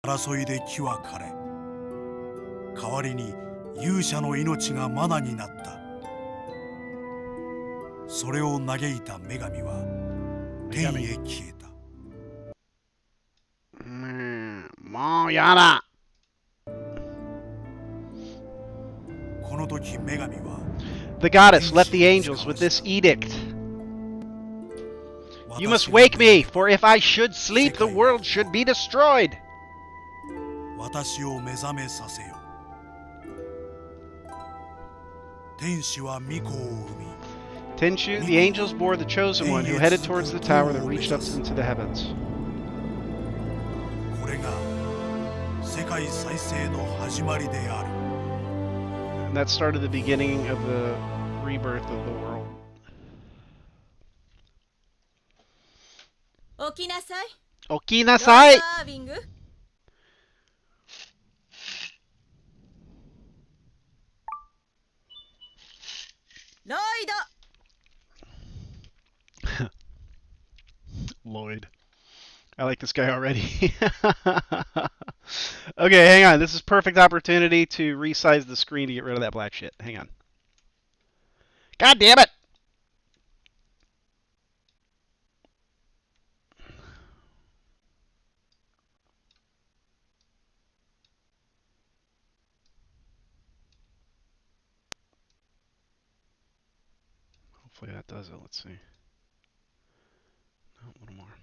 争いで木は枯れ、代わりに勇者の命が罠になった。それを嘆いた女神は天へ消えた。もうやだ。この時女神は The goddess left the angels with this edict. You must wake me, for if I should sleep, the world should be destroyed. 私を目覚めさせよ。天使は御子を産み。Tenshu, the angels bore the chosen one who headed towards the tower that reached up into the heavens. これが世界再生の始まりである。And that started the beginning of the rebirth of the world. 起きなさい。起きなさい。アービング。ロイド。Lloyd. I like this guy already. Okay, hang on. This is perfect opportunity to resize the screen to get rid of that black shit. Hang on. God damn it! Hopefully that does it. Let's see. No, a little more.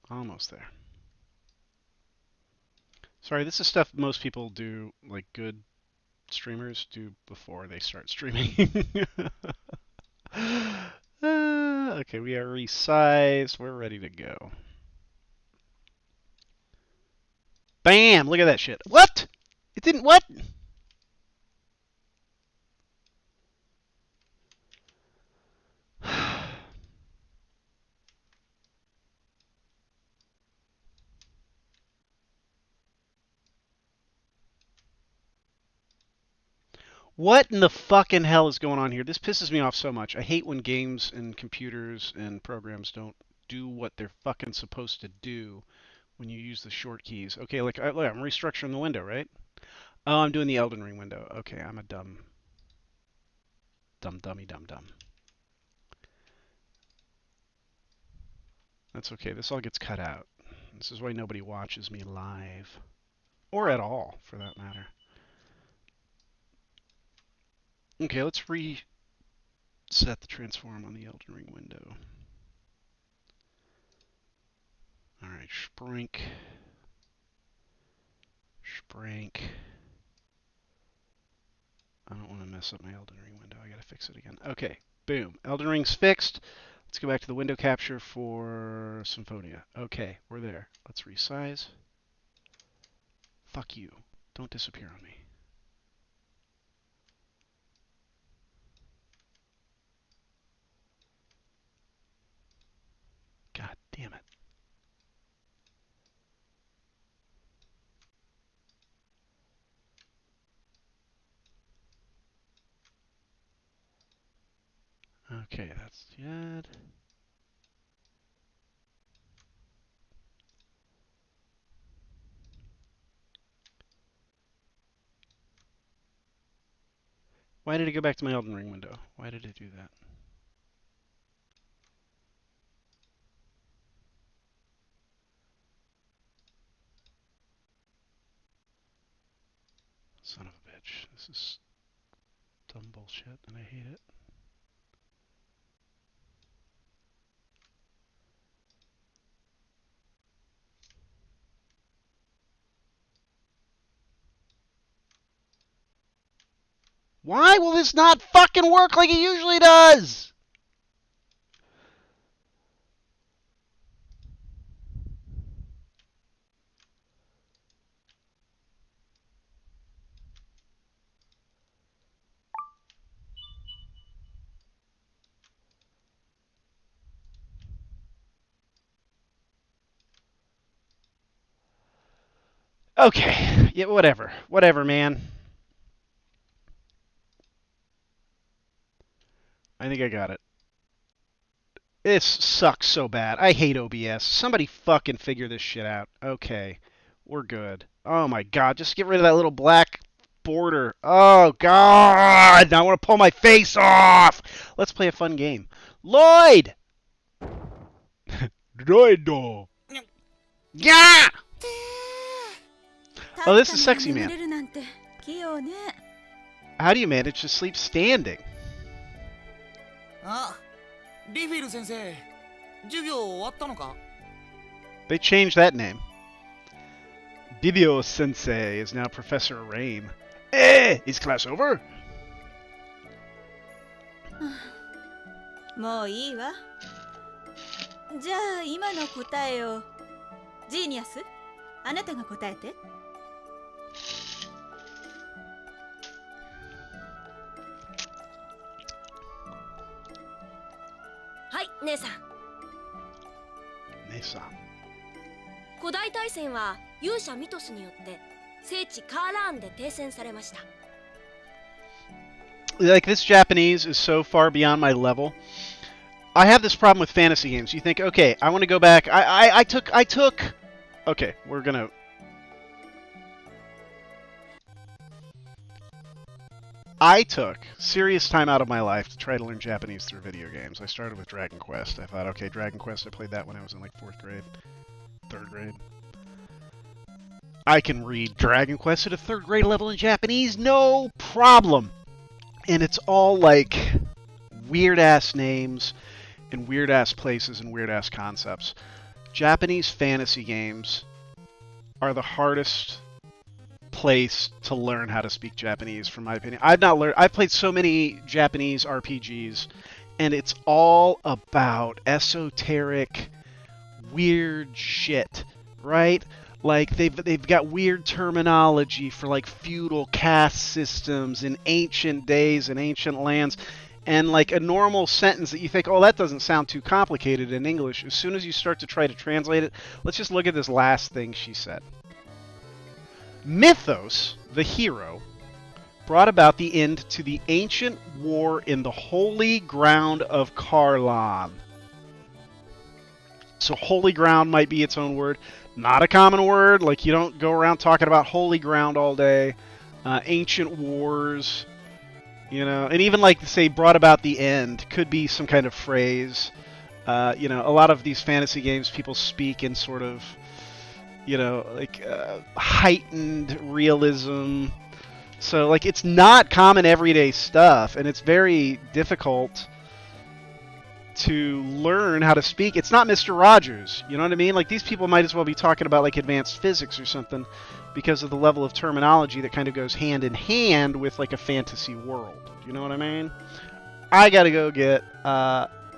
Almost there. Sorry, this is stuff most people do, like good streamers do before they start streaming. Okay, we are resized. We're ready to go. Bam! Look at that shit. What? It didn't what? What in the fucking hell is going on here? This pisses me off so much. I hate when games and computers and programs don't do what they're fucking supposed to do when you use the short keys. Okay, look, I'm restructuring the window, right? Oh, I'm doing the Elden Ring window. Okay, I'm a dummy. That's okay. This all gets cut out. This is why nobody watches me live. Or at all, for that matter. Okay, let's reset the transform on the Elden Ring window. Alright, Sprink. I don't want to mess up my Elden Ring window. I gotta fix it again. Okay, boom. Elden Ring's fixed. Let's go back to the window capture for Symphonia. Okay, we're there. Let's resize. Fuck you. Don't disappear on me. God damn it. Okay, that's good. Why did it go back to my Elden Ring window? Why did it do that? Son of a bitch. This is dumb bullshit, and I hate it. Why will this not fucking work like it usually does? Okay, yeah, whatever. Whatever, man. I think I got it. This sucks so bad. I hate OBS. Somebody fucking figure this shit out. Okay. We're good. Oh my god, just get rid of that little black border. Oh god! Now I want to pull my face off! Let's play a fun game. Lloyd! Lloyd! Yeah! Oh, this is Sexy Man. 眠れるなんて器用ね。 How do you manage to sleep standing? あ、リフィル先生、授業終わったのか？ They changed that name. Bibio Sensei is now Professor Rain. Is class over? もういいわ。じゃあ今の答えをジーニアス、あなたが答えて。はい、姉さん。姉さん。古代大戦は勇者ミトスによって聖地カーラーンで停戦されました。 Like, this Japanese is so far beyond my level. I have this problem with fantasy games. You think, okay, I want to go back. I took. Okay, we're gonna. I took serious time out of my life to try to learn Japanese through video games. I started with Dragon Quest. I thought, okay, Dragon Quest, I played that when I was in like 4th grade, 3rd grade. I can read Dragon Quest at a 3rd grade level in Japanese, no problem. And it's all like weird-ass names and weird-ass places and weird-ass concepts. Japanese fantasy games are the hardest place to learn how to speak Japanese, from my opinion. I've played so many Japanese RPGs, and it's all about esoteric, weird shit, right? Like, they've got weird terminology for, like, feudal caste systems in ancient days and ancient lands. And, like, a normal sentence that you think, oh, that doesn't sound too complicated in English, as soon as you start to try to translate it, let's just look at this last thing she said. Mythos, the hero, brought about the end to the ancient war in the holy ground of Karlan. So holy ground might be its own word. Not a common word. Like, you don't go around talking about holy ground all day. Ancient wars, you know. And even, like, say, brought about the end could be some kind of phrase. You know, a lot of these fantasy games, people speak in sort of, you know, like, heightened realism. So, like, it's not common everyday stuff, and it's very difficult to learn how to speak. It's not Mr. Rogers, you know what I mean? Like, these people might as well be talking about, like, advanced physics or something, because of the level of terminology that kind of goes hand in hand with, like, a fantasy world. Do you know what I mean? I gotta go get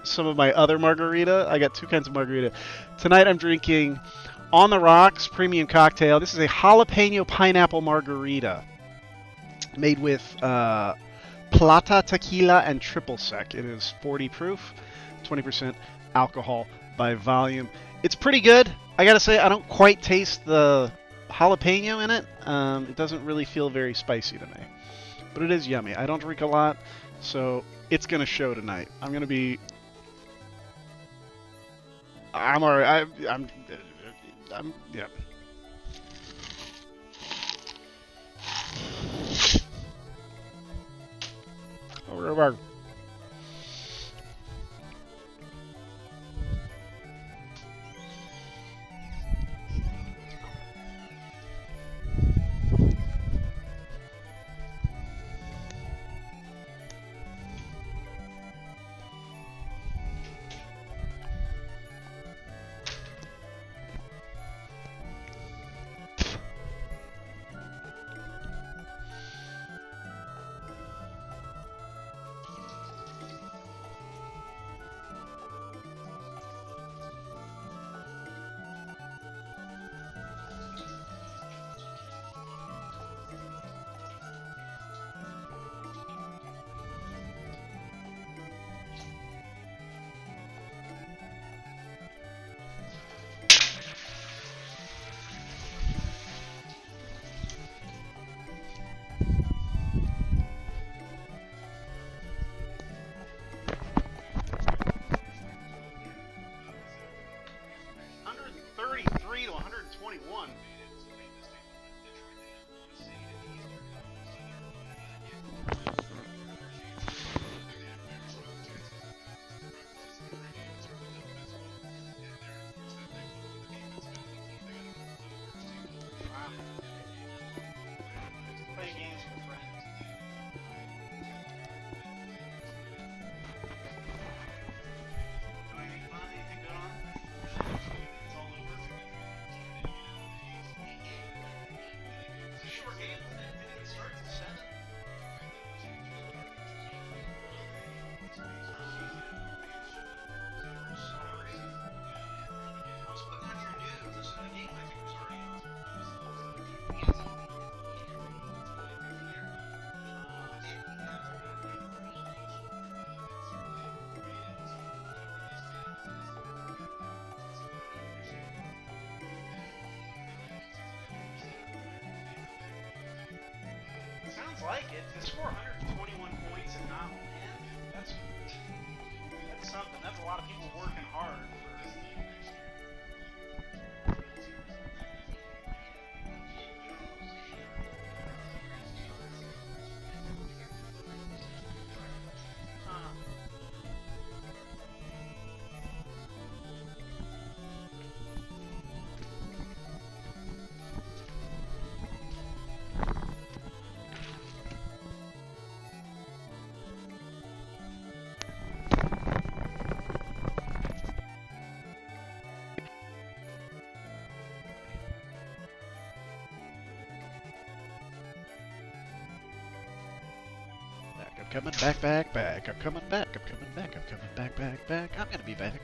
some of my other margarita. I got 2 kinds of margarita. Tonight I'm drinking On the Rocks Premium Cocktail. This is a jalapeno pineapple margarita made with Plata Tequila and Triple Sec. It is 40 proof, 20% alcohol by volume. It's pretty good. I gotta say, I don't quite taste the jalapeno in it. It doesn't really feel very spicy to me. But it is yummy. I don't drink a lot, so it's gonna show tonight. I'm gonna be... I'm alright. I'm yeah. Over. like it. To score 121 points and not win, that's something. That's a lot of people working hard for this team next year. I'm coming back. I'm coming back. I'm coming back. I'm gonna be back.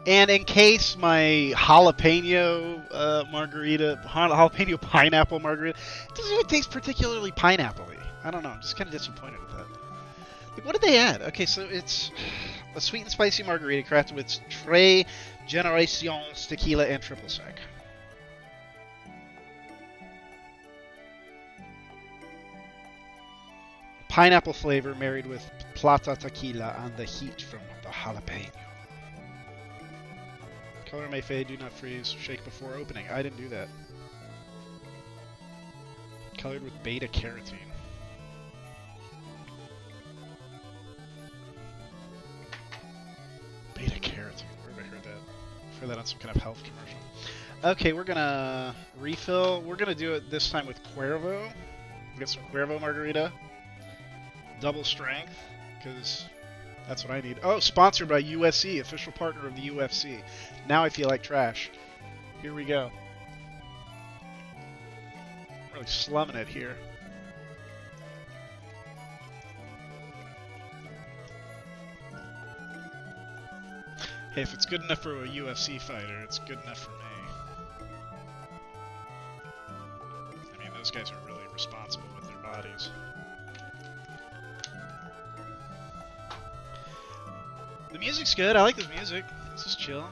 And in case my jalapeno margarita, jalapeno pineapple margarita, doesn't even taste particularly pineapple-y. I don't know. I'm just kind of disappointed with that. Like, what did they add? Okay, so it's a sweet and spicy margarita crafted with Tres Generaciones tequila and triple sec. Pineapple flavor married with plata tequila and the heat from the jalapeno. Color may fade, do not freeze, shake before opening. I didn't do that. Colored with beta carotene. Beta carotene. Where have I heard that? I've heard that on some kind of health commercial. Okay, we're gonna refill. We're gonna do it this time with Cuervo. Get some Cuervo margarita. Double strength, because that's what I need. Oh, sponsored by UFC, official partner of the UFC. Now I feel like trash. Here we go. I'm really slumming it here. Hey, if it's good enough for a UFC fighter, it's good enough for me. I mean, those guys are really responsible with their bodies. The music's good. I like this music. This is chill.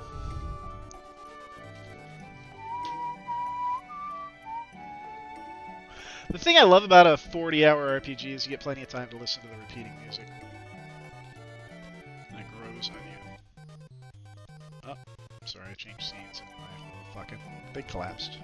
The thing I love about a 40-hour RPG is you get plenty of time to listen to the repeating music. And it grows on you. Oh, sorry, I changed scenes and my little fucking thing collapsed.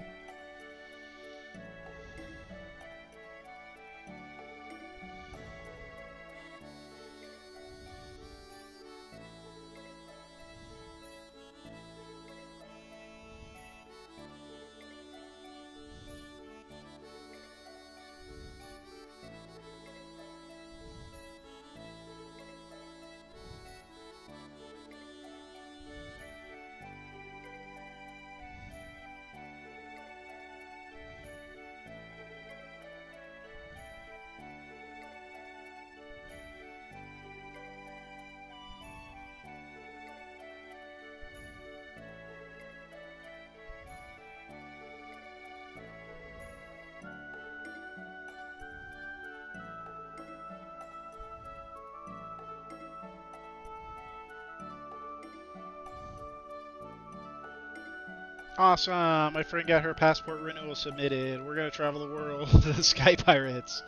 Awesome! My friend got her passport renewal submitted. We're gonna travel the world. The Sky Pirates.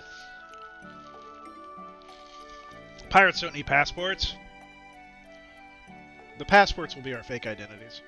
Pirates don't need passports. The passports will be our fake identities.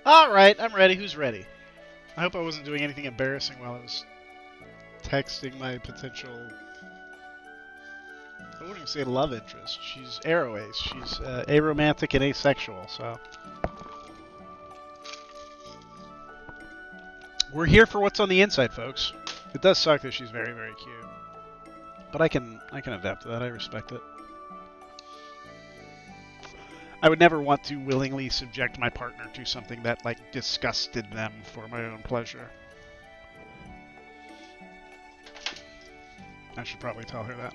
Alright, I'm ready. Who's ready? I hope I wasn't doing anything embarrassing while I was texting my potential... I wouldn't even say love interest. She's aroace. She's aromantic and asexual, so... We're here for what's on the inside, folks. It does suck that she's very, very cute. But I can adapt to that. I respect it. I would never want to willingly subject my partner to something that, like, disgusted them for my own pleasure. I should probably tell her that.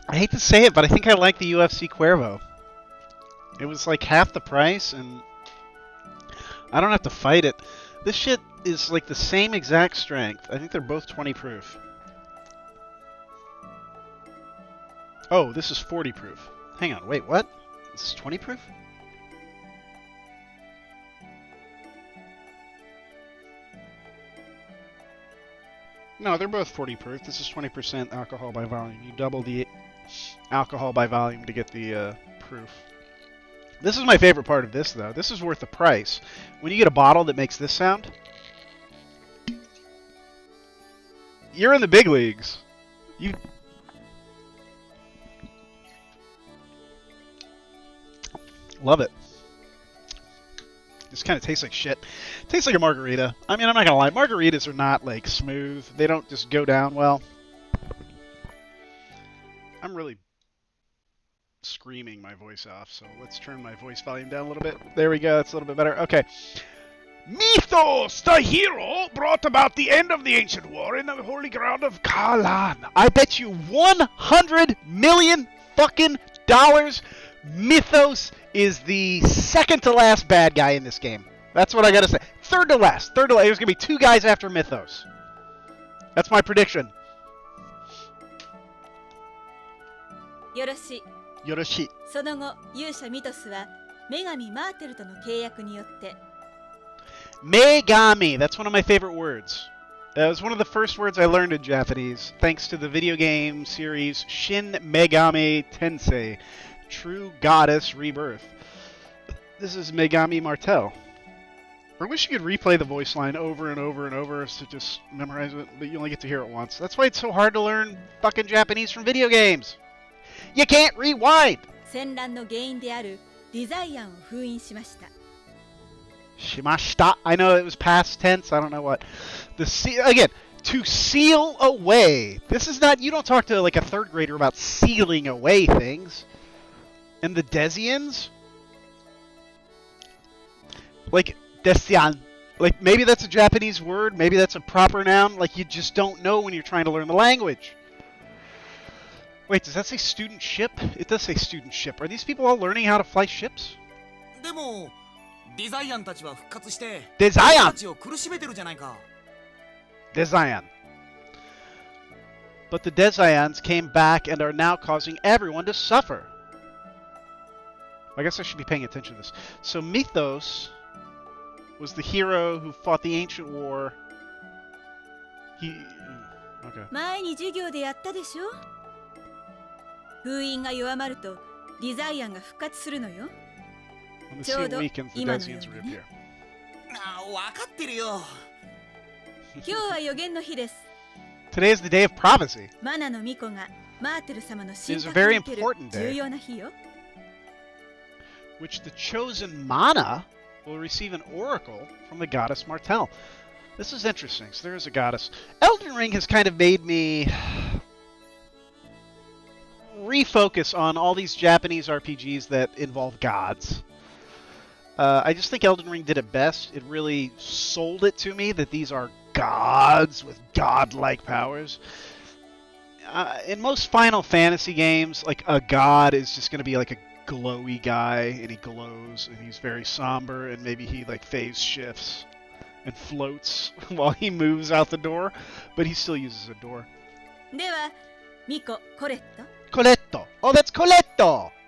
I hate to say it, but I think I like the UFC Cuervo. It was like half the price, and I don't have to fight it. This shit is like the same exact strength. I think they're both 20 proof. Oh, this is 40 proof. Hang on, wait, what? This is 20 proof? No, they're both 40 proof. This is 20% alcohol by volume. You double the alcohol by volume to get the proof. This is my favorite part of this, though. This is worth the price. When you get a bottle that makes this sound, you're in the big leagues. You... Love it. This kind of tastes like shit. It tastes like a margarita. I mean, I'm not gonna lie. Margaritas are not, like, smooth. They don't just go down well. I'm really screaming my voice off, so let's turn my voice volume down a little bit. There we go. That's a little bit better. Okay. Mythos, the hero, brought about the end of the ancient war in the holy ground of Kalan. I bet you $100 million fucking dollars Mythos is the second to last bad guy in this game. That's what I gotta say. Third to last. Third to last. There's gonna be 2 guys after Mythos. That's my prediction. よろしい。よろしい。その後、勇者ミトスは女神マーテルとの契約によって Megami. That's one of my favorite words. That was one of the first words I learned in Japanese, thanks to the video game series Shin Megami Tensei, True Goddess Rebirth. This is Megami Martel. I wish you could replay the voice line over and over and over to just memorize it, but you only get to hear it once. That's why it's so hard to learn fucking Japanese from video games. You can't rewind! 戦乱の原因であるディザイアンを封印しました。 Shimashita. I know it was past tense. I don't know what. Again, To seal away. This is not, you don't talk to like a third grader about sealing away things. And the Desians? Like, Desian. Like, maybe that's a Japanese word, maybe that's a proper noun. Like, you just don't know when you're trying to learn the language. Wait, does that say student ship? It does say student ship. Are these people all learning how to fly ships? でもデザイアンたちは復活してデザイアン僕たちを苦しめてるじゃないか。 Desian. But the Desians came back and are now causing everyone to suffer. I guess I should be paying attention to this. So Mythos was the hero who fought the ancient war. Okay. 前に授業でやったでしょ。封印が弱まるとディザイアンが復活するのよ。 When the seal weakens, the Desians reappear. ああ、分かってるよ。今日は予言の日です。 Today is the day of prophecy. マナの巫女がマーテル様の神 It is a 格を very 受ける important day. 重要な日よ。 Which the chosen mana will receive an oracle from the goddess Martel. This is interesting. So there is a goddess. Elden Ring has kind of made me refocus on all these Japanese RPGs that involve gods. I just think Elden Ring did it best. It really sold it to me that these are gods with godlike powers. In most Final Fantasy games, like a god is just going to be like a glowy guy, and he glows, and he's very somber, and maybe he like phase shifts and floats while he moves out the door, but he still uses a door. では、巫女コレット。 Coletto! Oh, that's Coletto!「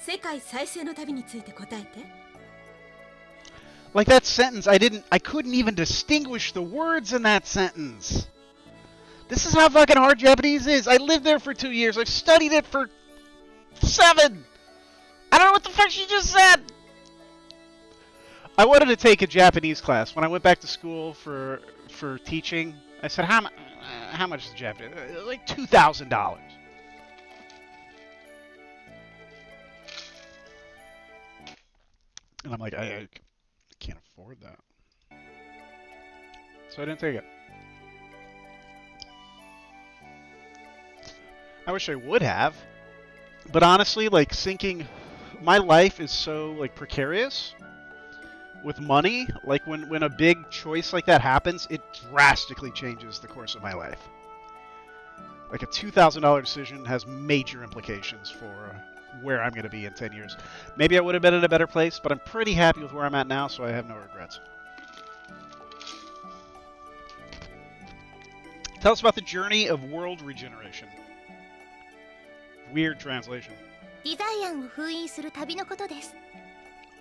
世界再生の旅について答えて。 Like that sentence, I couldn't even distinguish the words in that sentence. This is how fucking hard Japanese is. I lived there for 2 years. I've studied it for 7. I don't know what the fuck she just said. I wanted to take a Japanese class. When I went back to school for teaching, I said, how much is Japanese? Like $2,000. And I'm like, I can't afford that. So I didn't take it. I wish I would have. But honestly, like, sinking... My life is so, like, precarious with money. Like, when a big choice like that happens, it drastically changes the course of my life. Like, a $2,000 decision has major implications for where I'm going to be in 10 years. Maybe I would have been in a better place, but I'm pretty happy with where I'm at now, so I have no regrets. Tell us about the journey of world regeneration. Weird translation. ディザイアンを封印する旅のことです。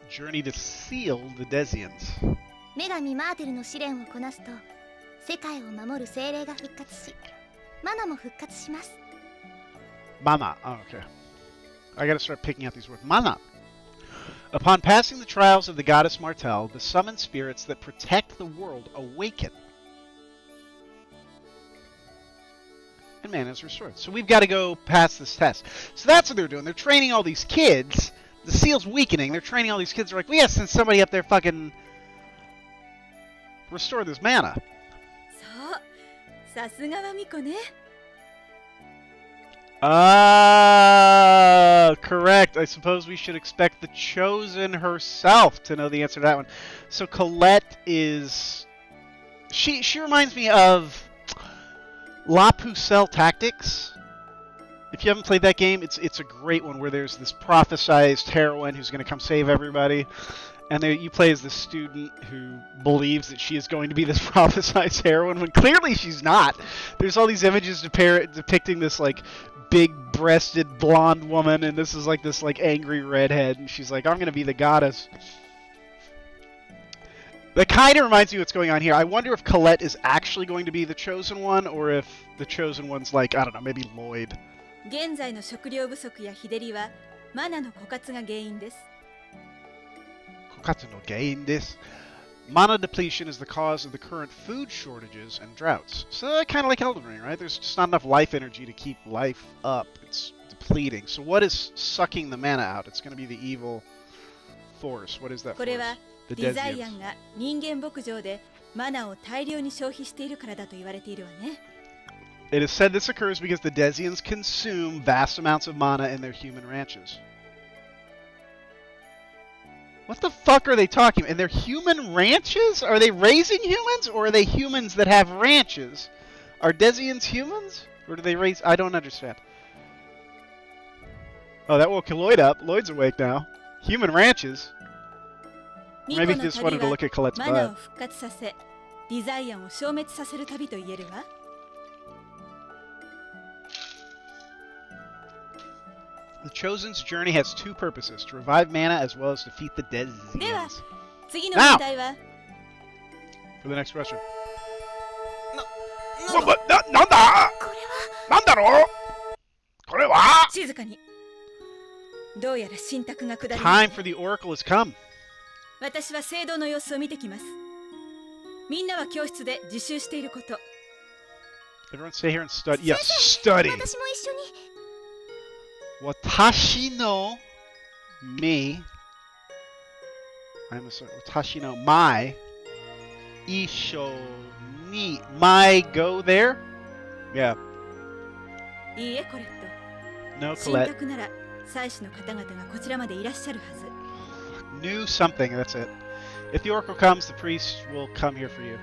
Journey to seal the Desians. 女神マーテルの試練をこなすと、世界を守る精霊が復活し、マナも復活します。 Mana. Oh, okay. I gotta start picking out these words. Mana. Upon passing the trials of the goddess Martel, the summoned spirits that protect the world awaken. And mana is restored. So we've got to go pass this test. So that's what they're doing. They're training all these kids. The seal's weakening. They're training all these kids. They're like, we gotta send somebody up there fucking restore this mana. そう、さすがは巫女ね。 Correct. I suppose we should expect the Chosen herself to know the answer to that one. So Colette is... She reminds me of La Pucelle Tactics. If you haven't played that game, it's a great one where there's this prophesized heroine who's going to come save everybody. And you play as this student who believes that she is going to be this prophesized heroine when clearly she's not. There's all these images depicting this like big-breasted blonde woman, and this is like this like angry redhead, and she's like, I'm gonna be the goddess. That kind of reminds me of what's going on here. I wonder if Colette is actually going to be the chosen one, or if the chosen one's like, I don't know, maybe Lloyd. 現在の食料不足や日照りはマナの枯渇が原因です。 Kokatsu no gein desu. Mana depletion is the cause of the current food shortages and droughts. So kind of like Elden Ring, right? There's just not enough life energy to keep life up. It's depleting. So what is sucking the mana out? It's going to be the evil force. What is that これは force? The デザイア Desians. ンが人間牧場でマナを大量に消費しているからだと言われているわね。 It is said this occurs because the Desians consume vast amounts of mana in their human ranches. What the fuck are they talking about? In their human ranches? Are they raising humans, or are they humans that have ranches? Are Desians humans? Or do they raise... I don't understand. Oh, that woke Lloyd up. Lloyd's awake now. Human ranches? ミ Maybe コ he の just 旅 wanted to は look at Colette's マナを butt. 復活させデザイアンを消滅させる旅と言えるわ。 The Chosen's journey has two purposes, to revive mana as well as defeat the では Desians. 次の問題は For the next question. なんだなんだろうこれは静かに。どうやら信託が下り Time for the Oracle has come. 私は聖堂の様子を見てきます。みんなは教室で自習していること。 Everyone stay here and study. Yes, study. 私も一緒に。 Watashi no me. I'm sorry. Watashi no my. Isho ni. My go there? Yeah. いいえ、コレッ No ト。信 Colette. 託なら祭司の方々がこちらまでいらっしゃるはず。 Knew something. That's it. If the Oracle comes, the priest will come here for you.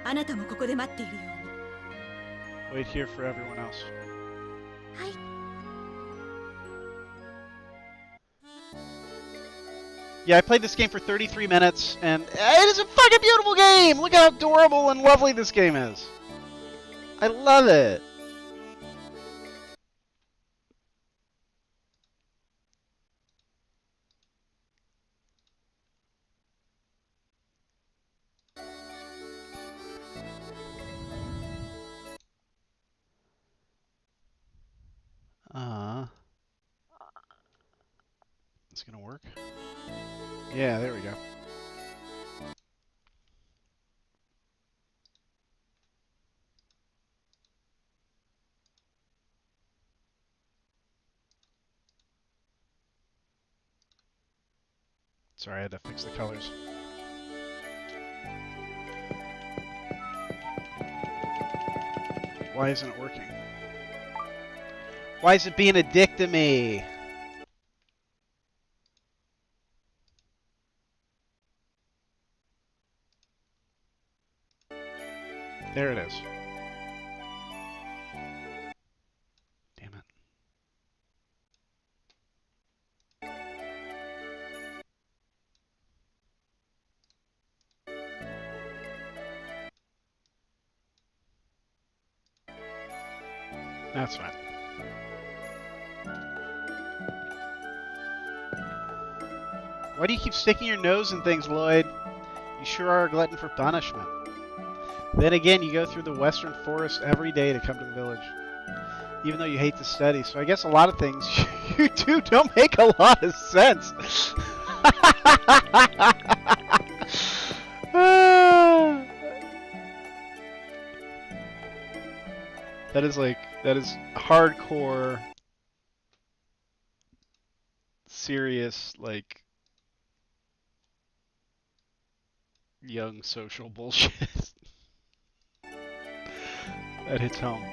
あなたもここで待っているように。 Wait here for everyone else. はい。 Yeah, I played this game for 33 minutes, and it is a fucking beautiful game! Look how adorable and lovely this game is. I love it. It's gonna work? Yeah, there we go. Sorry, I had to fix the colors. Why isn't it working? Why is it being a dick to me? There it is. Damn it. That's fine. Why do you keep sticking your nose in things, Lloyd? You sure are a glutton for punishment. Then again, you go through the western forest every day to come to the village. Even though you hate to study, so I guess a lot of things you do don't make a lot of sense. That is hardcore, serious, like, young social bullshit. That hits home.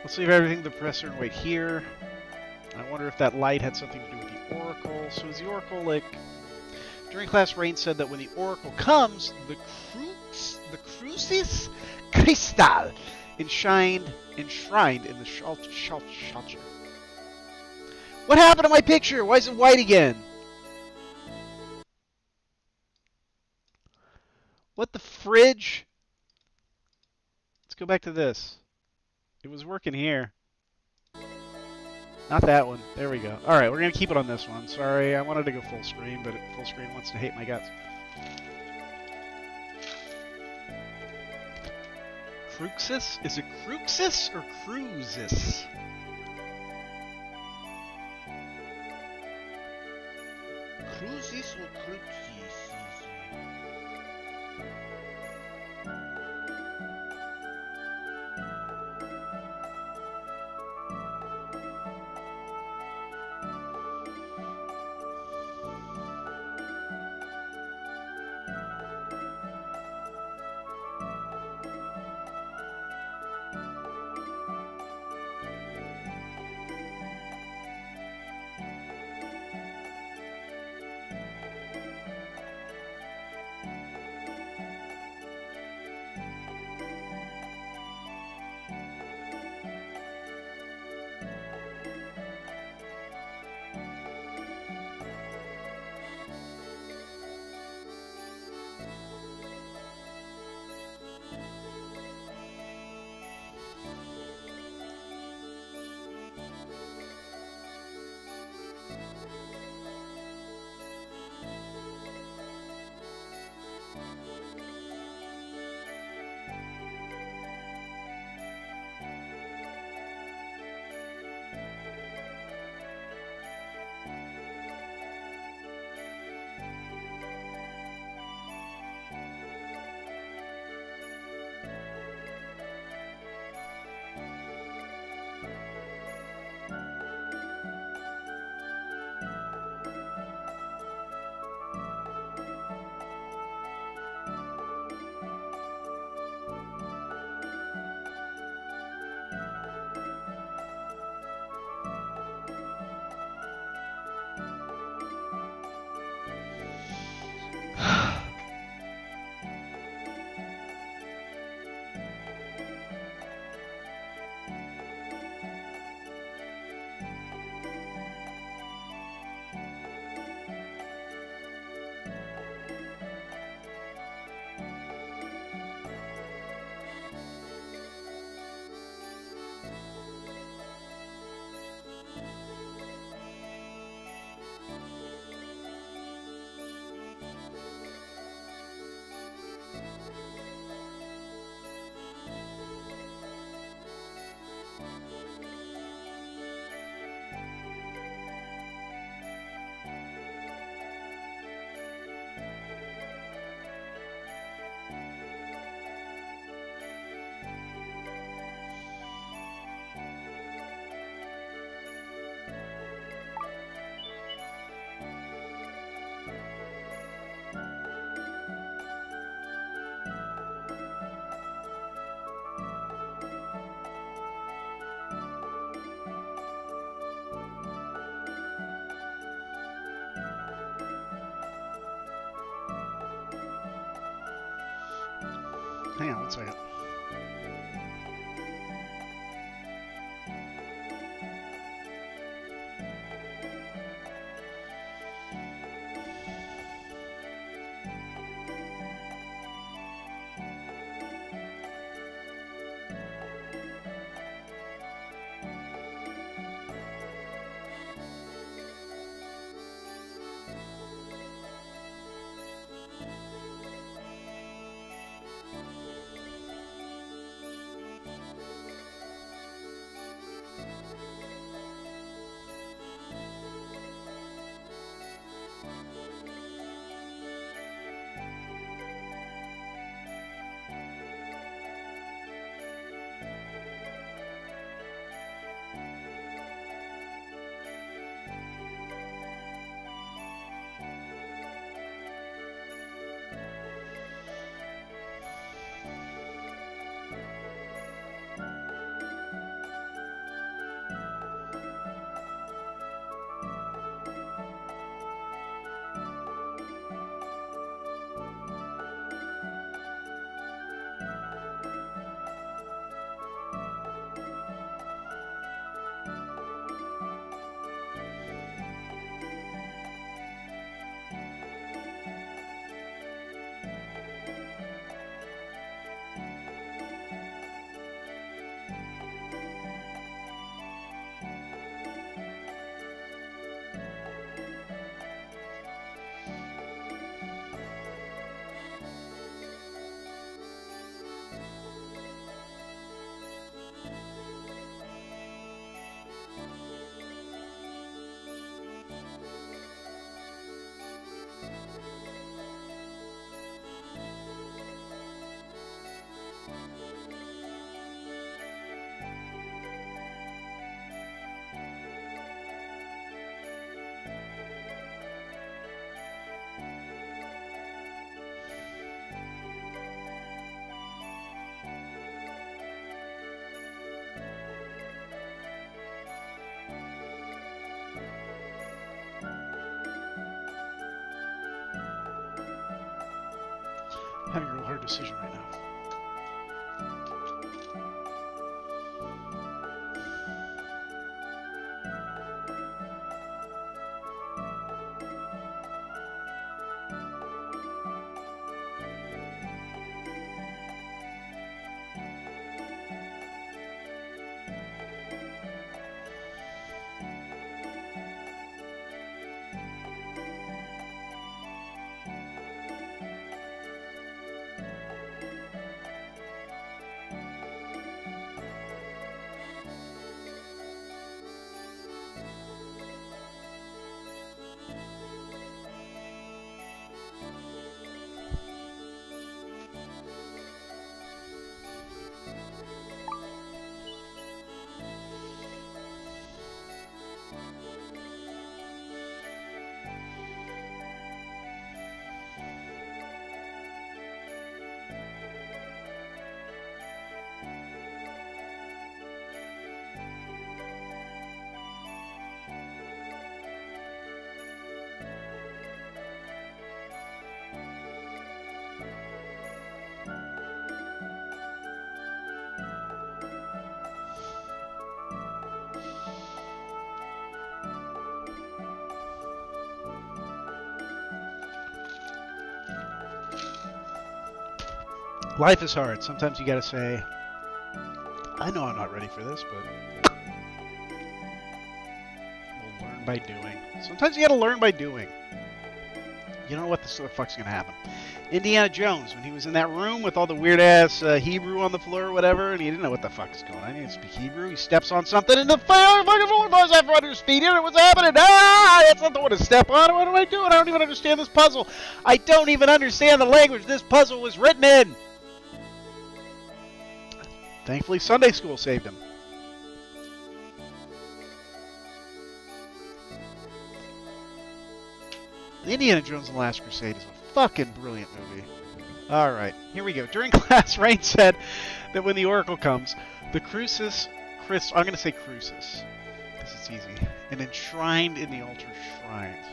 Let's leave everything to the professor and wait here. I wonder if that light had something to do with the Oracle. So is the Oracle like... During class, Rain said that when the Oracle comes, the Crucis Crystal enshrined in the Schalcher. What happened to my picture? Why is it white again? What the fridge? Let's go back to this. It was working here. Not that one. There we go. Alright, we're going to keep it on this one. Sorry, I wanted to go full screen, but full screen wants to hate my guts. Cruxis? Is it Cruxis or Cruises? Crucis or Crucis? Hang on one second. having a real hard decision right now. Life is hard. Sometimes you gotta say, I know I'm not ready for this, but we'll learn by doing. Sometimes you gotta learn by doing. You don't know what the fuck's gonna happen. Indiana Jones, when he was in that room with all the weird-ass Hebrew on the floor or whatever, and he didn't know what the fuck is going on. He didn't speak Hebrew. He steps on something, and the fucking floor falls out under his feet. What's happening? Ah, that's not the one to step on. What am I doing? I don't even understand this puzzle. I don't even understand the language this puzzle was written in. Thankfully, Sunday school saved him. Indiana Jones and the Last Crusade is a fucking brilliant movie. Alright, here we go. During class, Rain said that when the Oracle comes, the Crucis Crystal, I'm going to say Crucis, because it's easy, and enshrined in the altar shrines.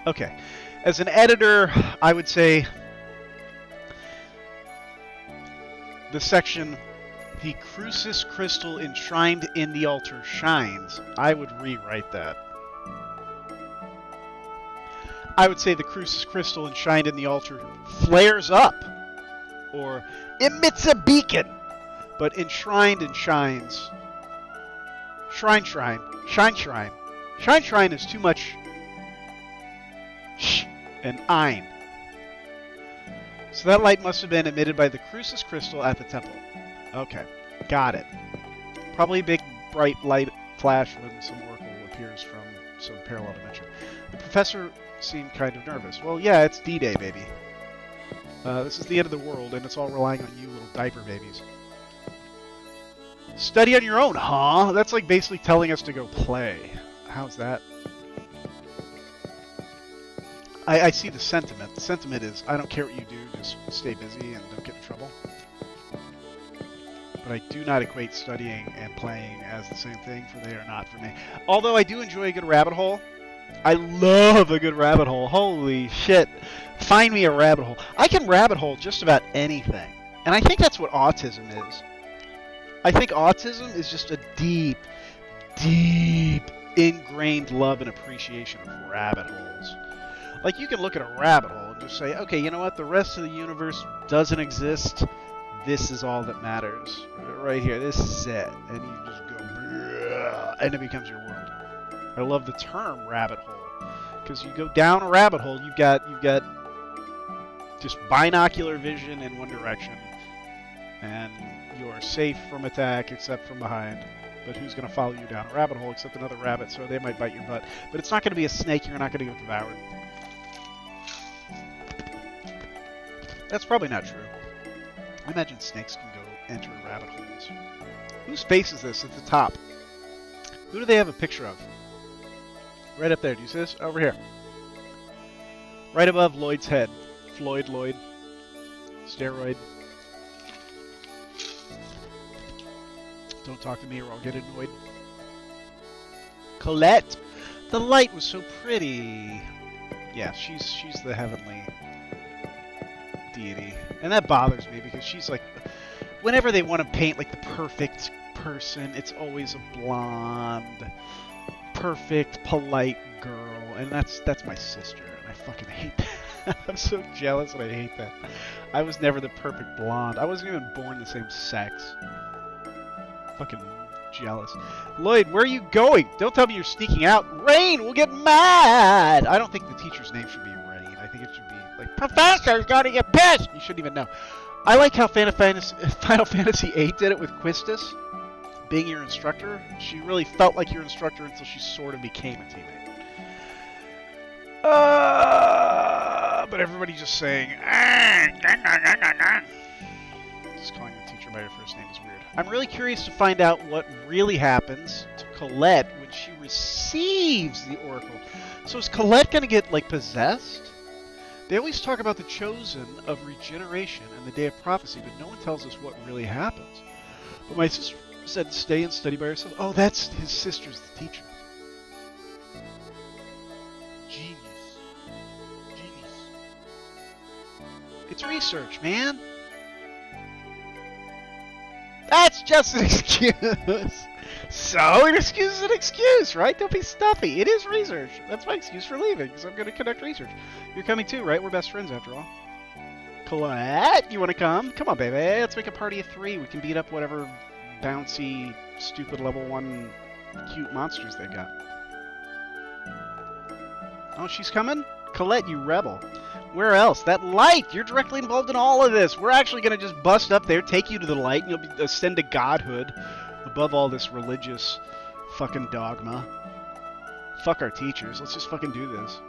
Okay. As an editor, I would say the section, the Crucis crystal enshrined in the altar shines, I would rewrite that. I would say the Crucis crystal enshrined in the altar flares up, or emits a beacon, but enshrined and shines. Shrine, shrine, shine, shrine. Shine, shrine is too much sh and ein. So that light must have been emitted by the Crucis crystal at the temple. Okay, got it. Probably a big, bright light flash when some oracle appears from some parallel dimension. The professor seemed kind of nervous. Well, yeah, it's D-Day, baby. This is the end of the world, and it's all relying on you little diaper babies. Study on your own, huh? That's like basically telling us to go play. How's that? I see the sentiment. The sentiment is, I don't care what you do, just stay busy and don't get in trouble. But I do not equate studying and playing as the same thing, for they are not for me. Although I do enjoy a good rabbit hole. I love a good rabbit hole. Holy shit. Find me a rabbit hole. I can rabbit hole just about anything. And I think that's what autism is. I think autism is just a deep, deep, ingrained love and appreciation of rabbit holes. Like, you can look at a rabbit hole and just say, okay, you know what? The rest of the universe doesn't exist. This is all that matters. Right here. This is it. And you just go, and it becomes your world. I love the term rabbit hole. Because you go down a rabbit hole, you've got just binocular vision in one direction. And you're safe from attack except from behind. But who's going to follow you down a rabbit hole except another rabbit, so they might bite your butt. But it's not going to be a snake. You're not going to get devoured. That's probably not true. I imagine snakes can go enter rabbit holes. Whose face is this at the top? Who do they have a picture of? Right up there. Do you see this? Over here. Right above Lloyd's head. Floyd Lloyd. Steroid. Don't talk to me or I'll get annoyed. Colette! The light was so pretty. Yeah, she's the heavenly deity. And that bothers me because she's like, whenever they want to paint like the perfect person, it's always a blonde, perfect, polite girl. And that's my sister, and I fucking hate that. I'm so jealous and I hate that. I was never the perfect blonde. I wasn't even born the same sex. Fucking jealous. Lloyd, where are you going? Don't tell me you're sneaking out. Rain will get mad! I don't think the teacher's name should be Rain. I think it should be like, Professor's gonna get pissed! You shouldn't even know. I like how Final Fantasy VIII did it with Quistis being your instructor. She really felt like your instructor until she sort of became a teammate. But everybody's just saying, just calling the teacher by her first name is weird. I'm really curious to find out what really happens to Colette when she receives the Oracle. So is Colette gonna get, like, possessed? They always talk about the Chosen of regeneration and the Day of Prophecy, but no one tells us what really happens. But my sister said stay and study by herself. Oh, that's his sister's the teacher. Genius. It's research, man. That's just an excuse. So an excuse is an excuse, right? Don't be stuffy. It is research. That's my excuse for leaving, because I'm going to conduct research. You're coming too, right? We're best friends after all. Colette, you want to come? Come on, baby. Let's make a party of 3. We can beat up whatever bouncy, stupid level 1 cute monsters they've got. Oh, she's coming? Colette, you rebel. Where else? That light! You're directly involved in all of this. We're actually going to just bust up there, take you to the light, and you'll ascend to godhood above all this religious fucking dogma. Fuck our teachers. Let's just fucking do this.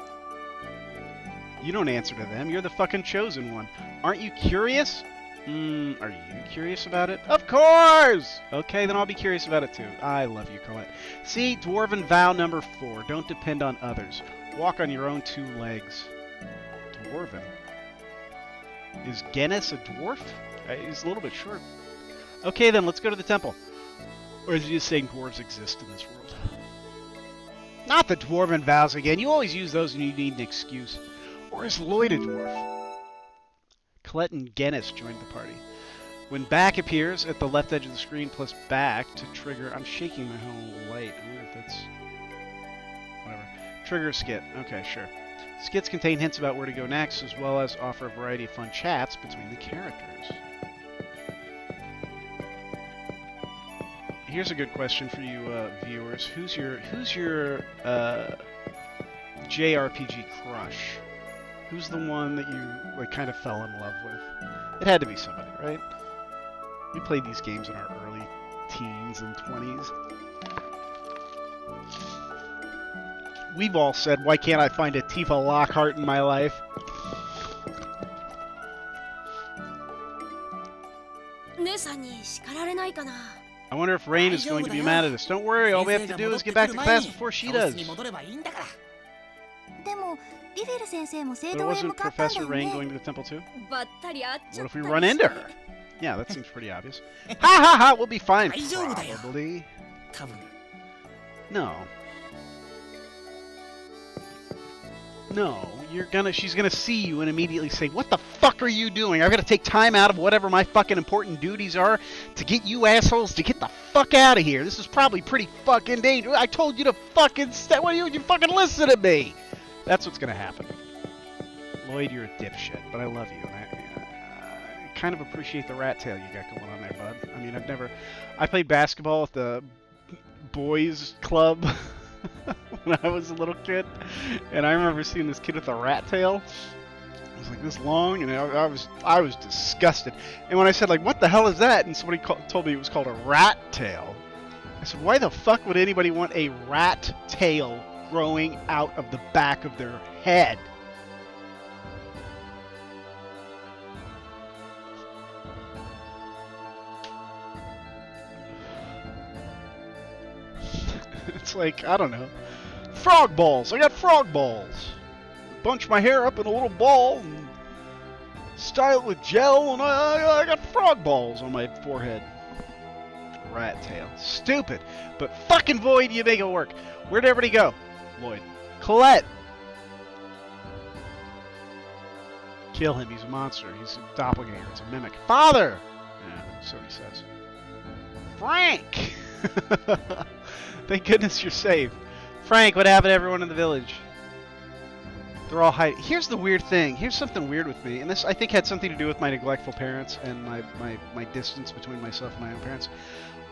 You don't answer to them. You're the fucking chosen one. Aren't you curious? Are you curious about it? Of course! Okay, then I'll be curious about it too. I love you, Colette. See, Dwarven vow number 4. Don't depend on others. Walk on your own 2 legs. Dwarven. Is Gennis a dwarf? He's a little bit short. Okay, then let's go to the temple. Or is he just saying dwarves exist in this world? Not the dwarven vows again. You always use those when you need an excuse. Or is Lloyd a dwarf? Colette and Gennis joined the party. When back appears at the left edge of the screen plus back to trigger... I'm shaking my whole light. I wonder if that's... Whatever. Trigger a skit. Okay, sure. Skits contain hints about where to go next, as well as offer a variety of fun chats between the characters. Here's a good question for you viewers. Who's your JRPG crush? Who's the one that you like kind of fell in love with? It had to be somebody, right? We played these games in our early teens and 20s. We've all said, why can't I find a Tifa Lockhart in my life? I wonder if Rain is going to be mad at us. Don't worry, all we have to do is get back to class before she does. But wasn't Professor Rain going to the temple too? What if we run into her? Yeah, that seems pretty obvious. Ha ha ha, we'll be fine. Probably. No. No, she's gonna see you and immediately say, what the fuck are you doing? I've got to take time out of whatever my fucking important duties are to get you assholes to get the fuck out of here. This is probably pretty fucking dangerous. I told you to fucking stay. Why don't you fucking listen to me? That's what's gonna happen. Lloyd, you're a dipshit, but I love you, and I kind of appreciate the rat tail you got going on there, bud. I mean, I played basketball at the boys club when I was a little kid, and I remember seeing this kid with a rat tail. It was like this long, and I was disgusted. And when I said, like, what the hell is that? And somebody told me it was called a rat tail. I said, why the fuck would anybody want a rat tail growing out of the back of their head? It's like, I don't know. Frog balls! I got frog balls! Bunch my hair up in a little ball and style it with gel, and I got frog balls on my forehead. Rat tail. Stupid. But fucking Void, you make it work. Where'd everybody go? Lloyd. Colette! Kill him. He's a monster. He's a doppelganger. It's a mimic. Father! Yeah, so he says. Frank! Thank goodness you're safe. Frank, what happened to everyone in the village? They're all hiding. Here's the weird thing. Here's something weird with me. And this, I think, had something to do with my neglectful parents and my distance between myself and my own parents.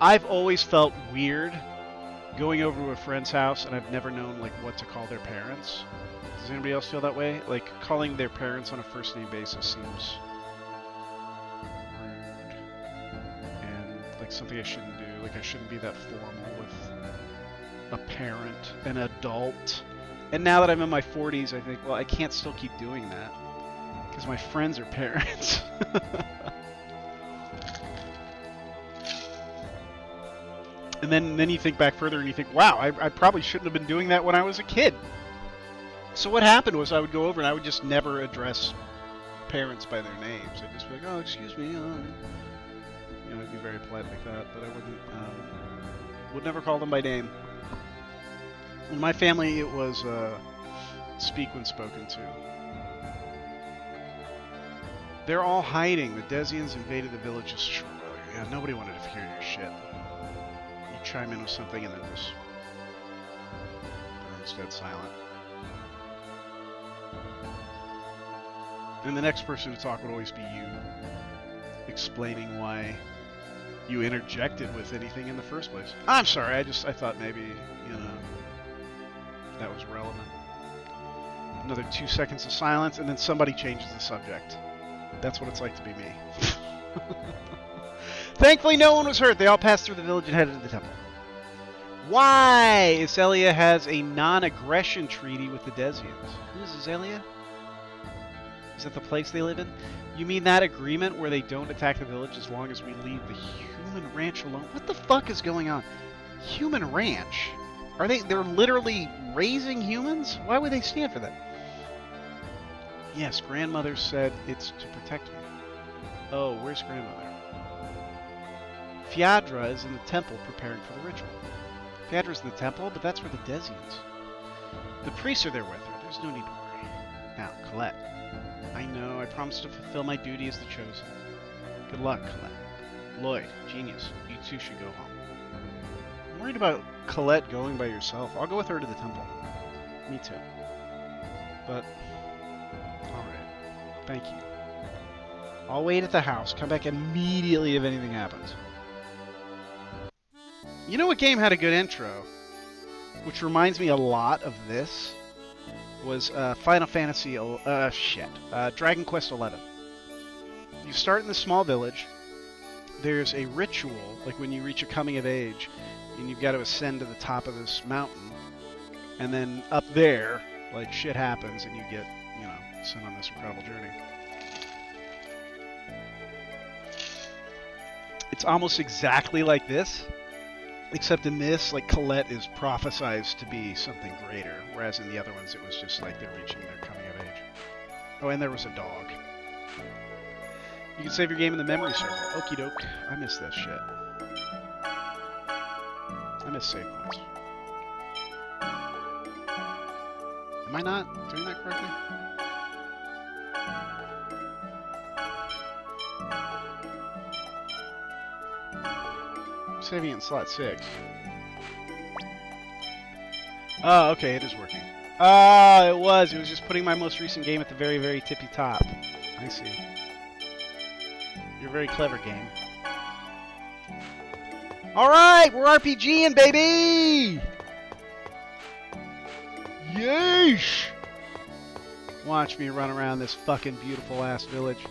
I've always felt weird going over to a friend's house, and I've never known, like, what to call their parents. Does anybody else feel that way? Like, calling their parents on a first-name basis seems rude. And, like, something I shouldn't do. Like, I shouldn't be that formal with a parent, an adult. And now that I'm in my 40s, I think, well, I can't still keep doing that. Because my friends are parents. And then you think back further and you think, wow, I probably shouldn't have been doing that when I was a kid. So what happened was I would go over and I would just never address parents by their names. I'd just be like, oh, excuse me. I'd be very polite like that, but I would never call them by name. In my family, it was speak when spoken to. They're all hiding. The Desians invaded the village. Yeah, nobody wanted to hear your shit. You chime in with something and then just burns dead silent. And the next person to talk would always be you, explaining why you interjected with anything in the first place. I'm sorry, I thought maybe, that was relevant. Another 2 seconds of silence, and then somebody changes the subject. That's what it's like to be me. Thankfully, no one was hurt. They all passed through the village and headed to the temple. Why? Iselia has a non-aggression treaty with the Desians. Who is Iselia? Is that the place they live in? You mean that agreement where they don't attack the village as long as we leave the human ranch alone? What the fuck is going on? Human ranch? They're literally raising humans? Why would they stand for that? Yes, grandmother said it's to protect me. Oh, where's grandmother? Fiadra is in the temple preparing for the ritual. Fiadra's in the temple, but that's where the Desians. The priests are there with her. There's no need to worry. Now, Colette. I know, I promised to fulfill my duty as the Chosen. Good luck, Colette. Lloyd, genius, you two should go home. I'm worried about Colette going by herself. I'll go with her to the temple. Me too. But, alright. Thank you. I'll wait at the house. Come back immediately if anything happens. You know what game had a good intro? Which reminds me a lot of this. Was Final Fantasy, Dragon Quest XI. You start in the small village. There's a ritual, like when you reach a coming of age, and you've got to ascend to the top of this mountain. And then up there, like, shit happens, and you get, sent on this incredible journey. It's almost exactly like this. Except in this, like, Colette is prophesized to be something greater, whereas in the other ones it was just like they're reaching their coming of age. Oh, and there was a dog. You can save your game in the memory circle. Okie doke. I miss that shit. I miss save points. Am I not doing that correctly? Saving it in slot 6. Oh, okay, it is working. Oh, it was just putting my most recent game at the very, very tippy top. I see. You're a very clever game. Alright, we're RPGing, baby! Yeesh! Watch me run around this fucking beautiful ass village.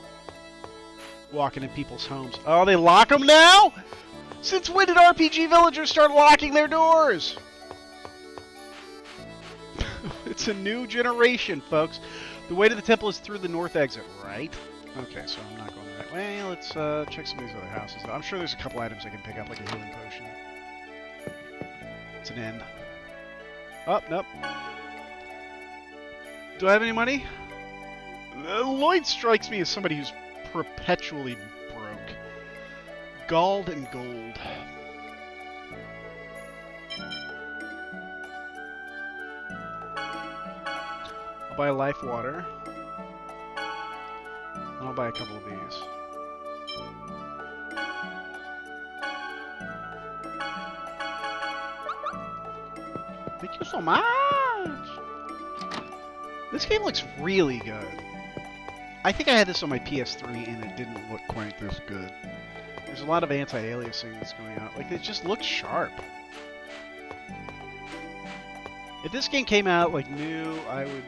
Walking in people's homes. Oh, they lock them now? Since when did RPG villagers start locking their doors? It's a new generation, folks. The way to the temple is through the north exit, right? Okay, so I'm not going the right way. Let's check some of these other houses. I'm sure there's a couple items I can pick up, like a healing potion. It's an inn. Oh, nope. Do I have any money? Lloyd strikes me as somebody who's perpetually broke. Gold and gold. I'll buy life water. I'll buy a couple of these. Thank you so much! This game looks really good. I think I had this on my PS3 and it didn't look quite this good. There's a lot of anti-aliasing that's going on. Like, it just looks sharp. If this game came out, like, new, I would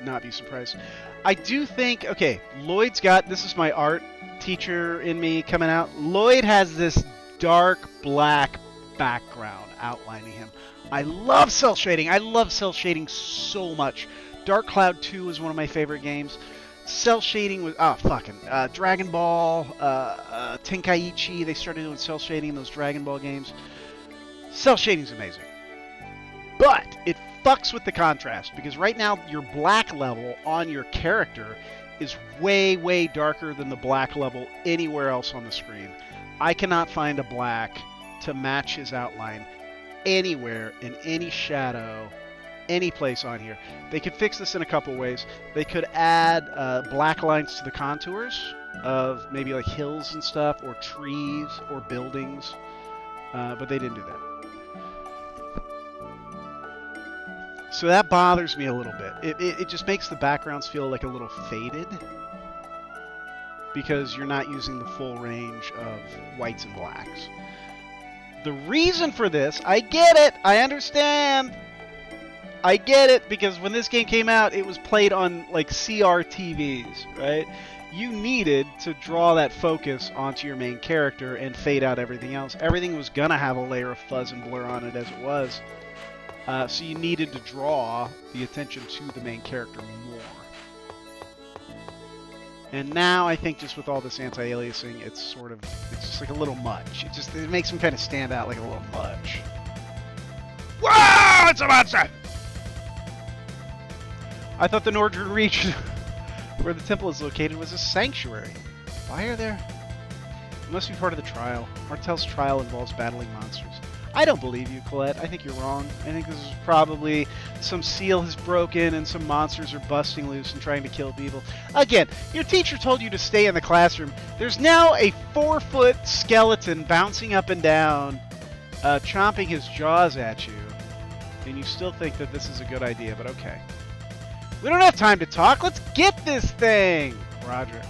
not be surprised. I do think, okay, Lloyd's got, this is my art teacher in me coming out. Lloyd has this dark black background outlining him. I love cell shading. I love cell shading so much. Dark Cloud 2 is one of my favorite games. Cell shading was Dragon Ball, Tenkaichi. They started doing cell shading in those Dragon Ball games. Cell shading's amazing, but it fucks with the contrast because right now your black level on your character is way, way darker than the black level anywhere else on the screen. I cannot find a black to match his outline anywhere in any shadow. Any place on here. They could fix this in a couple ways. They could add black lines to the contours of maybe like hills and stuff, or trees, or buildings, but they didn't do that. So that bothers me a little bit. It just makes the backgrounds feel like a little faded because you're not using the full range of whites and blacks. The reason for this, I get it, I understand. I get it, because when this game came out, it was played on, like, CRTVs, right? You needed to draw that focus onto your main character and fade out everything else. Everything was gonna have a layer of fuzz and blur on it as it was. So you needed to draw the attention to the main character more. And now, I think just with all this anti-aliasing, it's just like a little much. It makes him kind of stand out like a little much. Whoa! It's a monster! I thought the northern region, where the temple is located, was a sanctuary. Why are there? It must be part of the trial. Martel's trial involves battling monsters. I don't believe you, Colette. I think you're wrong. I think this is probably some seal has broken and some monsters are busting loose and trying to kill people. Again, your teacher told you to stay in the classroom. There's now a 4-foot skeleton bouncing up and down, chomping his jaws at you, and you still think that this is a good idea, but okay. We don't have time to talk. Let's get this thing! Roger.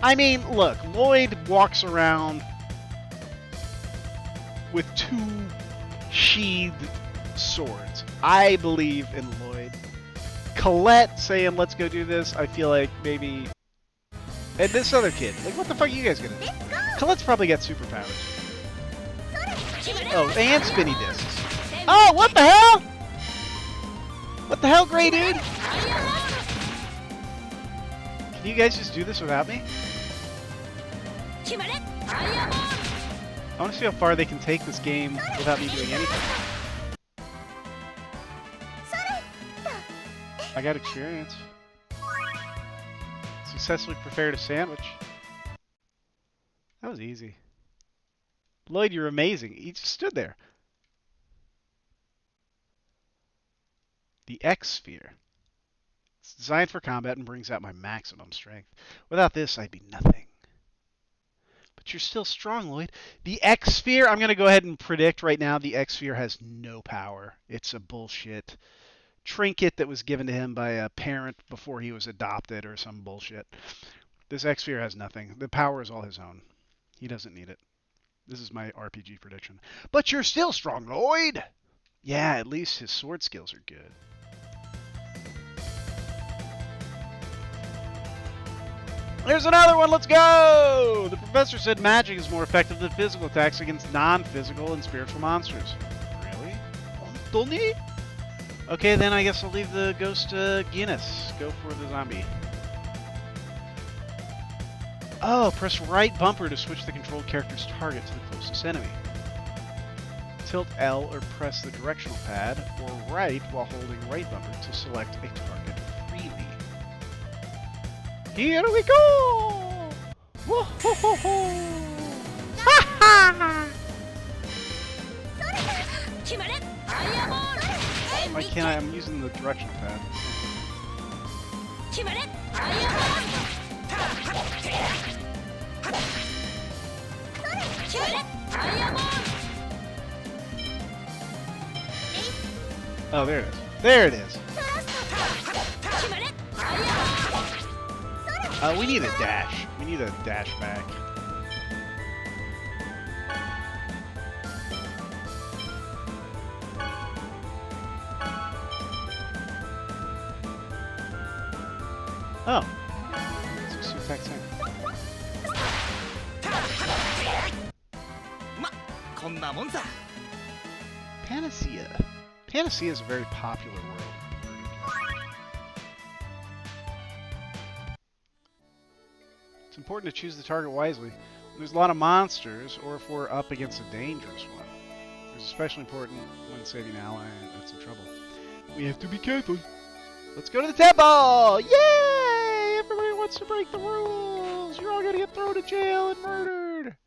I mean, look, Lloyd walks around with 2 sheathed swords. I believe in Lloyd. Colette saying, let's go do this, I feel like maybe... And this other kid. Like, what the fuck are you guys gonna do? Colette's probably got superpowers. Oh, and spinny discs. Oh, what the hell? What the hell, Grey Dude? Can you guys just do this without me? I want to see how far they can take this game without me doing anything. I got experience. Successfully prepared a sandwich. That was easy. Lloyd, you're amazing. He just stood there. The X Sphere. It's designed for combat and brings out my maximum strength. Without this, I'd be nothing. But you're still strong, Lloyd. The X Sphere, I'm going to go ahead and predict right now, the X Sphere has no power. It's a bullshit trinket that was given to him by a parent before he was adopted or some bullshit. This X Sphere has nothing. The power is all his own. He doesn't need it. This is my RPG prediction. But you're still strong, Lloyd! Yeah, at least his sword skills are good. There's another one, let's go! The professor said magic is more effective than physical attacks against non-physical and spiritual monsters. Really? Donny? Okay, then I guess I'll leave the ghost to Guinness. Go for the zombie. Oh, press right bumper to switch the controlled character's target to the closest enemy. Tilt L or press the directional pad, or right while holding right bumper to select a target freely. Here we go! Whoa-ho-ho-ho! Ha-ha! Why can't I'm using the directional pad. Oh, there it is. There it is. We need a dash. We need a dash back. Oh. It's the exact same. Panacea. Panacea is a very popular world. It's important to choose the target wisely. When there's a lot of monsters, or if we're up against a dangerous one. It's especially important when saving an ally that's in trouble. We have to be careful. Let's go to the temple! Yay! Everybody wants to break the rules! You're all gonna get thrown to jail and murdered!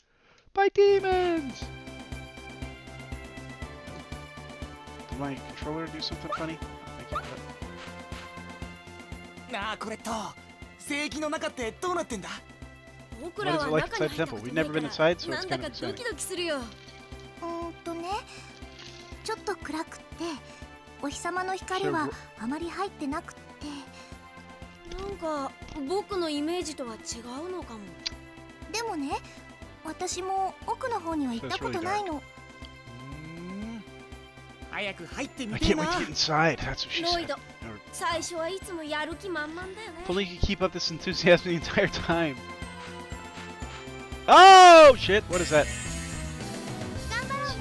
By demons! Did my controller do something funny? I can't do it. What is it like inside the temple? We've never been inside, so it's kind of exciting. ちょっと暗くってお日様の光はあまり入ってなくって。なんか僕のイメージとは違うのかも。でもね、私も奥の方には行ったことないの。I can't wait to get inside. That's what she said. 最初はいつもやる気満々だよね。If only you could keep up this enthusiasm the entire time. Oh shit! What is that?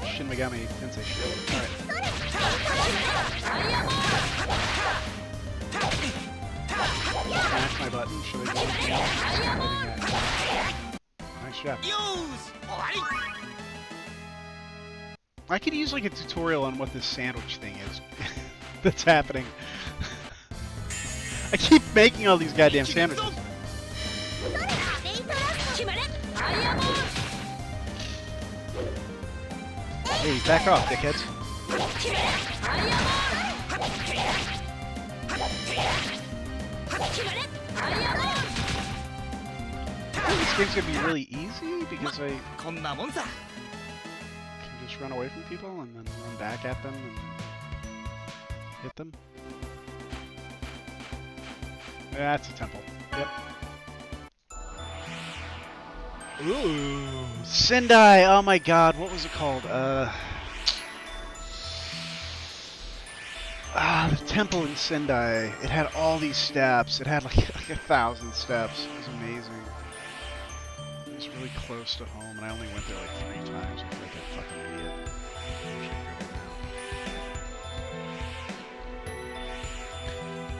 Shin Megami Tensei shit. Alright. Smash my button. Should I go? Nice job. I could use like a tutorial on what this sandwich thing is that's happening. I keep making all these goddamn sandwiches. Hey, back off, dickheads. I think this game's gonna be really easy because I can just run away from people and then run back at them and hit them. That's a temple. Yep. Ooh, Sendai! Oh my god, what was it called? The temple in Sendai. It had all these steps. It had like 1,000 steps. It was amazing. It was really close to home, and I only went there like 3 times. I feel like a fucking idiot.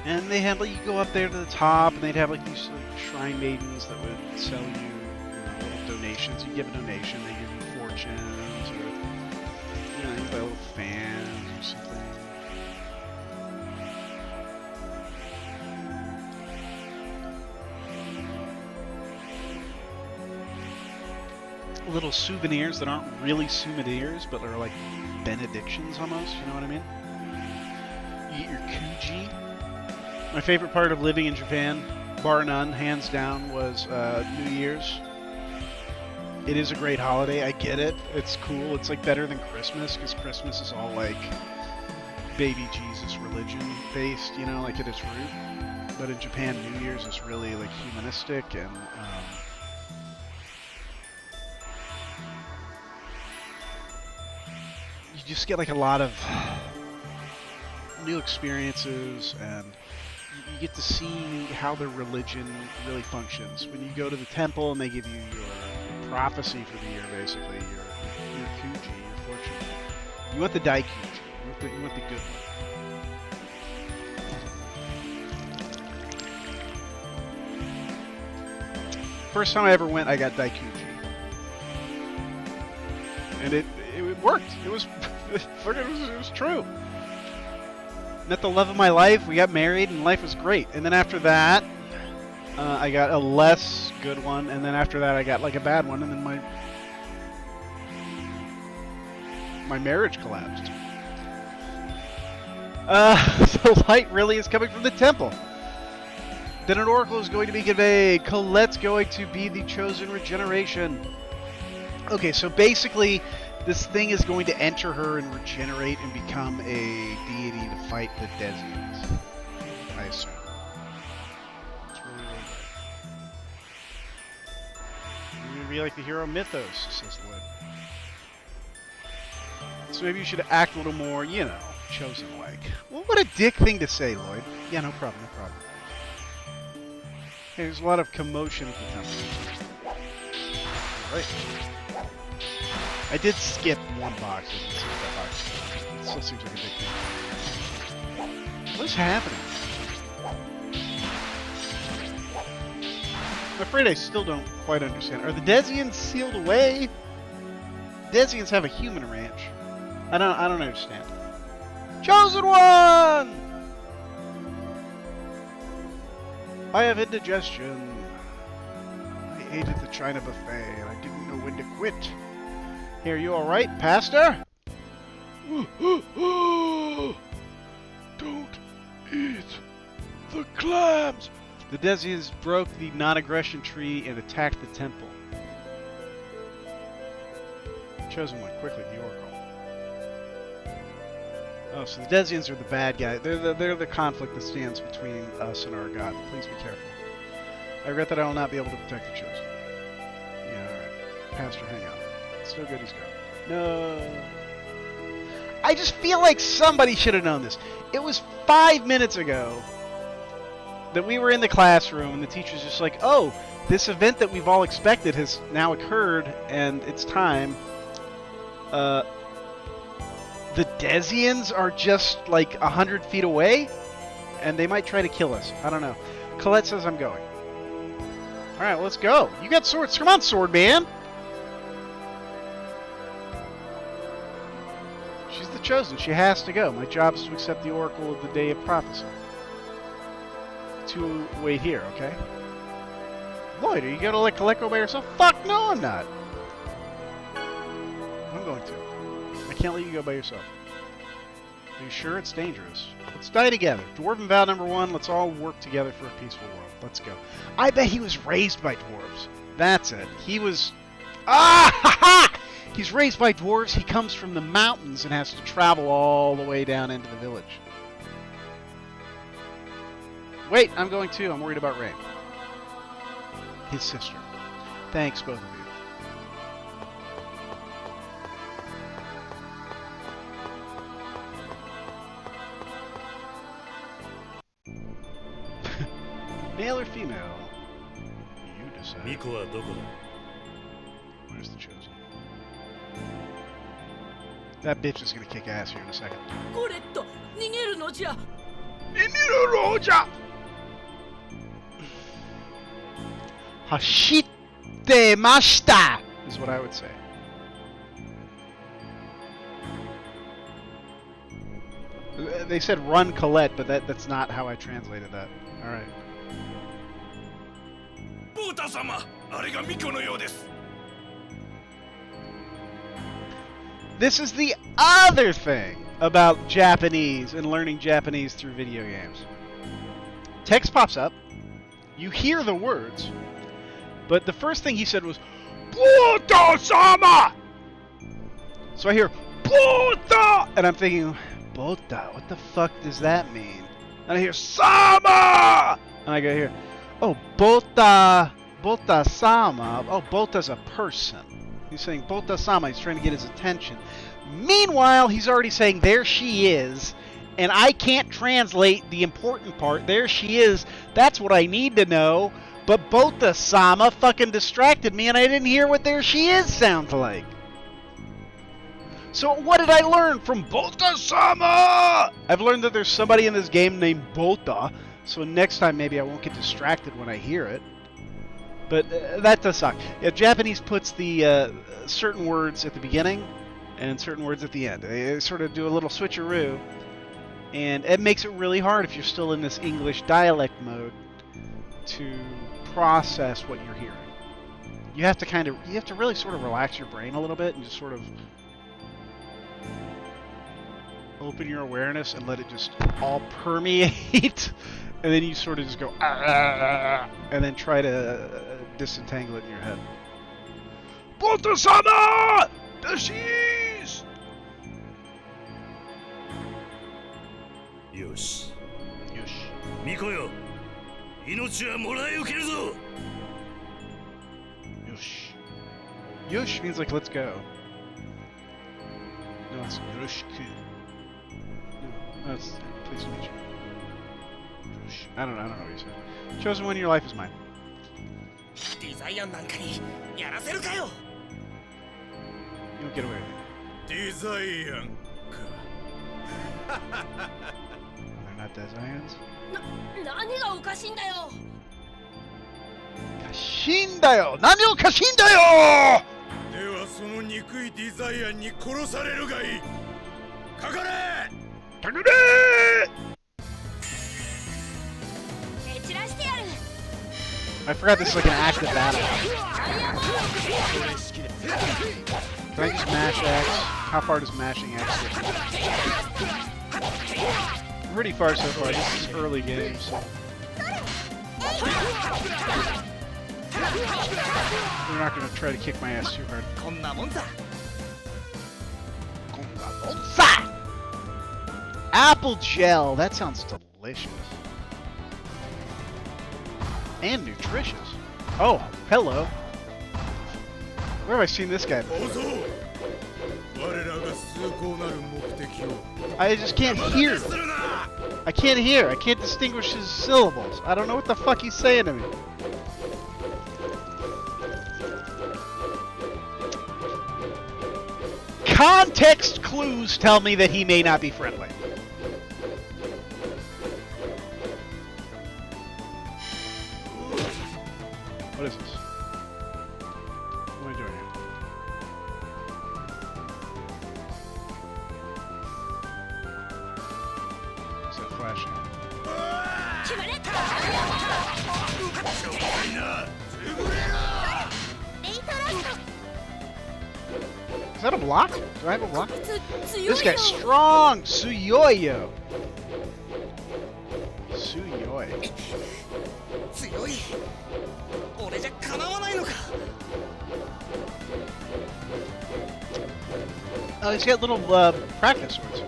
And they had like, you go up there to the top, and they'd have like these like, shrine maidens that would sell you donations. You give a donation, they give you fortunes, or you know, you buy little fans or something. Little souvenirs that aren't really souvenirs, but are like benedictions almost. You know what I mean? You get your kuji. My favorite part of living in Japan, bar none, hands down, was New Year's. It is a great holiday, I get it. It's cool. It's like better than Christmas, because Christmas is all like baby Jesus religion based, you know, like at its root. But in Japan, New Year's is really like humanistic and you just get like a lot of new experiences, and you get to see how their religion really functions. When you go to the temple and they give you your prophecy for the year, basically, your kuji, your fortune. You want the daikuji. You want the good one. First time I ever went, I got daikuji. And it worked. It was true. Met the love of my life. We got married, and life was great. And then after that, I got a less good one, and then after that, I got like a bad one, and then my marriage collapsed. The light really is coming from the temple. Then an oracle is going to be conveyed. Colette's going to be the chosen regeneration. Okay, so basically, this thing is going to enter her and regenerate and become a deity to fight the Desians. I assume. It's really, really good. You're going to be like the hero Mythos, says Lloyd. So maybe you should act a little more, you know, chosen-like. Well, what a dick thing to say, Lloyd. Yeah, no problem, no problem. Hey, there's a lot of commotion at the temple. Right. I did skip one box. I didn't skip that box. It still seems like a big thing. What's happening? I'm afraid I still don't quite understand. Are the Desians sealed away? Desians have a human ranch. I don't understand. Chosen one! I have indigestion. I ate at the China buffet and I didn't know when to quit. Here, you alright, Pastor? Don't eat the clams. The Desians broke the non-aggression tree and attacked the temple. Chosen one, quickly, the Oracle. Oh, so the Desians are the bad guy. They're the conflict that stands between us and our God. Please be careful. I regret that I will not be able to protect the Chosen. Yeah, alright. Pastor, hang on. Still good, he's gone. No. I just feel like somebody should have known this. It was 5 minutes ago that we were in the classroom and the teacher's just like, oh, this event that we've all expected has now occurred and it's time. The Desians are just like 100 feet away and they might try to kill us. I don't know. Colette says I'm going. Alright, let's go. You got swords. Come on, sword man. She's the chosen. She has to go. My job is to accept the oracle of the day of prophecy. To wait here, okay? Lloyd, are you gonna let Colette go by herself? Fuck no, I'm not. I'm going to. I can't let you go by yourself. Are you sure? It's dangerous. Let's die together. Dwarven vow number 1. Let's all work together for a peaceful world. Let's go. I bet he was raised by dwarves. That's it. He was... Ah! Ha ha! He's raised by dwarves. He comes from the mountains and has to travel all the way down into the village. Wait, I'm going too. I'm worried about Rain. His sister. Thanks, both of you. Male or female? You decide. Where's the chosen? That bitch is gonna kick ass here in a second. コレット、逃げるのじゃ。Hashittemashita is what I would say. They said run Colette, but that's not how I translated that. Alright. This is the other thing about Japanese and learning Japanese through video games. Text pops up, you hear the words, but the first thing he said was Buddha-sama! So I hear Buddha! And I'm thinking, Buddha, what the fuck does that mean? And I hear Sama! And I go here, oh, Buddha, Buddha-sama. Oh, Buddha's a person. He's saying Buddha-sama, he's trying to get his attention. Meanwhile, he's already saying, there she is, and I can't translate the important part. There she is, that's what I need to know, but Buddha-sama fucking distracted me, and I didn't hear what there she is sounds like. So what did I learn from Buddha-sama? I've learned that there's somebody in this game named Buddha, so next time maybe I won't get distracted when I hear it. But that does suck. Japanese puts the certain words at the beginning and certain words at the end. They sort of do a little switcheroo, and it makes it really hard if you're still in this English dialect mode to process what you're hearing. You have to really sort of relax your brain a little bit and just sort of open your awareness and let it just all permeate And then you sort of just go, "Ah," and then try to disentangle it in your head. Boto-sama! Disease! よし Yosh. 巫女よ命はもらい受けるぞ Yosh. Yosh means like let's go. No, it's Yoshku. No, that's please meet you. Yosh. I don't know what you said. Chosen one, your life is mine. デザイアンなんかにやらせるかよ You don't get away with it. デザイアンか They're not Desians. 何がおかしいんだよ。かしいんだよ何をかしいんだよではその憎いデザイアンに殺されるがいいかかれたぐれ蹴散らしてやる。 I forgot this is like an active battle. Can I just mash X? How far does mashing X get? Pretty far so far. This is early game, so. They're not gonna try to kick my ass too hard. こんなもんだ Apple gel. That sounds delicious. And nutritious. Oh, hello. Where have I seen this guy before? 小僧我らが崇高なる目的を I just can't hear. するな I can't hear. I can't distinguish his syllables. I don't know what the fuck he's saying to me. Context clues tell me that he may not be friendly. What is this? What am I doing here? Is that flashing? 決まれ。しょうがないな潰れろレイトラスト Is that a block? Do I have a block? 強いよ。 This guy's strong! Suyoyo! Suyoi. 強い俺じゃかなわないのか Oh, he's got little practice swords.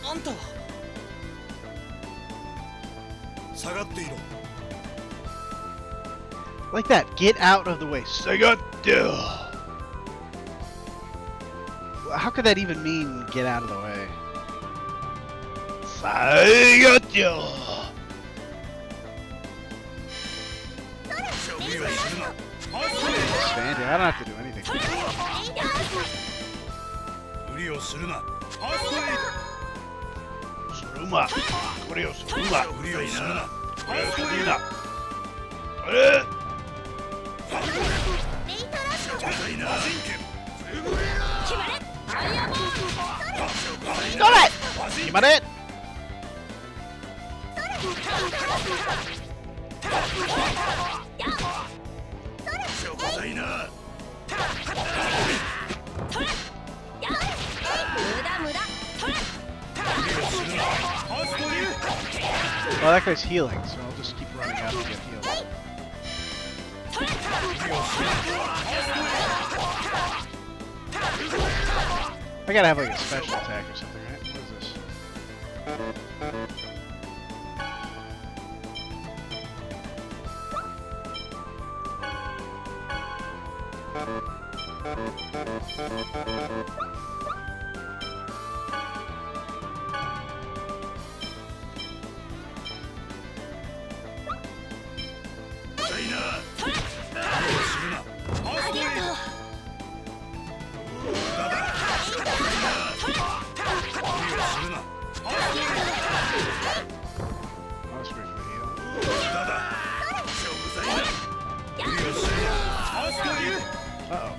あんたは下がっていろ Like that. Get out of the way. Sagate How could that even mean get out of the way? Sagate 勝負はするな Stand here. I don't have to do anything. 無理をするな Suruma これをするな無理をするなこれをするなあれレイトラストしょうがないな決まれ。アイアンボール。しょうがないな Got it! Keep it! しょうがないな無駄無駄。取れ。 Well, that guy's healing, so I'll just keep running out and get healed. I gotta have like a special attack or something, right? What is this? I'll just wait for the heal. Uh-oh.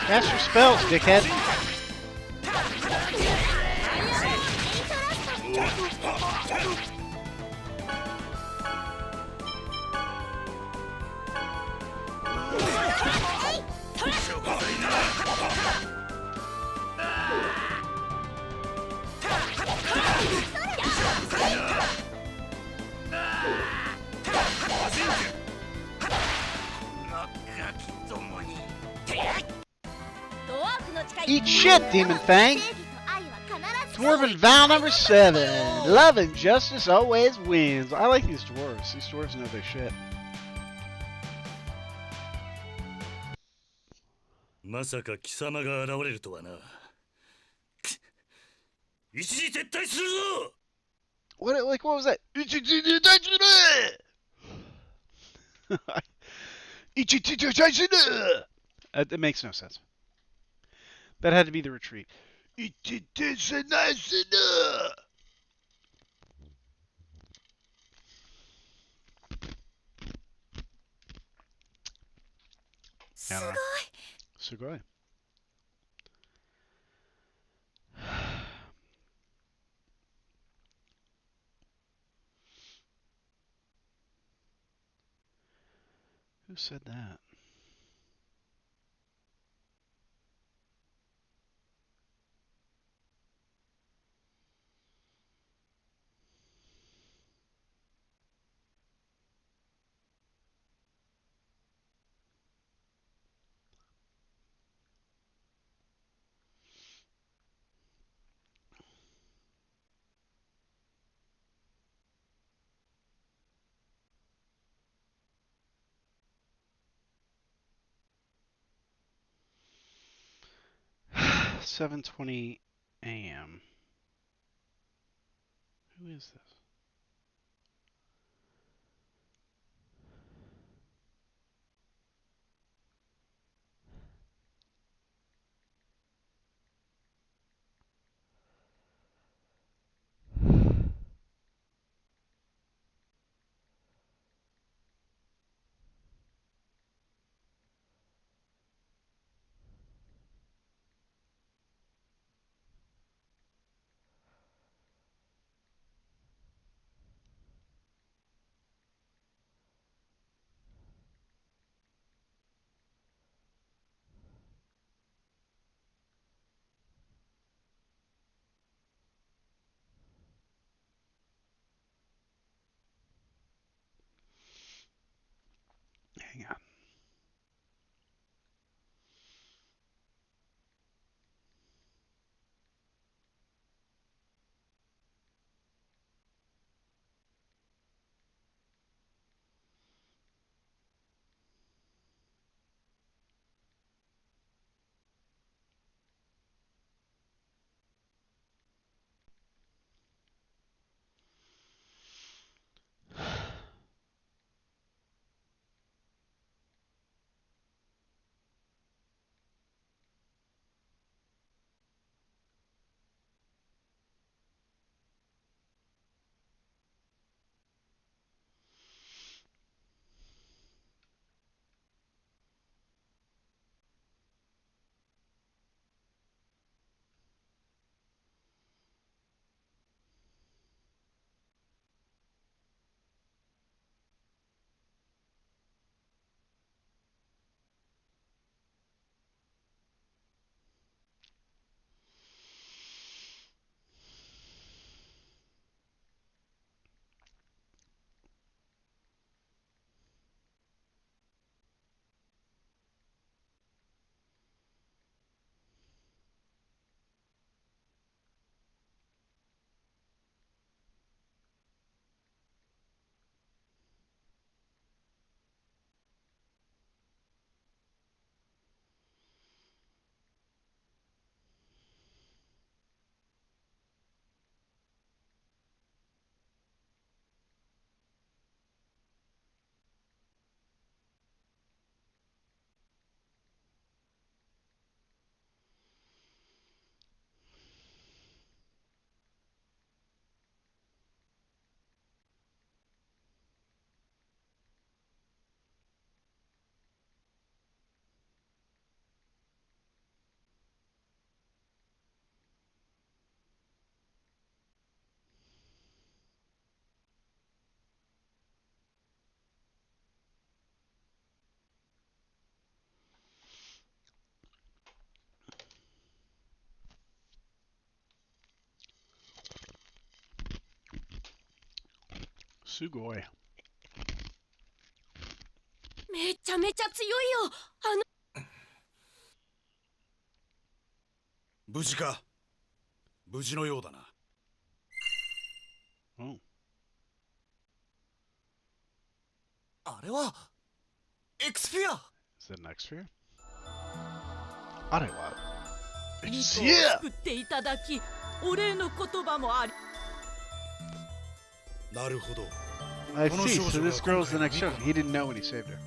Cast your spells, dickhead. Eat shit, Demon Fang! Dwarven vow number 7. Love and justice always wins. I like these dwarves. These dwarves know their shit. まさか貴様が現れるとはな。一時撤退するぞ。 What was that? It makes no sense. That had to be the retreat. Sugoi. Who said that? $7:20 a.m. Who is this? Hang on. Sugoi. めちゃめちゃ強いよ。無事か。無事のようだな。 Oh. あれはエクスフィア。 Is that an X-Sphere? あれはミトを Sphere! 救っていただき、お礼の言葉もあり。なるほど。 I see, so this girl's the next show. He didn't know when he saved her.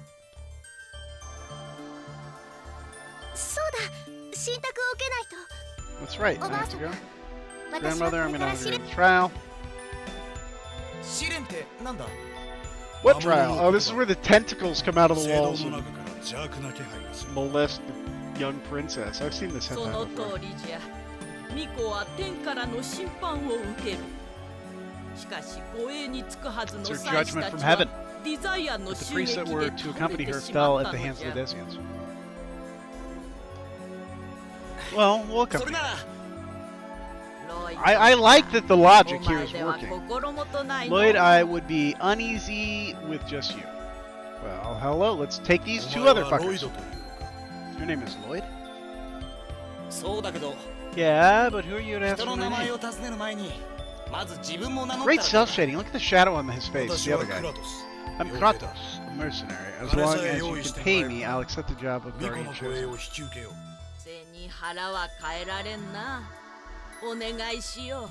そうだ、信託を受けないと。 That's right, I have to go. 私は Grandmother, こ I'm れ gonna から undergo 試練 the trial. 試練ってなんだ？ What trial? Oh, this is where the tentacles come out of the 聖堂 walls の and 中から邪悪な気配がする。 molest the young princess. I've seen this そ hentai の before. 通りじゃ。ミコは天からの審判を受ける。しかし護衛につくはずの It's her 祭司 judgment た from ちは heaven. ディザイアンの The 襲 priests 撃 that で were to 倒 accompany れ her てし fell まっ at た the の hands じ of the ゃ。 Desmians. Well, welcome. それなら I like that the logic お here 前 is では working. 心もとないの。 Lloyd, I would be uneasy with just you. Well, hello, let's take these お two 前 other はロイ fuckers. ドというのか。 Your name is Lloyd? そうだけど Yeah, but who are you to ask 人 for の my 名前 name? を尋ねる前にまず自分も名乗った Great ら self shading. Look at the shadow on his face. 私 The は other ク guy. ラトス。 I'm 傭兵だ。 Kratos, a mercenary. As 金 long さえ as 用 you 意して can もらえ pay ば me, I'll accept the job of 巫女 guardian の護衛 chosen. を引き受けよう。背に腹は変えられんな。お願いしよう。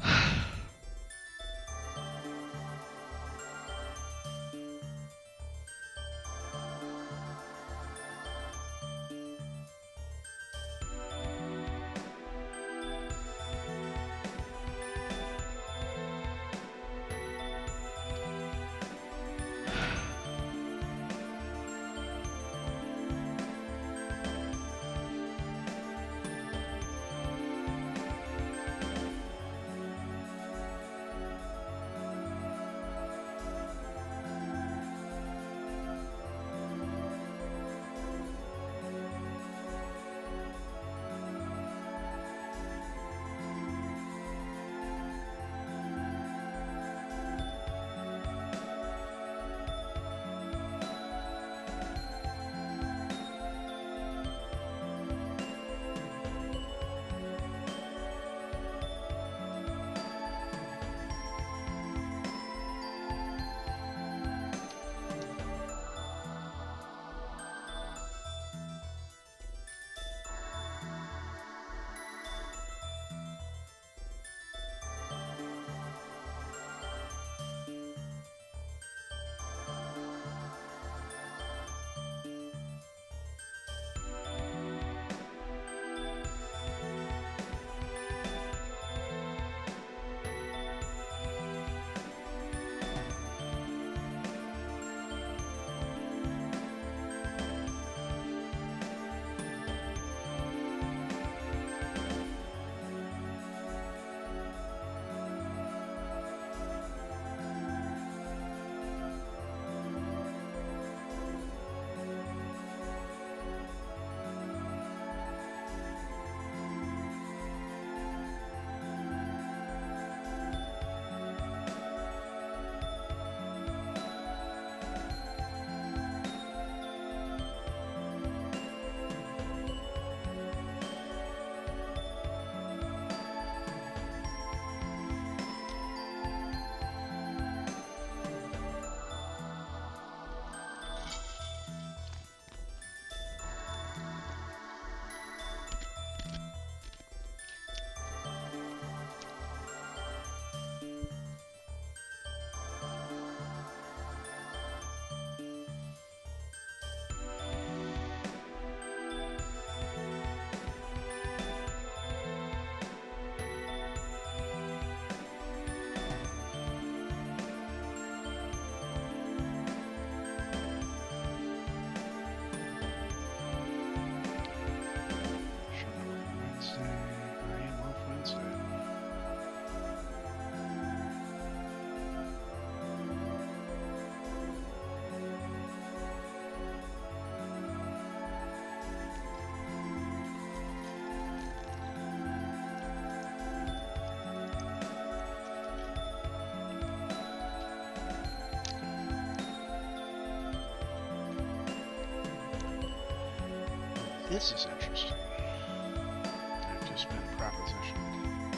This is interesting. I've just been propositioned.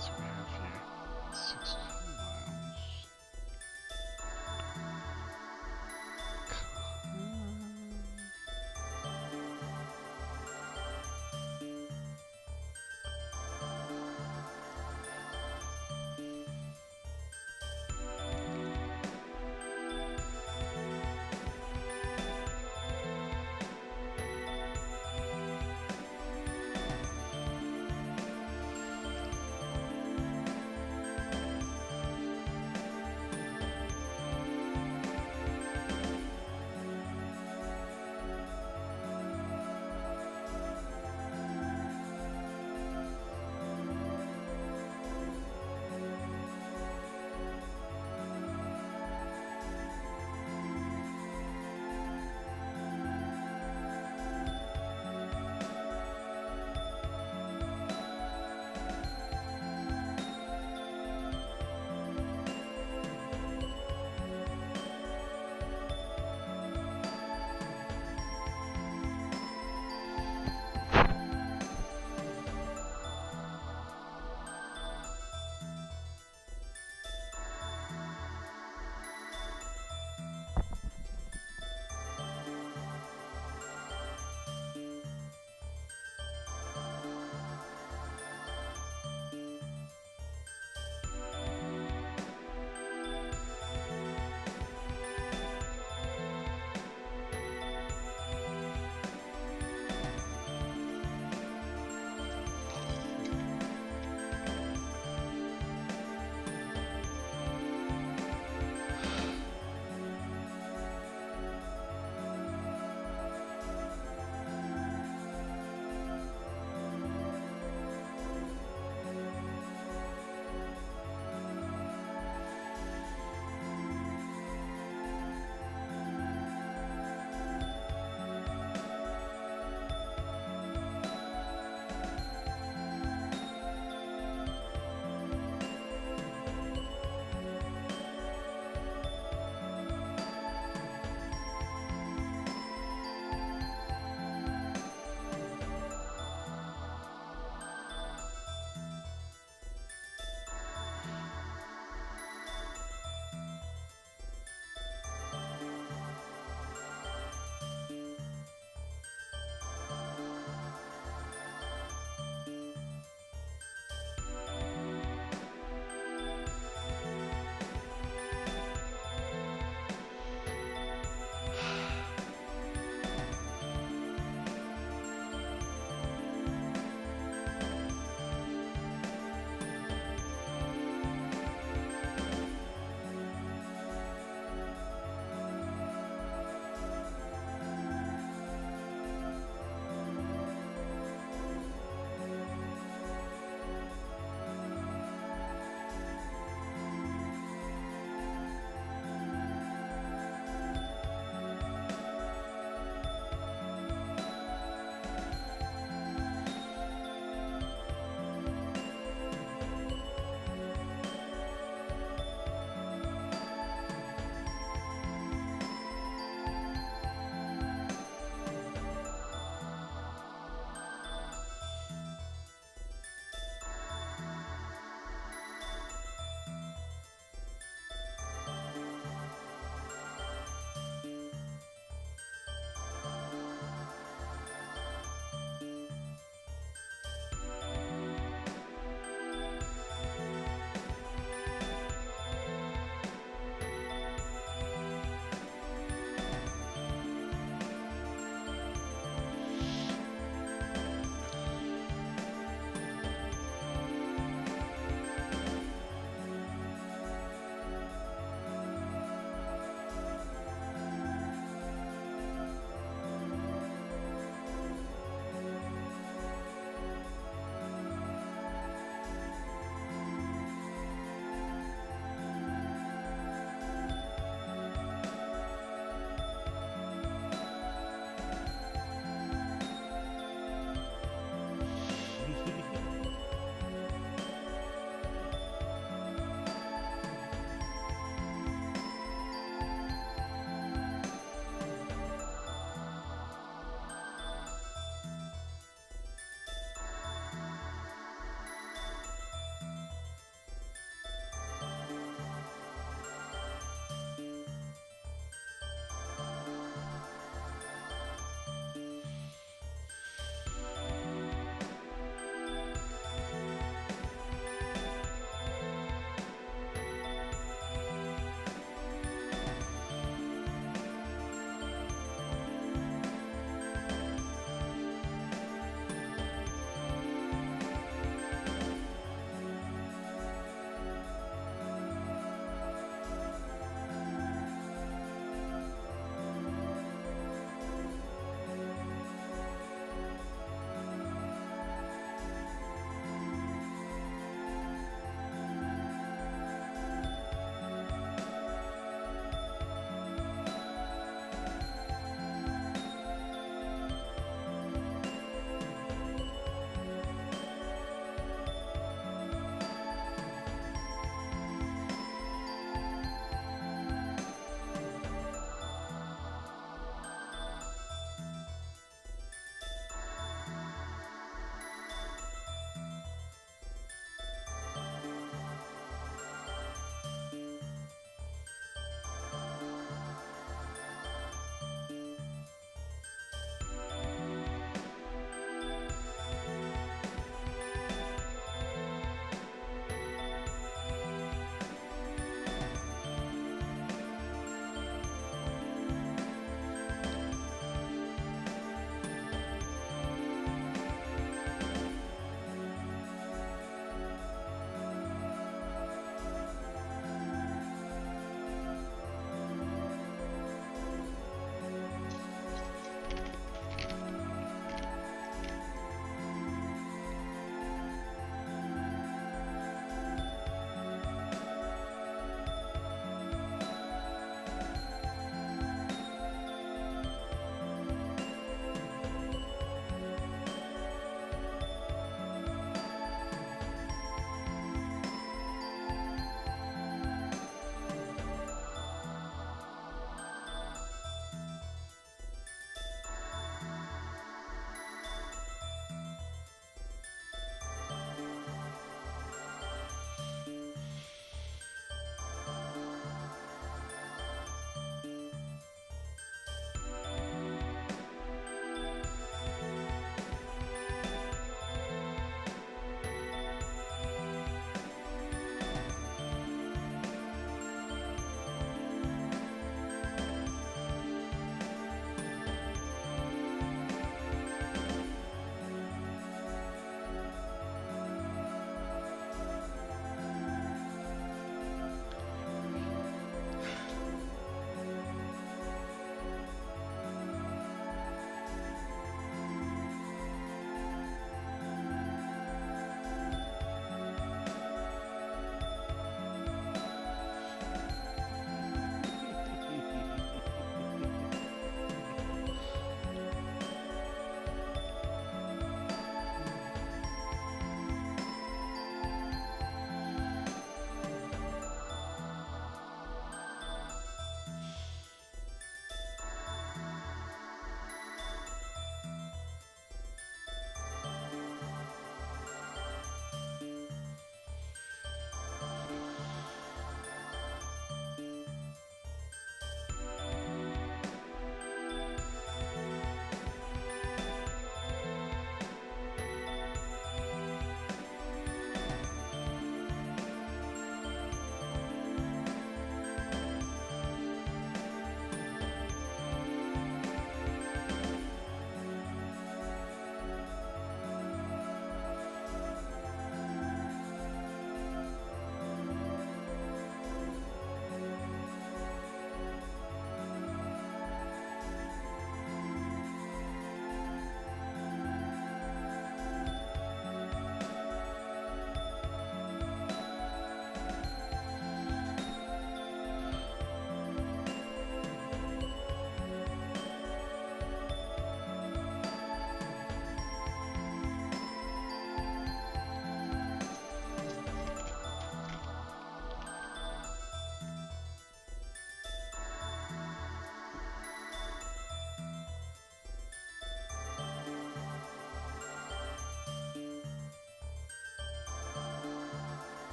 So we have here 16 miles.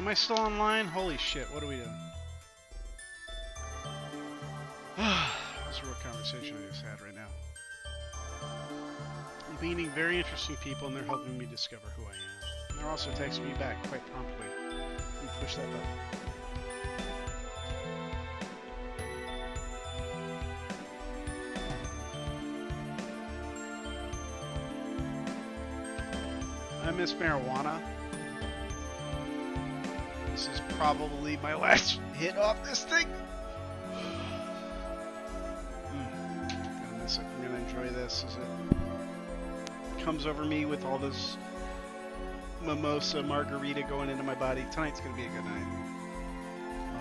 Am I still online? Holy shit, what are we doing? That's a real conversation I just had right now. I'm meeting very interesting people and they're helping me discover who I am. And they're also texting me back quite promptly. Let me push that button. I miss marijuana. This is probably my last hit off this thing. I'm gonna miss it. I'm gonna enjoy this as it comes over me with all this mimosa margarita going into my body. Tonight's gonna be a good night.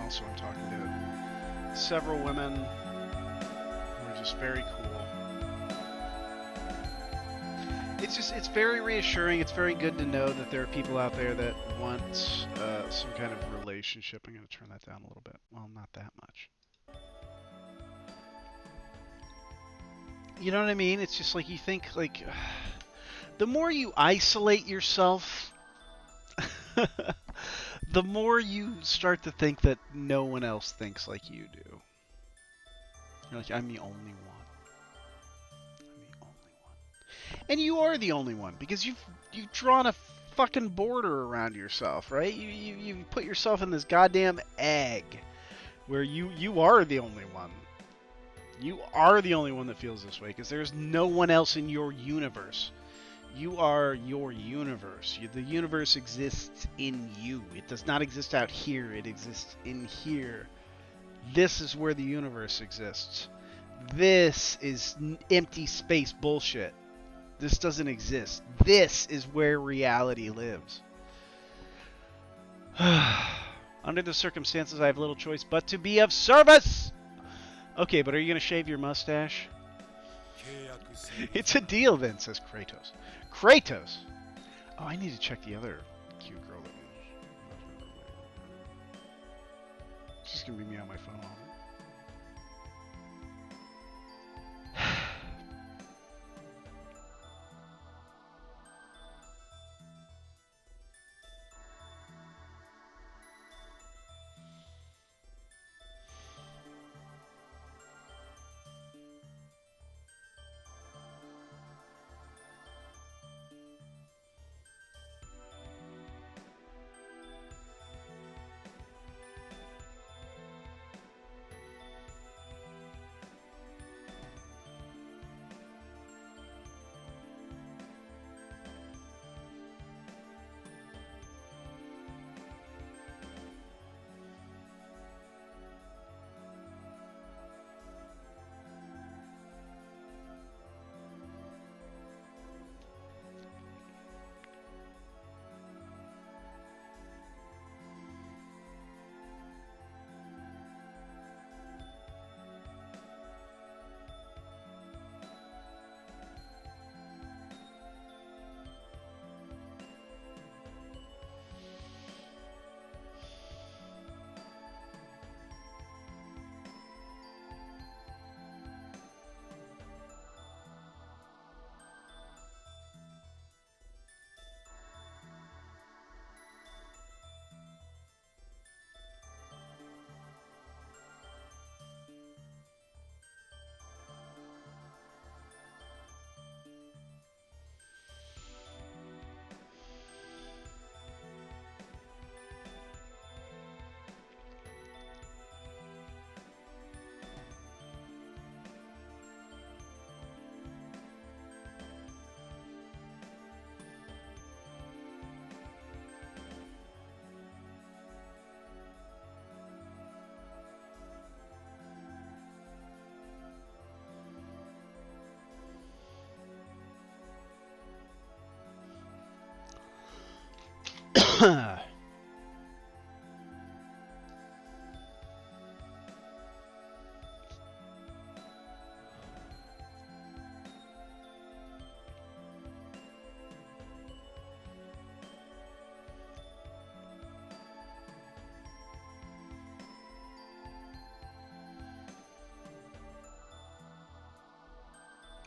Also, I'm talking to several women who are just very cool. It's very reassuring. It's very good to know that there are people out there that want some kind of relationship. I'm going to turn that down a little bit. Well, not that much. You know what I mean? It's just like you think, like, the more you isolate yourself, the more you start to think that no one else thinks like you do. You're like, I'm the only one. And you are the only one because you've drawn a fucking border around yourself, right? You put yourself in this goddamn egg where you are the only one. You are the only one that feels this way because there's no one else in your universe. You are your universe. The universe exists in you. It does not exist out here. It exists in here. This is where the universe exists. This is empty space bullshit. This doesn't exist. This is where reality lives. Under the circumstances, I have little choice but to be of service! Okay, but are you going to shave your mustache? It's a deal then, says Kratos. Kratos! Oh, I need to check the other cute girl that was... She's going to be me on my phone all night.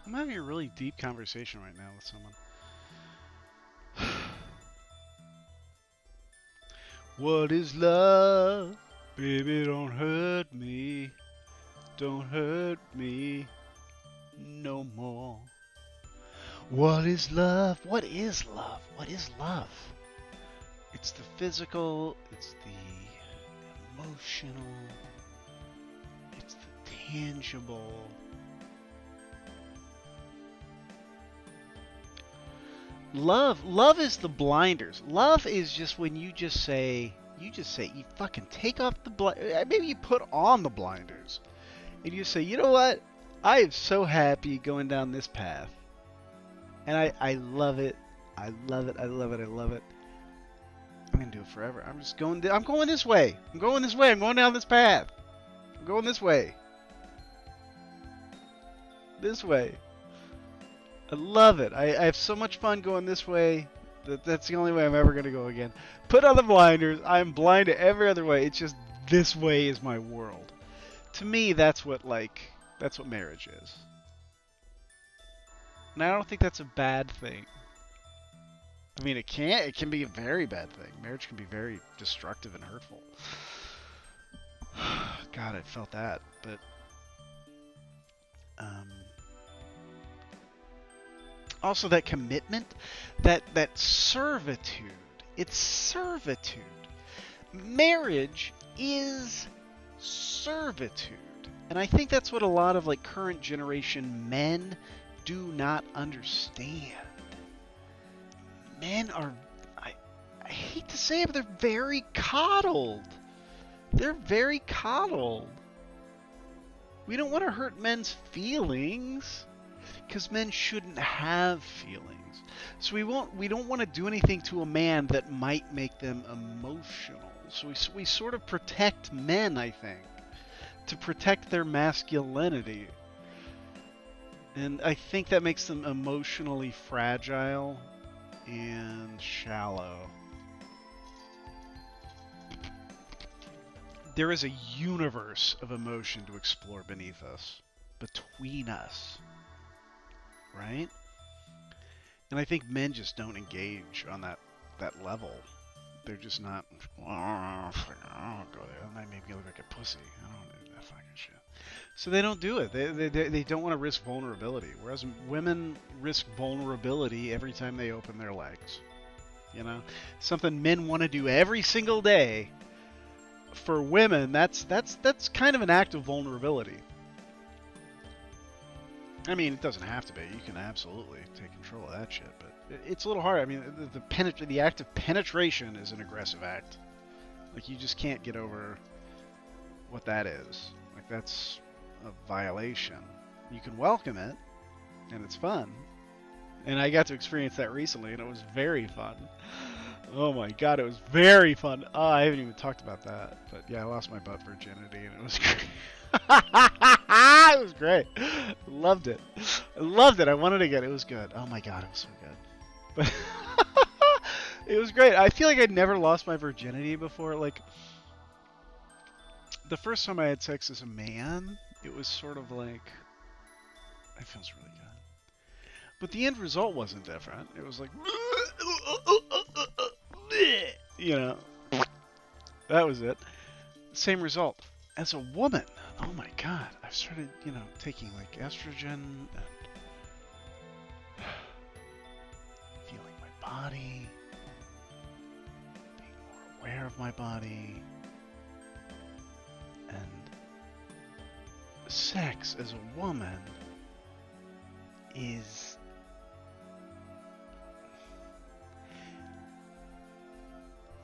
I'm having a really deep conversation right now with someone. What is love? Baby, don't hurt me. Don't hurt me no more. What is love? What is love? What is love? It's the physical, it's the emotional, it's the tangible. Love is the blinders. Love is just when you say, you fucking take off the maybe you put on the blinders. And you say, you know what? I am so happy going down this path. And I love it. I love it. I love it. I love it. I'm going to do it forever. I'm going this way. I'm going this way. I'm going down this path. I'm going this way. This way. I love it. I have so much fun going this way. That's the only way I'm ever going to go again. Put on the blinders. I'm blind to every other way. It's just this way is my world. To me, that's what marriage is. And I don't think that's a bad thing. I mean, it can be a very bad thing. Marriage can be very destructive and hurtful. God, I felt that. But also that commitment, that servitude. It's servitude. Marriage is servitude. And I think that's what a lot of like current generation men do not understand. Men are, I hate to say it, but they're very coddled. They're very coddled. We don't want to hurt men's feelings because men shouldn't have feelings. So we don't want to do anything to a man that might make them emotional. So we sort of protect men, I think, to protect their masculinity. And I think that makes them emotionally fragile and shallow. There is a universe of emotion to explore beneath us, between us, right? And I think men just don't engage on that level. They're just not, I don't go there. That might make me look like a pussy. I don't do that fucking shit. So they don't do it. They don't want to risk vulnerability. Whereas women risk vulnerability every time they open their legs. You know? Something men want to do every single day. For women, that's kind of an act of vulnerability. I mean, it doesn't have to be. You can absolutely take control of that shit, but it's a little hard. I mean, the act of penetration is an aggressive act. Like, you just can't get over what that is. Like, that's a violation. You can welcome it, and it's fun. And I got to experience that recently, and it was very fun. Oh my god, it was very fun. Oh, I haven't even talked about that. But yeah, I lost my butt virginity, and it was great. It was great. Loved it. I loved it. I wanted to get it. It was good. Oh my god, it was so good. But it was great. I feel like I'd never lost my virginity before. Like, the first time I had sex as a man, it was sort of like, it feels really good. But the end result wasn't different. It was like, you know, that was it. Same result. As a woman, oh my god, I've started, you know, taking like estrogen and feeling my body, being more aware of my body, and sex as a woman is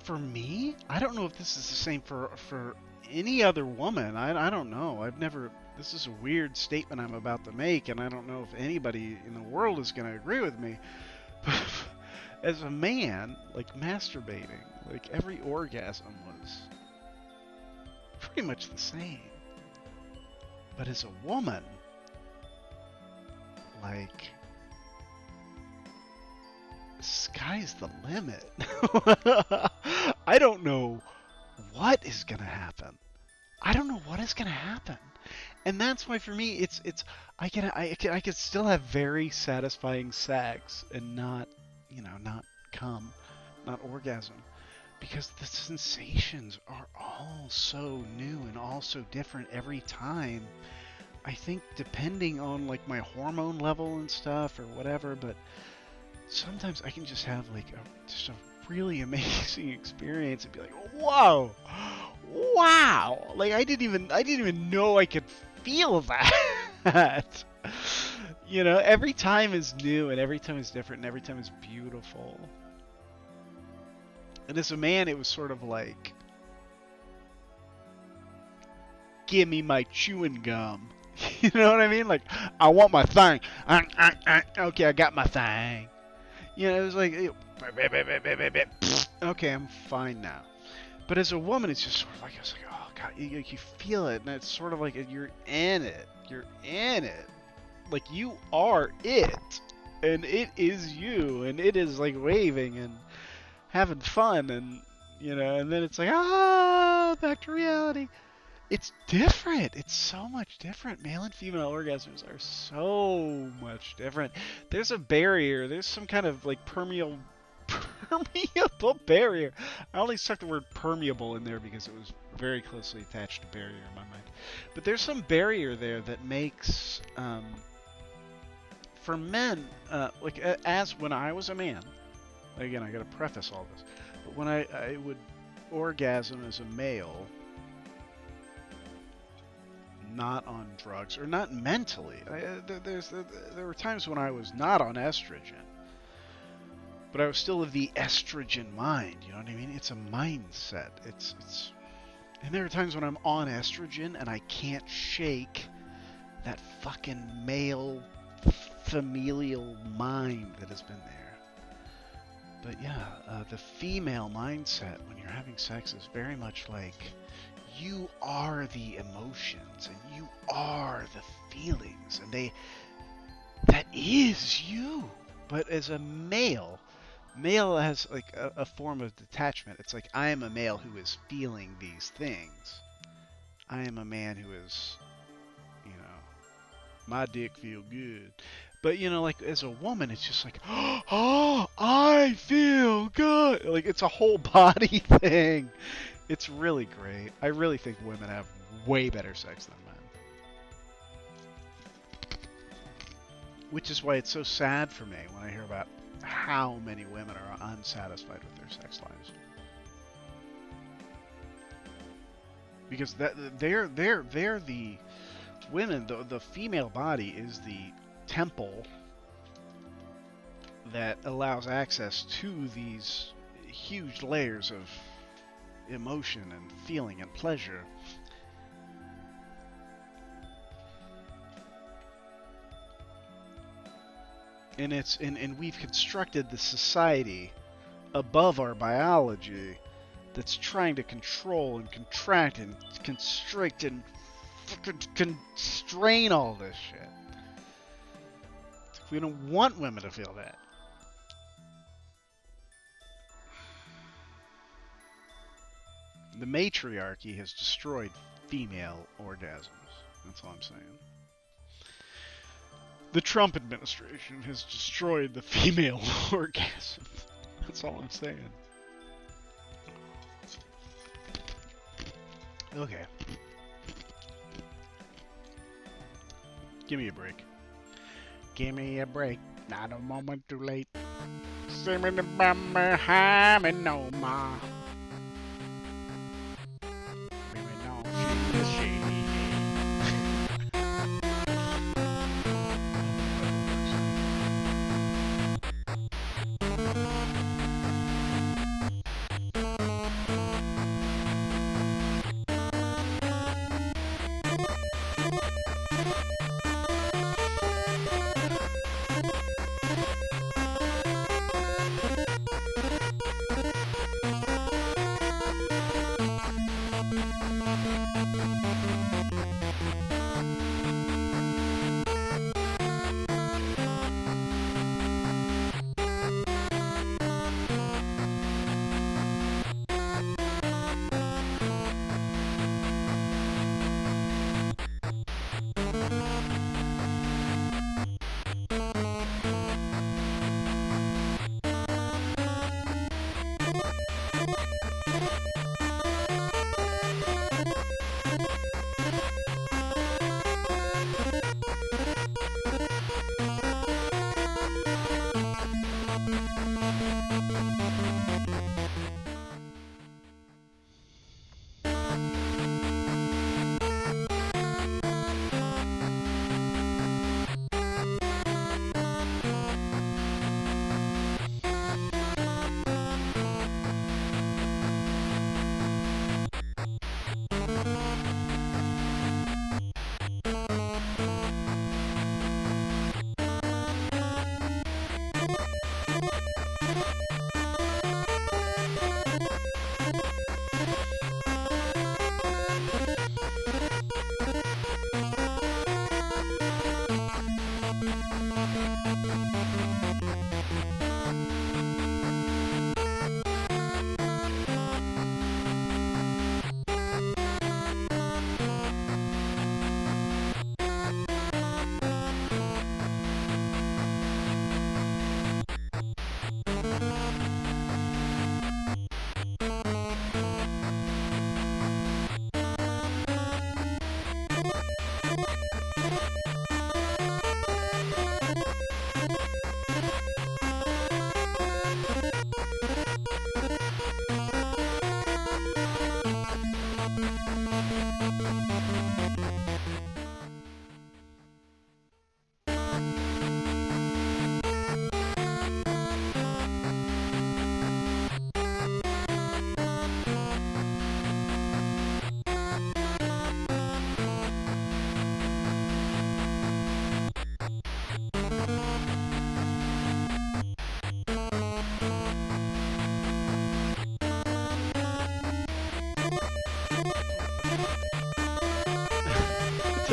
for me, I don't know if this is the same for any other woman. I don't know. I've never, this is a weird statement I'm about to make, and I don't know if anybody in the world is going to agree with me. But as a man, like masturbating, like every orgasm was pretty much the same. But as a woman, like, sky's the limit. I don't know what is gonna happen. I don't know what is gonna happen, and that's why for me it's I can still have very satisfying sex and not, you know, not come, not orgasm, because the sensations are all so new and all so different every time. I think depending on like my hormone level and stuff or whatever, but sometimes I can just have like just a really amazing experience and be like, whoa, wow, like I didn't even know I could feel that. You know, every time is new and every time is different and every time is beautiful. And as a man, it was sort of like, give me my chewing gum. You know what I mean? Like, I want my thing. Okay, I got my thing. You know, it was like, okay, I'm fine now. But as a woman, it's just sort of like, I was like, oh God, you feel it, and it's sort of like you're in it. You're in it. Like, you are it. And it is you. And it is like waving and having fun. And, you know, and then it's like, back to reality. It's different. It's so much different. Male and female orgasms are so much different. There's a barrier. There's some kind of like permeable barrier. I only stuck the word permeable in there because it was very closely attached to barrier in my mind. But there's some barrier there that makes, for men, like as when I was a man, again, I got to preface all this, but when I would orgasm as a male, not on drugs or not mentally. There were times when I was not on estrogen, but I was still of the estrogen mind. You know what I mean? It's a mindset. And there are times when I'm on estrogen and I can't shake that fucking male familial mind that has been there. But yeah, the female mindset when you're having sex is very much like, you are the emotions and you are the feelings, and that is you. But as a male has like a form of detachment. It's like, I am a male who is feeling these things. I am a man who is, you know, my dick feel good. But, you know, like, as a woman, it's just like, oh, I feel good. Like, it's a whole body thing. It's really great. I really think women have way better sex than men. Which is why it's so sad for me when I hear about how many women are unsatisfied with their sex lives. Because they're the women, the female body is the temple that allows access to these huge layers of emotion and feeling and pleasure. And we've constructed the society above our biology that's trying to control and contract and constrict and fucking constrain all this shit. We don't want women to feel that. The matriarchy has destroyed female orgasms. That's all I'm saying. The Trump administration has destroyed the female orgasm. That's all I'm saying. Okay. Give me a break. Give me a break. Not a moment too late. Send me the bummer, ham and no ma.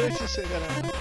Let's just say that out loud.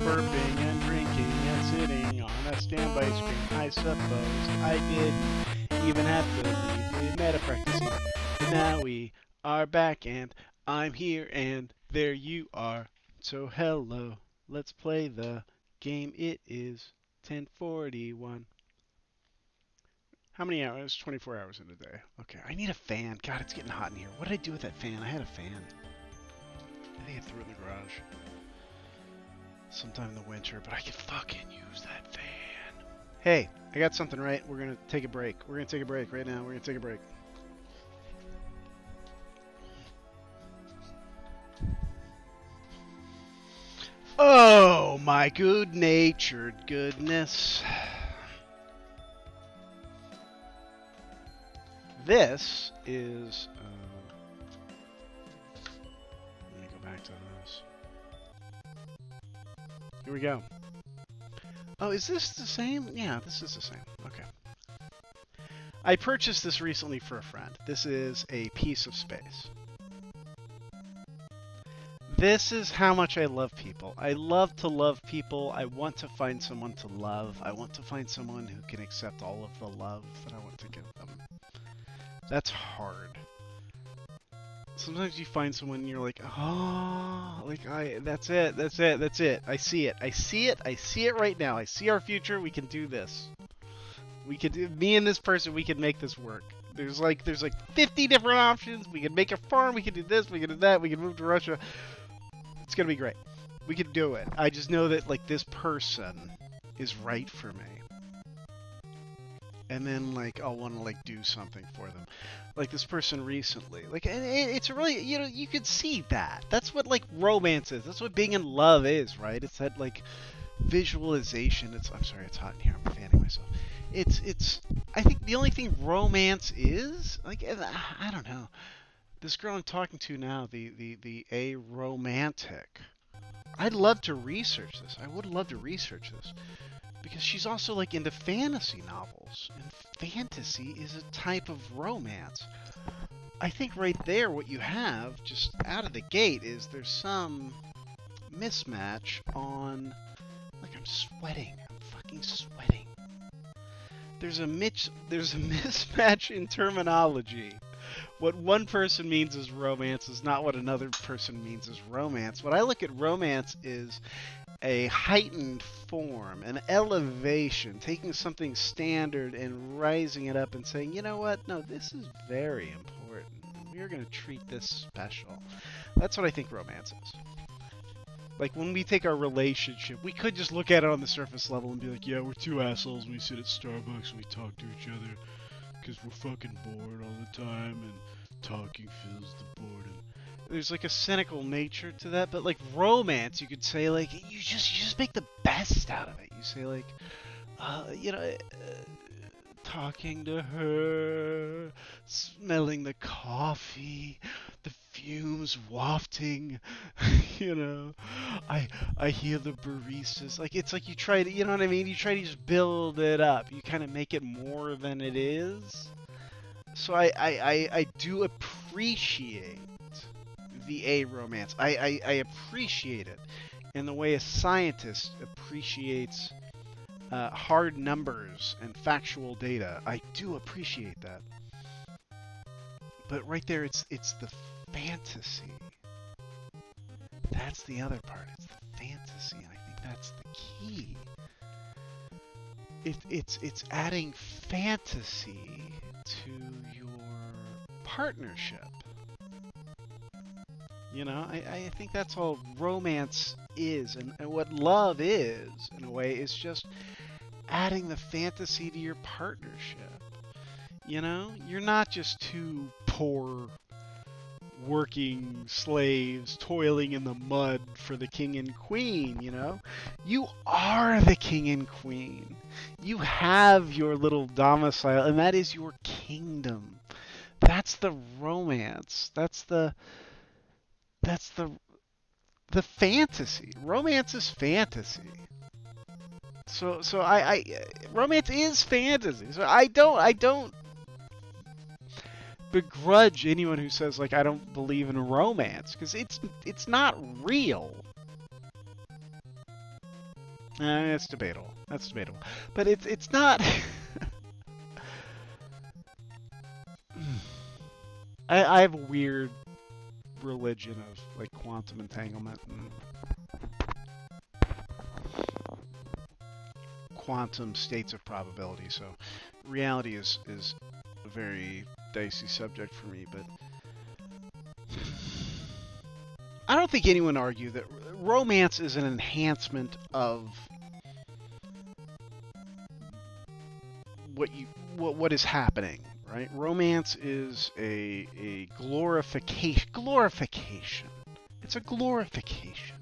burping and drinking and sitting on a standby screen. I suppose I didn't even have to leave the meta-practicing. But now we are back and I'm here and there you are. So hello, let's play the game. It is 10:41. How many hours? 24 hours in a day. Okay, I need a fan. God, it's getting hot in here. What did I do with that fan? I had a fan. I think I threw it in the garage. sometime in the winter, but I can fucking use that fan. Hey, I got something right. We're gonna take a break. We're gonna take a break right now. We're gonna take a break. Oh, my good-natured goodness. This is... let me go back to this. Here we go. Oh, is this the same? Yeah, this is the same. Okay. I purchased this recently for a friend. This is a piece of space. This is how much I love people. I love to love people. I want to find someone to love. I want to find someone who can accept all of the love that I want to give them. That's hard. Sometimes you find someone and you're like, oh, like that's it. I see it right now. I see our future. We can do this. We can do, me and this person, we can make this work. There's like 50 different options. We can make a farm. We can do this. We can do that. We can move to Russia. It's gonna be great. We can do it. I just know that like this person is right for me. And then like I'll want to like do something for them. Like this person recently. Like and it's really, you know, you could see that. That's what like romance is. That's what being in love is, right? It's that like visualization. I'm sorry, it's hot in here. I'm fanning myself. It's I think the only thing romance is, like, I don't know. This girl I'm talking to now, the aromantic. I'd love to research this. I would love to research this. Because she's also like into fantasy novels. And fantasy is a type of romance. I think right there what you have, just out of the gate, is there's some mismatch on... Like, I'm sweating. I'm fucking sweating. There's a mismatch in terminology. What one person means as romance is not what another person means as romance. What I look at romance is a heightened form, an elevation, taking something standard and rising it up and saying, you know what, no, this is very important. We're going to treat this special. That's what I think romance is. Like, when we take our relationship, we could just look at it on the surface level and be like, yeah, we're two assholes, we sit at Starbucks and we talk to each other because we're fucking bored all the time and talking fills the boredom. There's like a cynical nature to that, but like romance, you could say like, you just make the best out of it. You say like, you know, talking to her, smelling the coffee, the fumes wafting, you know, I hear the baristas. Like, it's like you try to, you know what I mean? You try to just build it up. You kind of make it more than it is. So I do appreciate the A-romance. I appreciate it in the way a scientist appreciates hard numbers and factual data. I do appreciate that. But right there, it's the fantasy. That's the other part. It's the fantasy, and I think that's the key. It's adding fantasy to your partnership. You know, I think that's all romance is, and what love is, in a way, is just adding the fantasy to your partnership. You know, you're not just two poor working slaves toiling in the mud for the king and queen, you know? You are the king and queen. You have your little domicile, and that is your kingdom. That's the romance. That's the fantasy. Romance is fantasy. So romance is fantasy. So I don't begrudge anyone who says like I don't believe in romance, because it's not real. It's debatable. That's debatable. But it's not. I have a weird religion of like quantum entanglement and quantum states of probability. So reality is a very dicey subject for me, but I don't think anyone argue that romance is an enhancement of what is happening, right? Romance is a glorification. It's a glorification.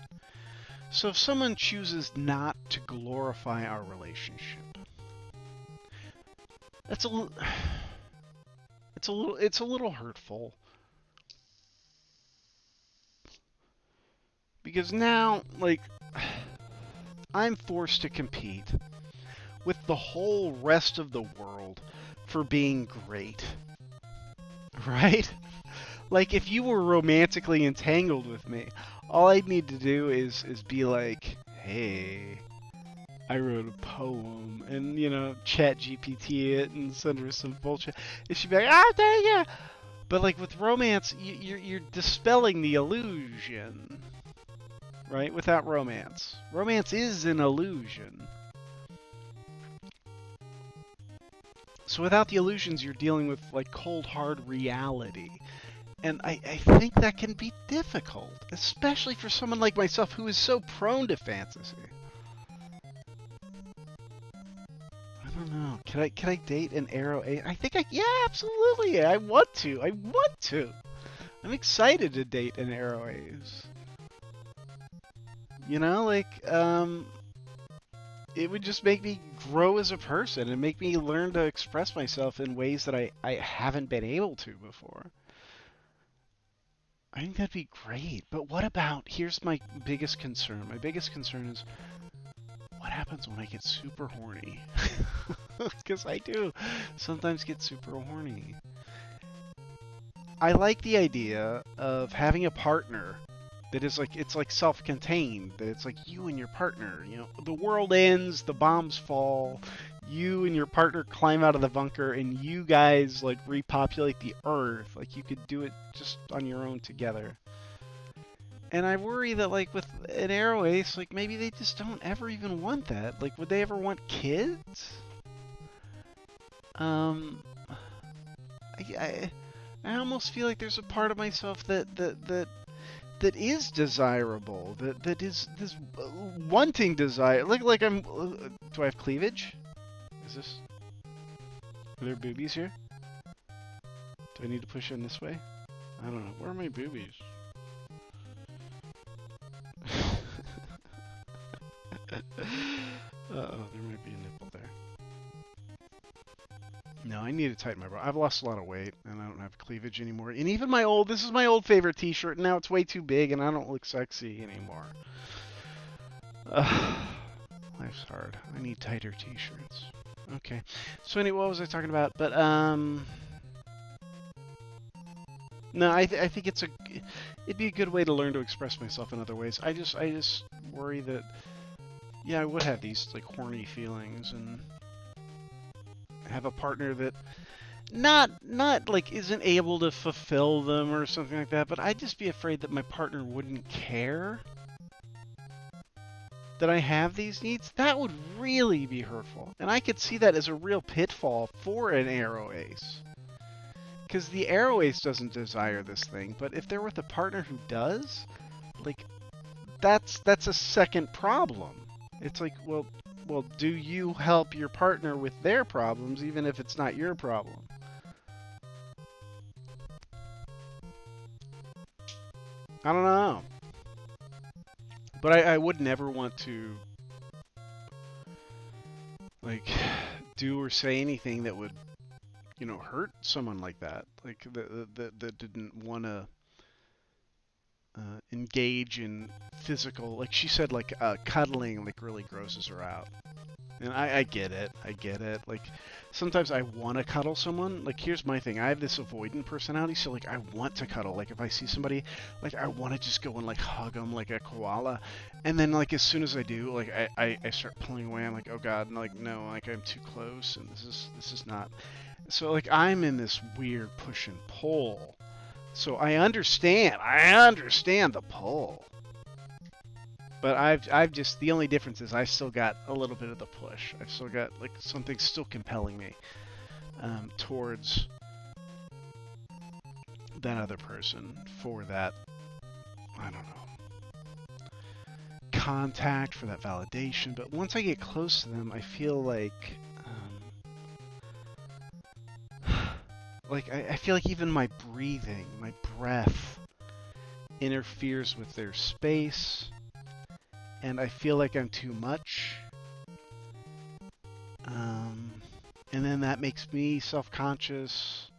So if someone chooses not to glorify our relationship, it's a little hurtful. Because now, like, I'm forced to compete with the whole rest of the world for being great. Right? Like, if you were romantically entangled with me, all I'd need to do is be like, hey, I wrote a poem, and, you know, chat GPT it and send her some bullshit. And she'd be like, ah, dang it! But, like, with romance, you're dispelling the illusion. Right? Without romance. Romance is an illusion. So without the illusions, you're dealing with, like, cold, hard reality. And I think that can be difficult, especially for someone like myself who is so prone to fantasy. I don't know. Can I date an Arrow 8? I think yeah, absolutely. I want to. I'm excited to date an Arrow 8s. You know, like, it would just make me grow as a person and make me learn to express myself in ways that I haven't been able to before. I think that'd be great. But what about, here's my biggest concern. My biggest concern is, what happens when I get super horny? Because I do sometimes get super horny. I like the idea of having a partner that is like, it's like self-contained, that it's like you and your partner, you know, the world ends, the bombs fall, you and your partner climb out of the bunker, and you guys like repopulate the earth. Like, you could do it just on your own together. And I worry that, like, with an Arrow Ace, like, maybe they just don't ever even want that. Like, would they ever want kids? I almost feel like there's a part of myself that is desirable, that is this wanting desire. Like I'm. Do I have cleavage? Is this? Are there boobies here? Do I need to push in this way? I don't know. Where are my boobies? Uh-oh, there might be a nipple there. No, I need to tighten my bra. I've lost a lot of weight, and I don't have cleavage anymore. And even this is my old favorite t-shirt, and now it's way too big, and I don't look sexy anymore. Life's hard. I need tighter t-shirts. Okay. So anyway, what was I talking about? But, no, I think it'd be a good way to learn to express myself in other ways. I just worry that, yeah, I would have these, like, horny feelings, and have a partner that not like isn't able to fulfill them or something like that, but I'd just be afraid that my partner wouldn't care that I have these needs. That would really be hurtful. And I could see that as a real pitfall for an Arrow Ace. Because the Arrow Ace doesn't desire this thing, but if they're with a partner who does, like, that's a second problem. It's like, well, do you help your partner with their problems, even if it's not your problem? I don't know. But I would never want to, like, do or say anything that would, you know, hurt someone like that. Like, that didn't want to engage in physical, like she said, like, cuddling, like, really grosses her out. And I get it. Like, sometimes I want to cuddle someone. Like, here's my thing. I have this avoidant personality, so, like, I want to cuddle. Like, if I see somebody, like, I want to just go and, like, hug them like a koala. And then, like, as soon as I do, like, I start pulling away. I'm like, oh, God. And, like, no, like, I'm too close, and this is not. So, like, I'm in this weird push and pull. So I understand the pull. But I've just, the only difference is I still got a little bit of the push. I've still got, like, something still compelling me towards that other person for that, I don't know, contact for that validation, but once I get close to them, I feel like I feel like even my breathing, my breath interferes with their space, and I feel like I'm too much. And then that makes me self-conscious,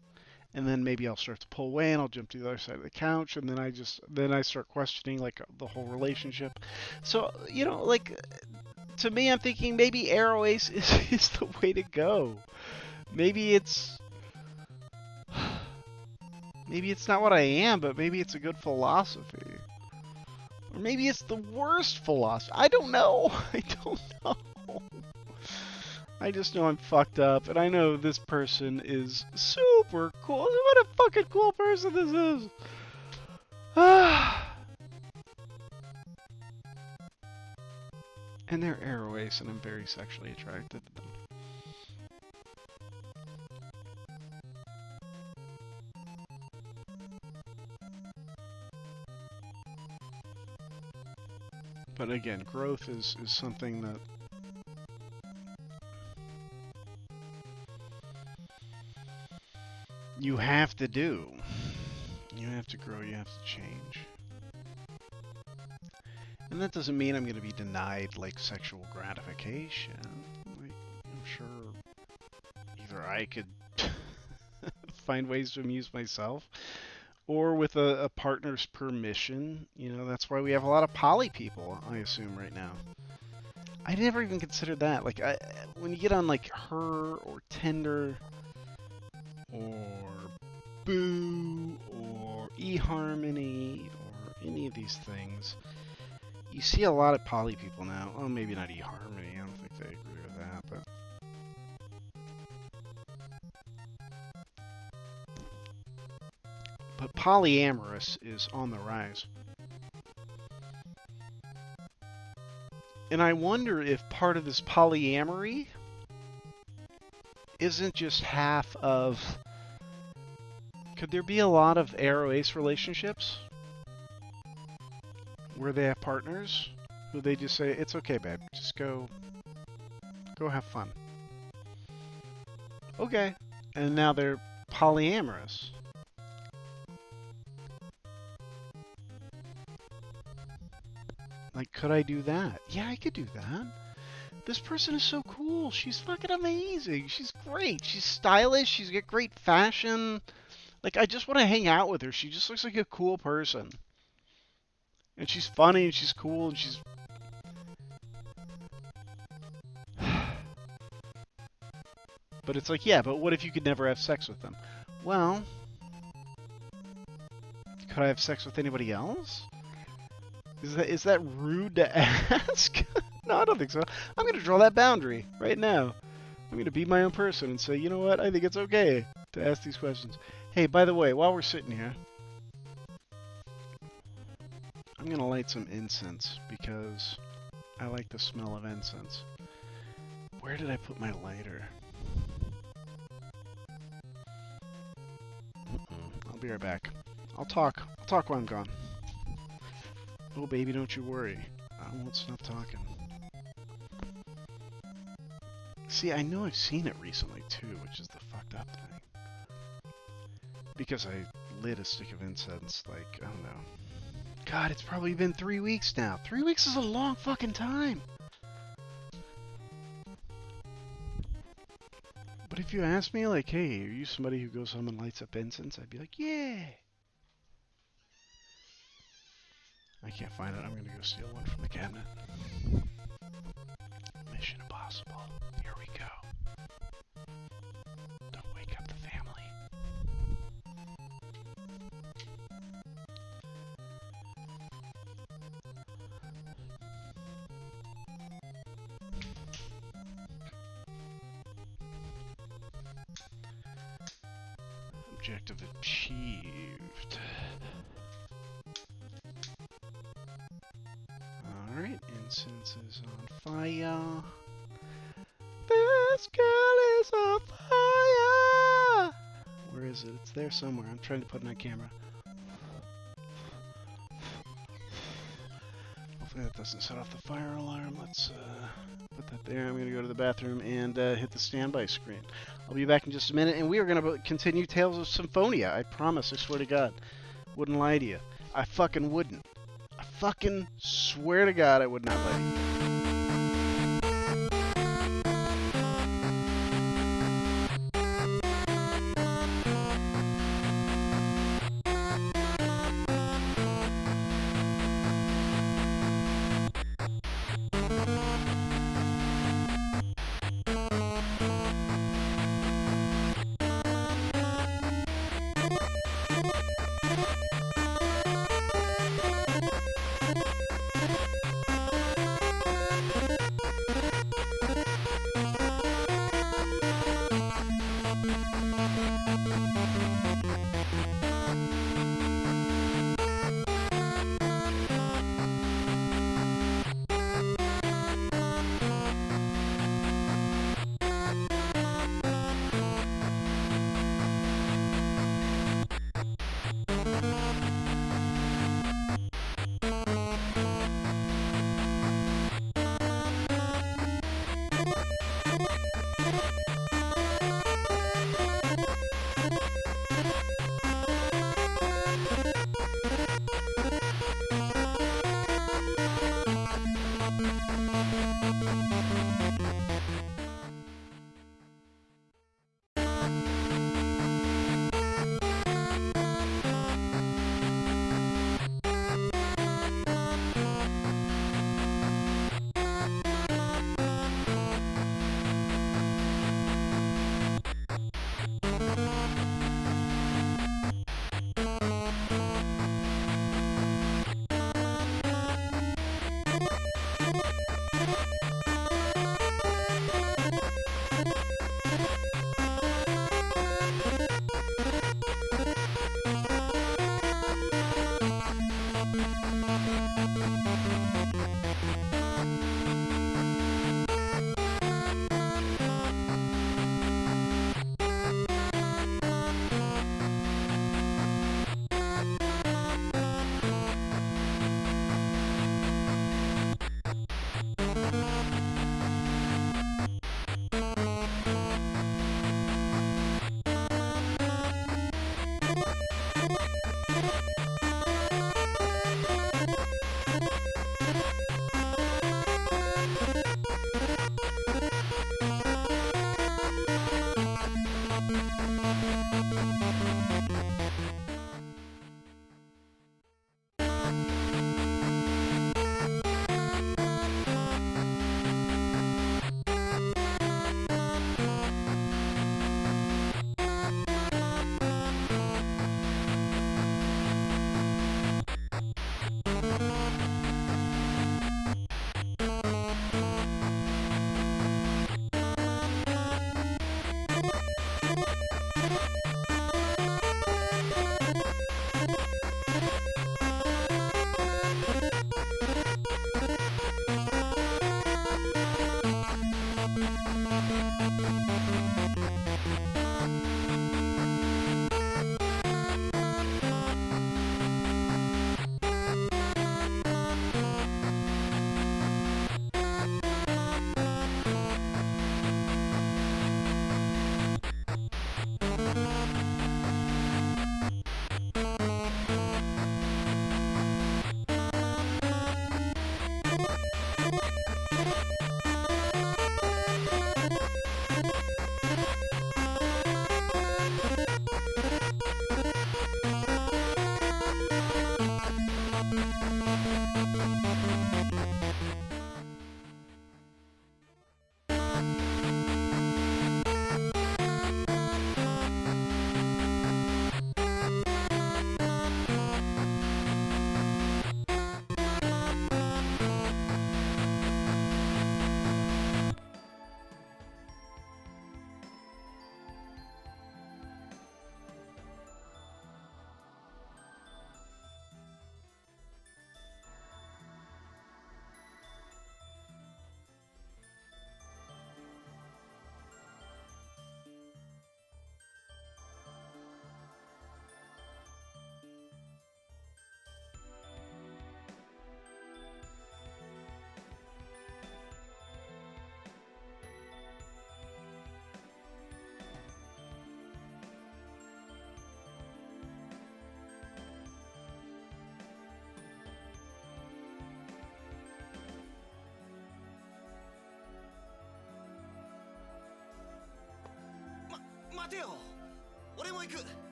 and then maybe I'll start to pull away and I'll jump to the other side of the couch, and then I start questioning like the whole relationship. So, you know, like to me, I'm thinking maybe Arrow Ace is the way to go. Maybe it's not what I am, but maybe it's a good philosophy. Or maybe it's the worst philosophy. I don't know. I don't know. I just know I'm fucked up, and I know this person is super cool. What a fucking cool person this is. And they're Arrow Ace, and I'm very sexually attracted to them. But again, growth is something that you have to do. You have to grow, you have to change. And that doesn't mean I'm going to be denied, like, sexual gratification. Like, I'm sure either I could find ways to amuse myself, or with a partner's permission. You know, that's why we have a lot of poly people, I assume, right now. I never even considered that. Like, when you get on, like, Her or Tinder or Boo or eHarmony or any of these things, you see a lot of poly people now. Well, maybe not eHarmony. I don't think they agree with that, but polyamorous is on the rise. And I wonder if part of this polyamory isn't just half of... Could there be a lot of Arrow Ace relationships where they have partners who they just say, it's okay, babe, just go have fun. Okay. And now they're polyamorous. Like, could I do that? Yeah, I could do that. This person is so cool. She's fucking amazing. She's great. She's stylish. She's got great fashion. Like, I just want to hang out with her. She just looks like a cool person. And she's funny, and she's cool, and she's... But it's like, yeah, but what if you could never have sex with them? Well... Could I have sex with anybody else? Is that rude to ask? No, I don't think so. I'm going to draw that boundary right now. I'm going to be my own person and say, you know what? I think it's okay to ask these questions. Hey, by the way, while we're sitting here, I'm going to light some incense because I like the smell of incense. Where did I put my lighter? I'll be right back. I'll talk while I'm gone. Oh, baby, don't you worry. I won't stop talking. See, I know I've seen it recently, too, which is the fucked up thing. Because I lit a stick of incense, like, I don't know. God, it's probably been 3 weeks now. 3 weeks is a long fucking time. But if you ask me, like, hey, are you somebody who goes home and lights up incense? I'd be like, yeah. I can't find it. I'm going to go steal one from the cabinet. Mission Impossible. Here we go. Don't wake up the family. Objective achieved. Alright, incense is on fire. This girl is on fire! Where is it? It's there somewhere. I'm trying to put it on camera. Oh, Hopefully that doesn't set off the fire alarm. Let's put that there. I'm going to go to the bathroom and hit the standby screen. I'll be back in just a minute, and we are going to continue Tales of Symphonia. I promise. I swear to God. Wouldn't lie to you. I fucking wouldn't. I fucking swear to God I would not lie to you.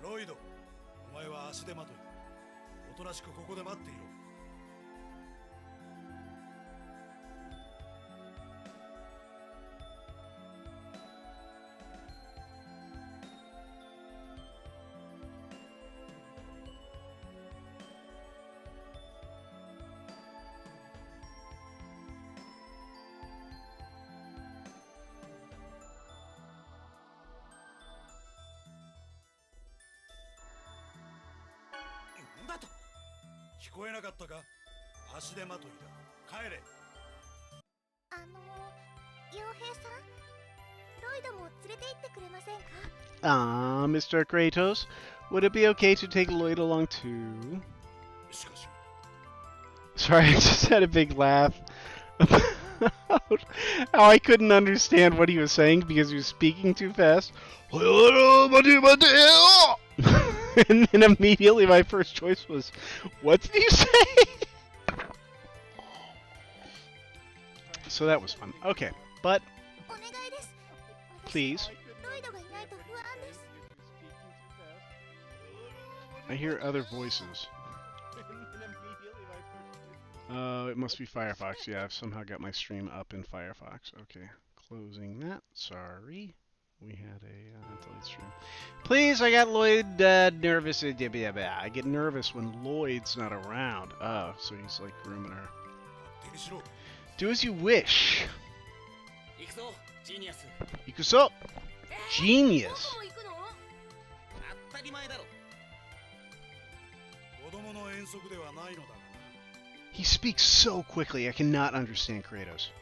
ロイド、お前は足手まとい。おとなしくここで待っていろ。聞こえなかったか？足手まといだ。帰れ。傭兵さん、ロイドも連れて行ってくれませんか？ Ah, Mr. Kratos, would it be okay to take Lloyd along too? しかし、 Sorry, I just had a big laugh about how I couldn't understand what he was saying because he was speaking too fast. And then immediately my first choice was, what did you say? So that was fun. Okay, but お願いです。 please. ロイドがいないと不安です。 I hear other voices. It must be Firefox. Yeah, I've somehow got my stream up in Firefox. Okay, closing that. Sorry. We had a delete stream. Please, I got Lloyd nervous. I get nervous when Lloyd's not around. Oh, so he's like grooming her. 手にしろ。 Do as you wish. 行くぞ、ジーニアス。 Ikuso. Genius. 僕も行くの？当たり前だろ。子供の遠足ではないのだがな。 He speaks so quickly, I cannot understand Kratos.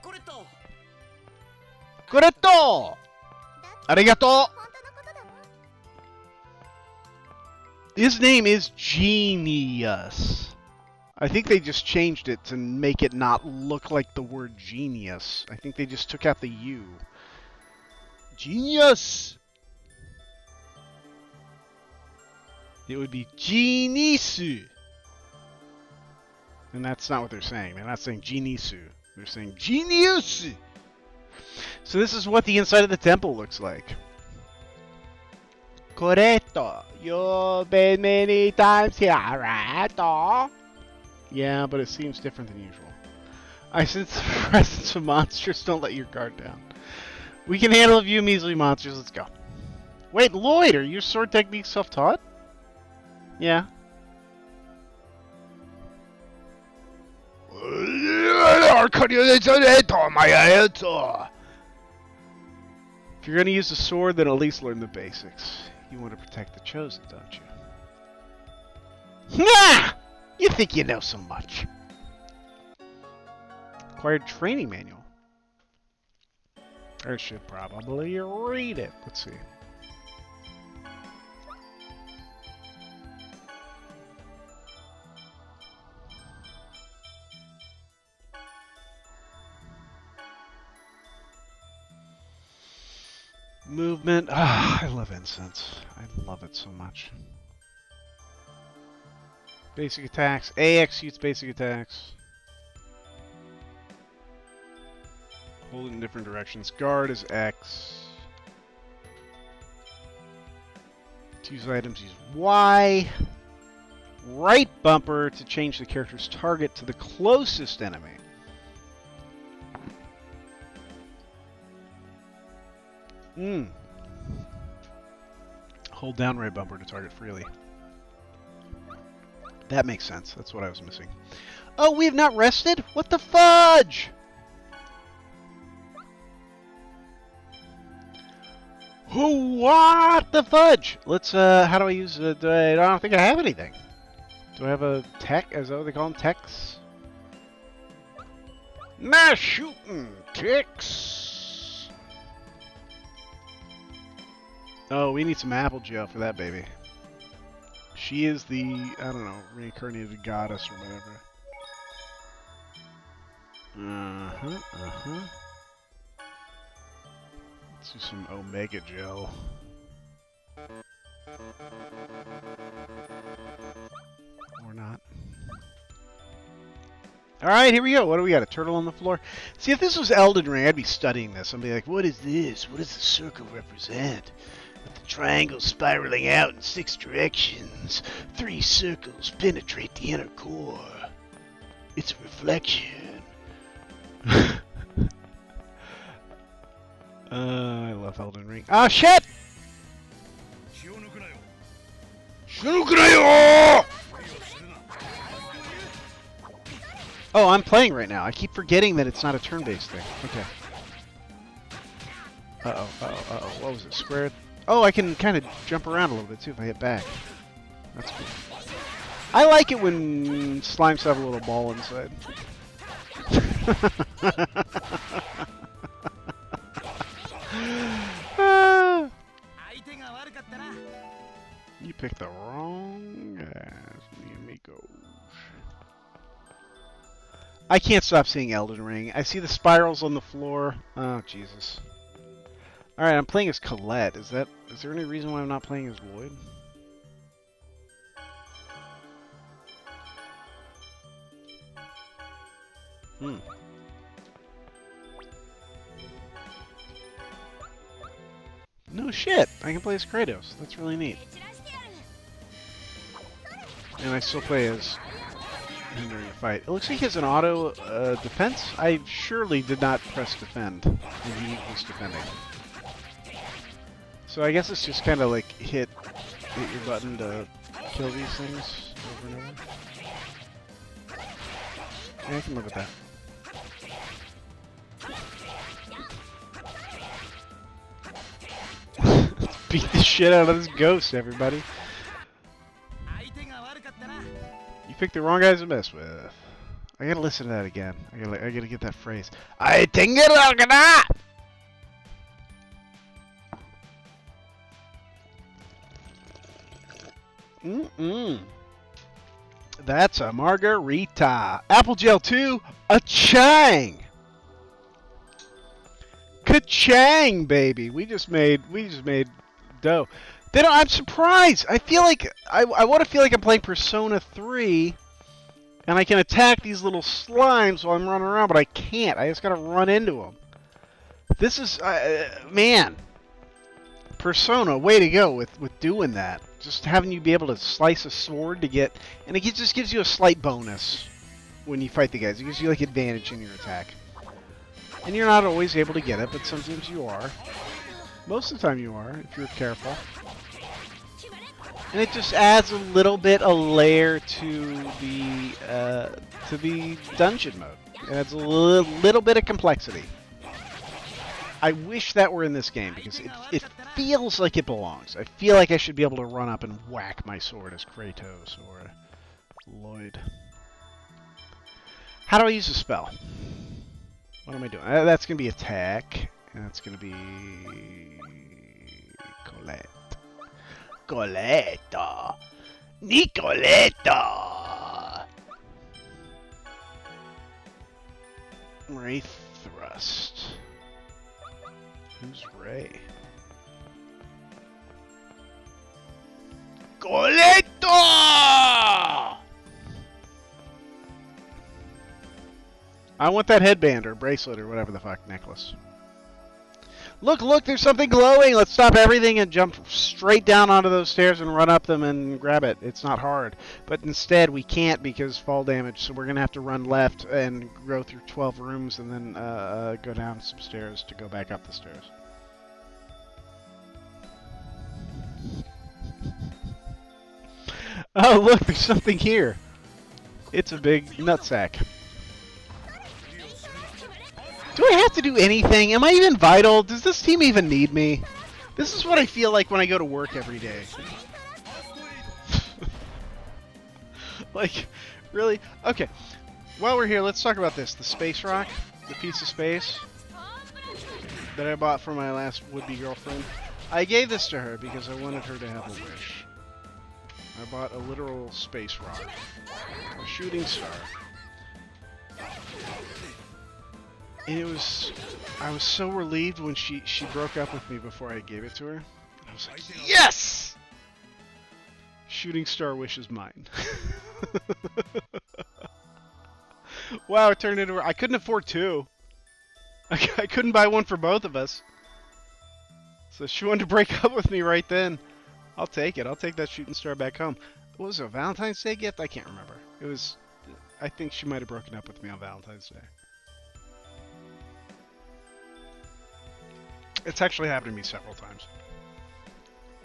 コレット。 Corretto! Arigato! 本当のことだもん。 His name is Genius. I think they just changed it to make it not look like the word genius. I think they just took out the U. Genius! It would be Genisu. And that's not what they're saying. They're not saying Genisu. They're saying Genius! So this is what the inside of the temple looks like. Corretto. You've been many times here, right? Yeah, but it seems different than usual. I sense the presence of monsters. Don't let your guard down. We can handle a few measly monsters. Let's go. Wait, Lloyd, are your sword techniques self-taught? Yeah. If you're going to use a sword, then at least learn the basics. You want to protect the chosen, don't you? Nah! You think you know so much. Acquired training manual. I should probably read it. Let's see. Movement. Ah, I love incense. I love it so much. Basic attacks. A executes basic attacks. Hold it in different directions. Guard is X. To use items, use Y. Right bumper to change the character's target to the closest enemy. Hold down right bumper to target freely. That makes sense. That's what I was missing. Oh, we have not rested? What the fudge? What the fudge? Let's, how do I use it? I don't think I have anything. Do I have a tech? Is that what they call them? Techs? Mass shooting techs. Oh, we need some apple gel for that baby. She is the, I don't know, reincarnated goddess or whatever. Let's do some omega gel. Or not. All right, here we go. What do we got? A turtle on the floor? See, if this was Elden Ring, I'd be studying this. I'd be like, what is this? What does the circle represent? With the triangle spiraling out in 6 directions. 3 circles penetrate the inner core. It's a reflection. I love Elden Ring. Ah, shit! Oh, I'm playing right now. I keep forgetting that it's not a turn-based thing. Okay. Uh-oh, uh-oh, uh-oh. What was it? Squared? Oh, I can kind of jump around a little bit, too, if I hit back. That's cool. I like it when slimes have a little ball inside. You picked the wrong guys, mi amigos. I can't stop seeing Elden Ring. I see the spirals on the floor. Oh, Jesus. Alright, I'm playing as Colette. Is there any reason why I'm not playing as Lloyd? No shit! I can play as Kratos. That's really neat. And I still play as him during a fight. It looks like he has an auto defense. I surely did not press defend when he was defending. So I guess it's just kind of like hit your button to kill these things over and over. Yeah, I can live with that. Let's beat the shit out of this ghost, everybody. You picked the wrong guys to mess with. I gotta listen to that again. I gotta get that phrase. I think it like That's a margarita. Apple Gel 2, a chang. Ka-chang, baby. We just made dough. I'm surprised. I feel like I want to feel like I'm playing Persona 3 and I can attack these little slimes while I'm running around, but I can't. I just got to run into them. This is man. Persona, way to go with doing that. Just having you be able to slice a sword to get, and it just gives you a slight bonus when you fight the guys. It gives you like advantage in your attack. And you're not always able to get it, but sometimes you are. Most of the time you are, if you're careful. And it just adds a little bit, a layer to the dungeon mode. It adds a little bit of complexity. I wish that were in this game, because it feels like it belongs. I feel like I should be able to run up and whack my sword as Kratos or Lloyd. How do I use a spell? What am I doing? That's going to be attack. And that's going to be Colette. Coletta! Nicoletta! Ray Thrust. Who's Ray? Coletta! I want that headband or bracelet or whatever the fuck, necklace. Look, there's something glowing! Let's stop everything and jump straight down onto those stairs and run up them and grab it. It's not hard. But instead, we can't because fall damage, so we're going to have to run left and go through 12 rooms and then go down some stairs to go back up the stairs. Oh, look, there's something here. It's a big nutsack. Do I have to do anything? Am I even vital? Does this team even need me? This is what I feel like when I go to work every day. Like, really? Okay. While we're here, let's talk about this. The space rock, the piece of space that I bought for my last would-be girlfriend. I gave this to her because I wanted her to have a wish. I bought a literal space rock. A shooting star. And I was so relieved when she broke up with me before I gave it to her. I was like, yes! Shooting star wish is mine. Wow, it turned into... I couldn't afford two. I couldn't buy one for both of us. So she wanted to break up with me right then. I'll take it. I'll take that shooting star back home. What was it, a Valentine's Day gift? I can't remember. It was... I think she might have broken up with me on Valentine's Day. It's actually happened to me several times.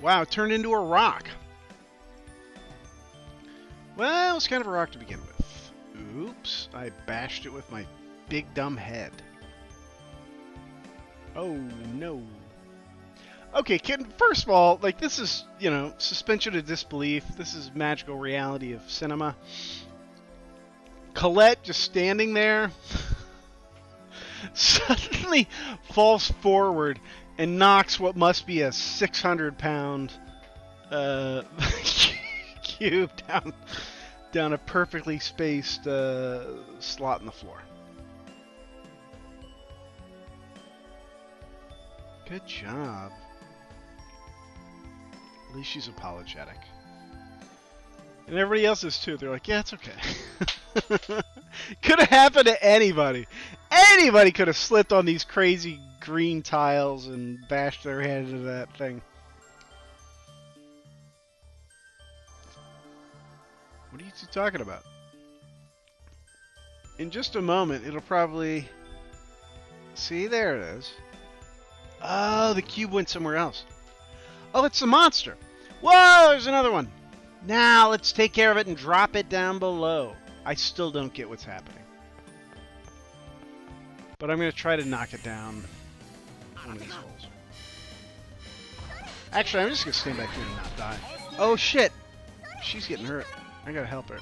Wow, it turned into a rock. Well, it's kind of a rock to begin with. Oops, I bashed it with my big dumb head. Oh, no. Okay, kid, first of all, like, this is, you know, suspension of disbelief. This is magical reality of cinema. Colette just standing there suddenly falls forward and knocks what must be a 600-pound cube down a perfectly spaced slot in the floor. Good job. At least she's apologetic. And everybody else is too. They're like, yeah, it's okay. Could have happened to anybody. Anybody could have slipped on these crazy green tiles and bashed their head into that thing. What are you two talking about? In just a moment, it'll probably... See, there it is. Oh, the cube went somewhere else. Oh, it's a monster. Whoa, there's another one. Now, let's take care of it and drop it down below. I still don't get what's happening. But I'm going to try to knock it down one of these holes. Actually, I'm just going to stand back here and not die. Oh, shit. She's getting hurt. I got to help her.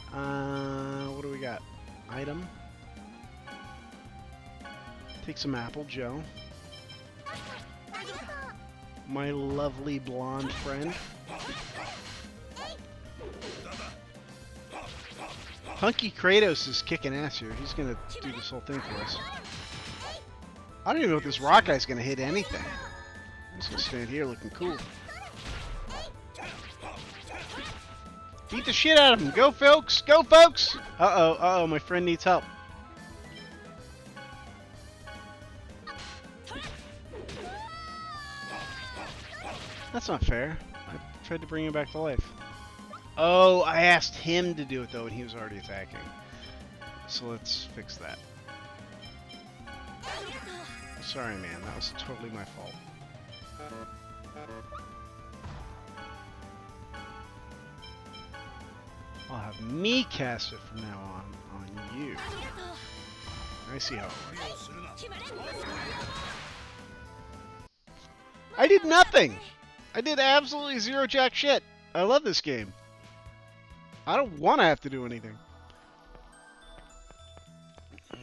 What do we got? Item. Take some apple, Joe. My lovely blonde friend. Hunky Kratos is kicking ass here. He's gonna do this whole thing for us. I don't even know if this rock guy's gonna hit anything. I'm just gonna stand here looking cool. Beat the shit out of him. Go, folks. Go, folks. Uh-oh. Uh-oh. My friend needs help. That's not fair. I tried to bring him back to life. Oh, I asked him to do it, though, and he was already attacking. So let's fix that. Sorry, man. That was totally my fault. I'll have me cast it from now on you. I see how it works. I did nothing! I did absolutely zero jack shit. I love this game. I don't want to have to do anything.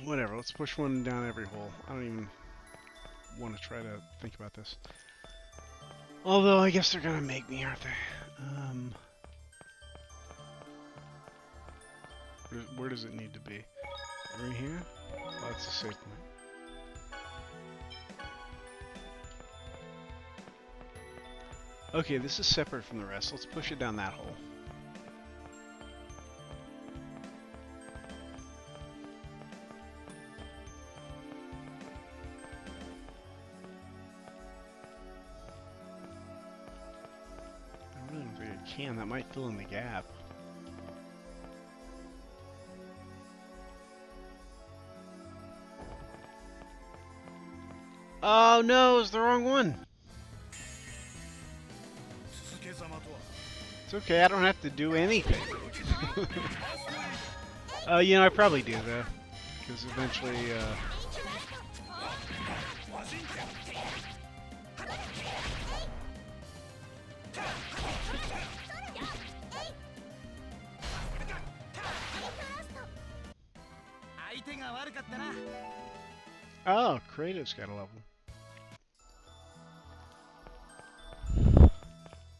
Whatever, let's push one down every hole. I don't even want to try to think about this. Although, I guess they're gonna make me, aren't they? Where does it need to be? Right here? Oh, that's a safe point. Okay, this is separate from the rest. Let's push it down that hole. I really don't think I can. That might fill in the gap. Oh no, it's the wrong one. It's okay, I don't have to do anything. You know, I probably do though, because eventually, Oh, Kratos got a level.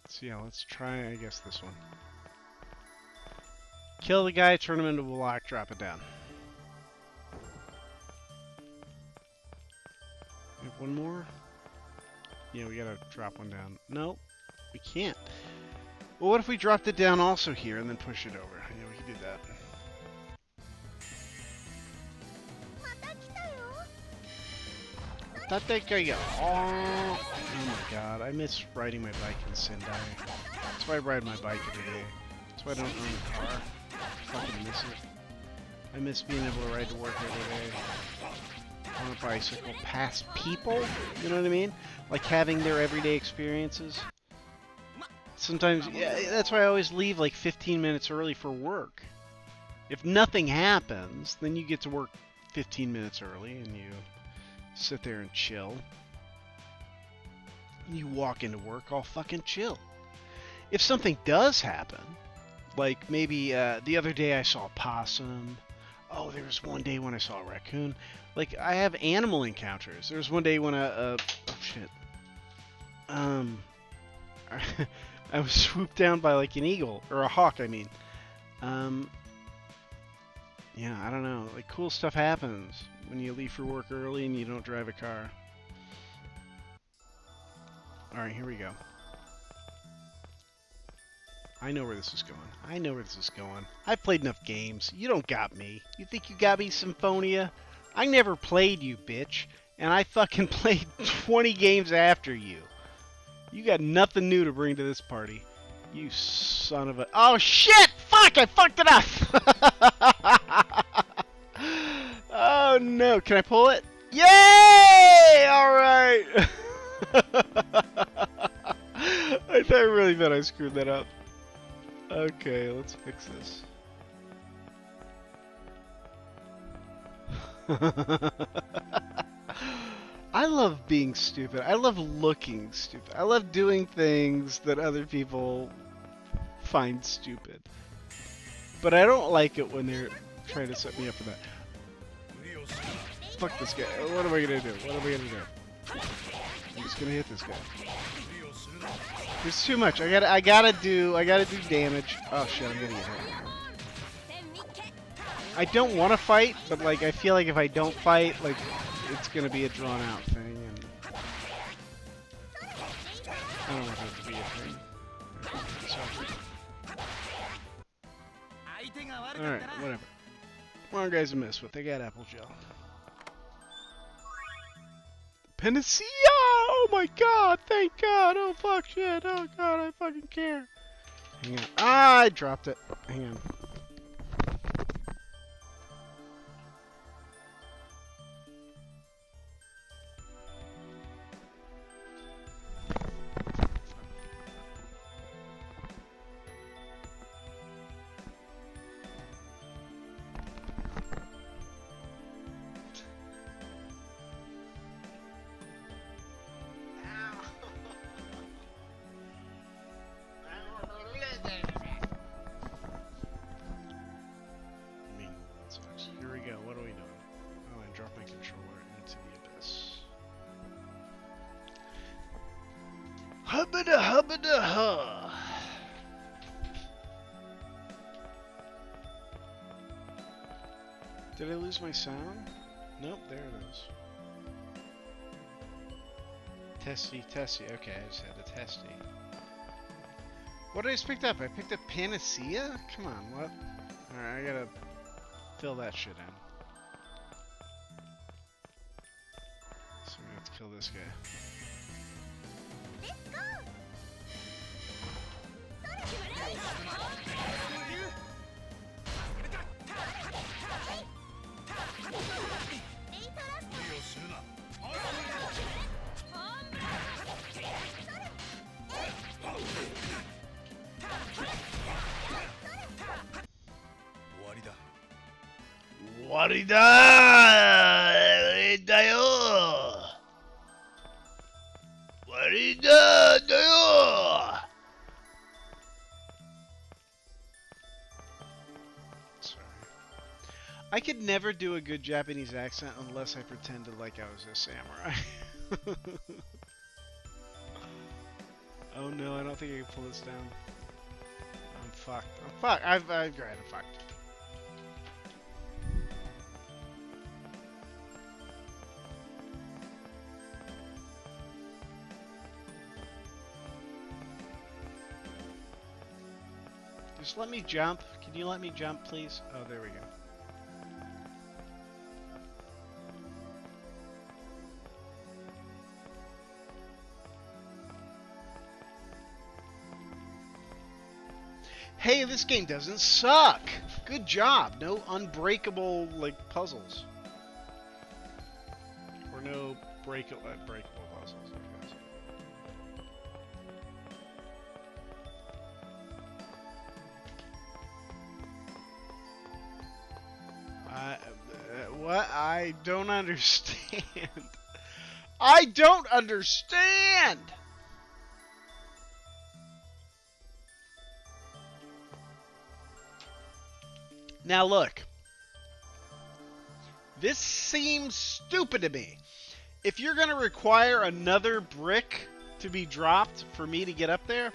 So yeah, let's try, I guess, this one. Kill the guy, turn him into a block, drop it down. We have one more? Yeah, we gotta drop one down. No, we can't. Well, what if we dropped it down also here and then push it over? Yeah, we can do that. Oh my god, I miss riding my bike in Sendai. That's why I ride my bike every day. That's why I don't own a car. I fucking miss it. I miss being able to ride to work every day on a bicycle past people, you know what I mean? Like having their everyday experiences. Sometimes, yeah, that's why I always leave like 15 minutes early for work. If nothing happens, then you get to work 15 minutes early and you sit there and chill. You walk into work all fucking chill. If something does happen, like maybe the other day I saw a possum. Oh, there was one day when I saw a raccoon. Like, I have animal encounters. There was one day when oh shit. I was swooped down by like an eagle, or a hawk, I mean. Yeah, I don't know. Like, cool stuff happens when you leave for work early and you don't drive a car. Alright, here we go. I know where this is going. I know where this is going. I've played enough games. You don't got me. You think you got me, Symphonia? I never played you, bitch. And I fucking played 20 games after you. You got nothing new to bring to this party. You son of a... Oh, shit! Fuck! I fucked it up! Oh, no. Can I pull it? Yay! Alright! I really thought I screwed that up. Okay, let's fix this. I love being stupid. I love looking stupid. I love doing things that other people find stupid. But I don't like it when they're trying to set me up for that. Fuck this guy. What am I gonna do? What am I gonna do? I'm just gonna hit this guy. There's too much. I gotta do damage. Oh shit, I'm gonna get hit. I don't want to fight, but like I feel like if I don't fight, like it's gonna be a drawn out thing, and I don't want it to be a thing. Alright, whatever. Wrong guys to mess with. They got apple gel. Panacea! Oh my god! Thank god! Oh fuck shit! Oh god! I fucking care. Hang on. Ah! I dropped it. Hang on. Hubbada hubbada huh. Did I lose my sound? Nope, there it is. Testy, testy. Okay, I just had a testy. What did I just pick up? I picked up Panacea? Come on, what? Alright, I gotta fill that shit in. So we have to kill this guy. Warida! Dayo! Warida! Dayo! Sorry. I could never do a good Japanese accent unless I pretended like I was a samurai. Oh no, I don't think I can pull this down. I'm fucked. I'm fucked. I'm fucked. Just let me jump. Can you let me jump, please? Oh, there we go. Hey, this game doesn't suck. Good job. No unbreakable like puzzles. Or no breakable puzzles, I guess. What? I don't understand. I don't understand! Now look. This seems stupid to me. If you're going to require another brick to be dropped for me to get up there,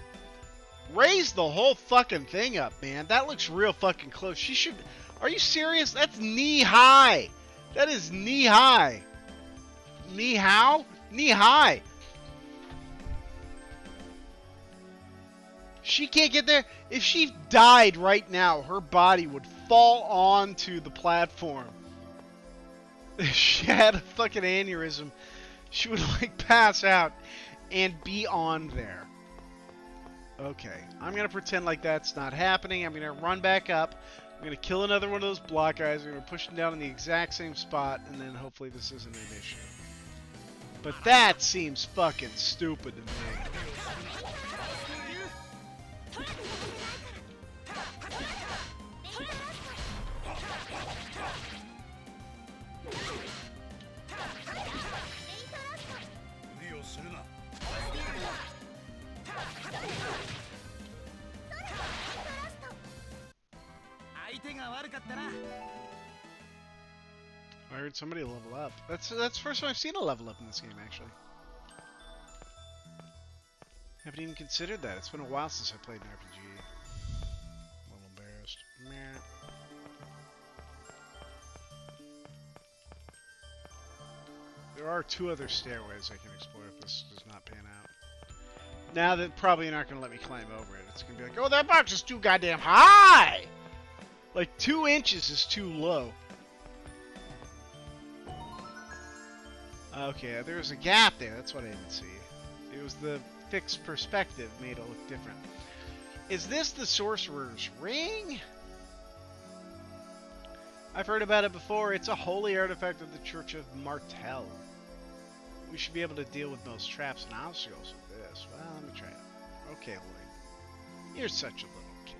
raise the whole fucking thing up, man. That looks real fucking close. She should... Are you serious? That's knee high. That is knee high. Knee how? Knee high. She can't get there. If she died right now, her body would fall onto the platform. If she had a fucking aneurysm, she would like pass out and be on there. Okay, I'm gonna pretend like that's not happening. I'm gonna run back up. I'm gonna kill another one of those block guys. I'm gonna push them down in the exact same spot, and then hopefully this isn't an issue. But that seems fucking stupid to me. I heard somebody level up. That's the first time I've seen a level up in this game, actually. Haven't even considered that. It's been a while since I played an RPG. A little embarrassed. Meh. There are 2 other stairways I can explore if this does not pan out. Now that probably not going to let me climb over it. It's going to be like, oh, that box is too goddamn high! Like 2 inches is too low. Okay, there was a gap there. That's what I didn't see. It was the fixed perspective made it look different. Is this the Sorcerer's Ring? I've heard about it before. It's a holy artifact of the Church of Martel. We should be able to deal with most traps and obstacles with this. Well, let me try it. Okay, Lloyd. You're such a little kid.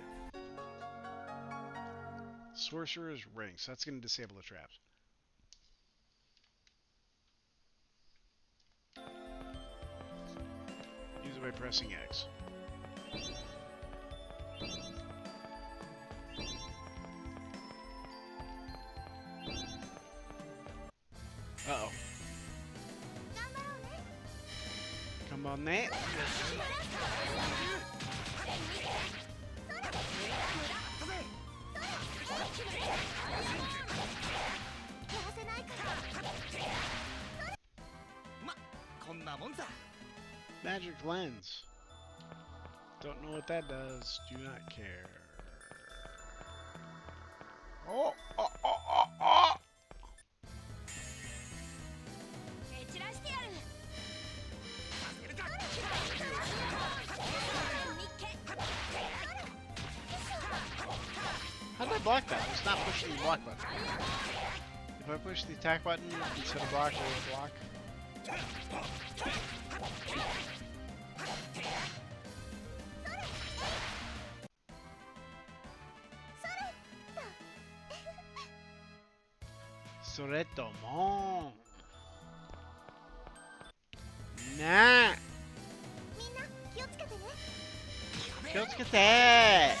Sorcerer's Ring. So that's going to disable the traps. Use it by pressing X. Uh-oh. Come on, Nate. Magic lens. Don't know what that does. Do not care. Oh, oh, oh, oh, oh. How did I block that? It's not pushing the block button. If I push the attack button instead of block, will it block? Soretto mon. Nah. Quiotsukete.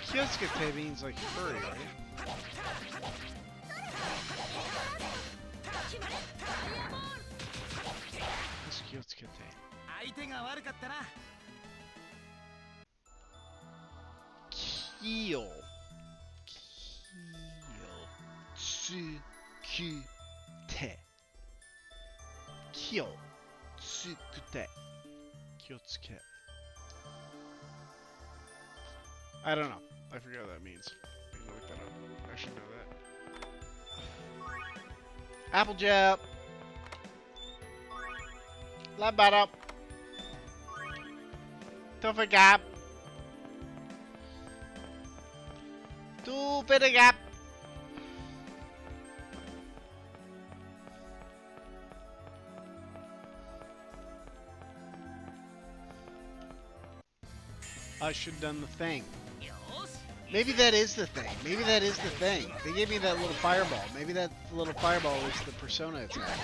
Quiotsukete means like furry, right? What's Quiotsukete? Keel. Quiotsukete. Quiotsukete. Quiotsukete. I don't know. I forget what that means. I'm gonna look that up. I should know that. Applejack. Labada. Toffigap. Doofenegap. I should have done the thing. Maybe that is the thing. Maybe that is the thing. They gave me that little fireball. Maybe that little fireball is the persona attack.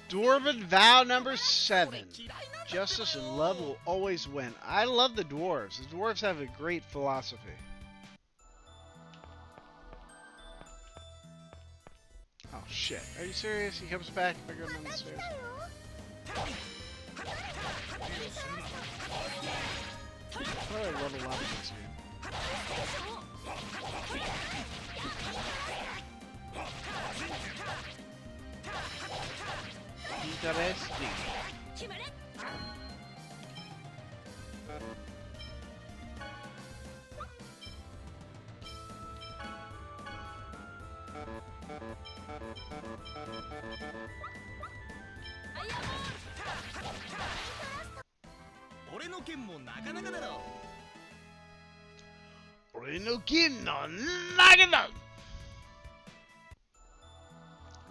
Dwarven vow number 7. Justice and love will always win. I love the dwarves. The dwarves have a great philosophy. Oh shit. Are you serious? He comes back if I go down the stairs. How do I level up this game? Interesting.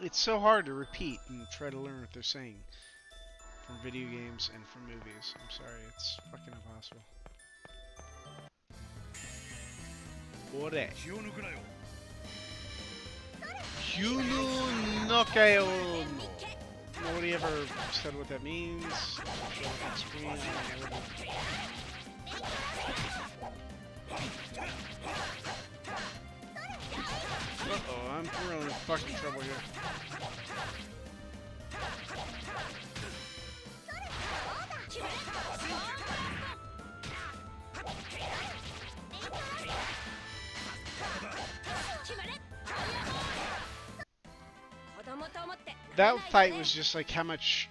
It's so hard to repeat and try to learn what they're saying from video games and from movies. I'm sorry, it's fucking impossible. Ore. Hyunu no kayo no. Nobody ever said what that means. Show it on screen. Uh-oh, I'm really in fucking trouble here. That fight was just like how much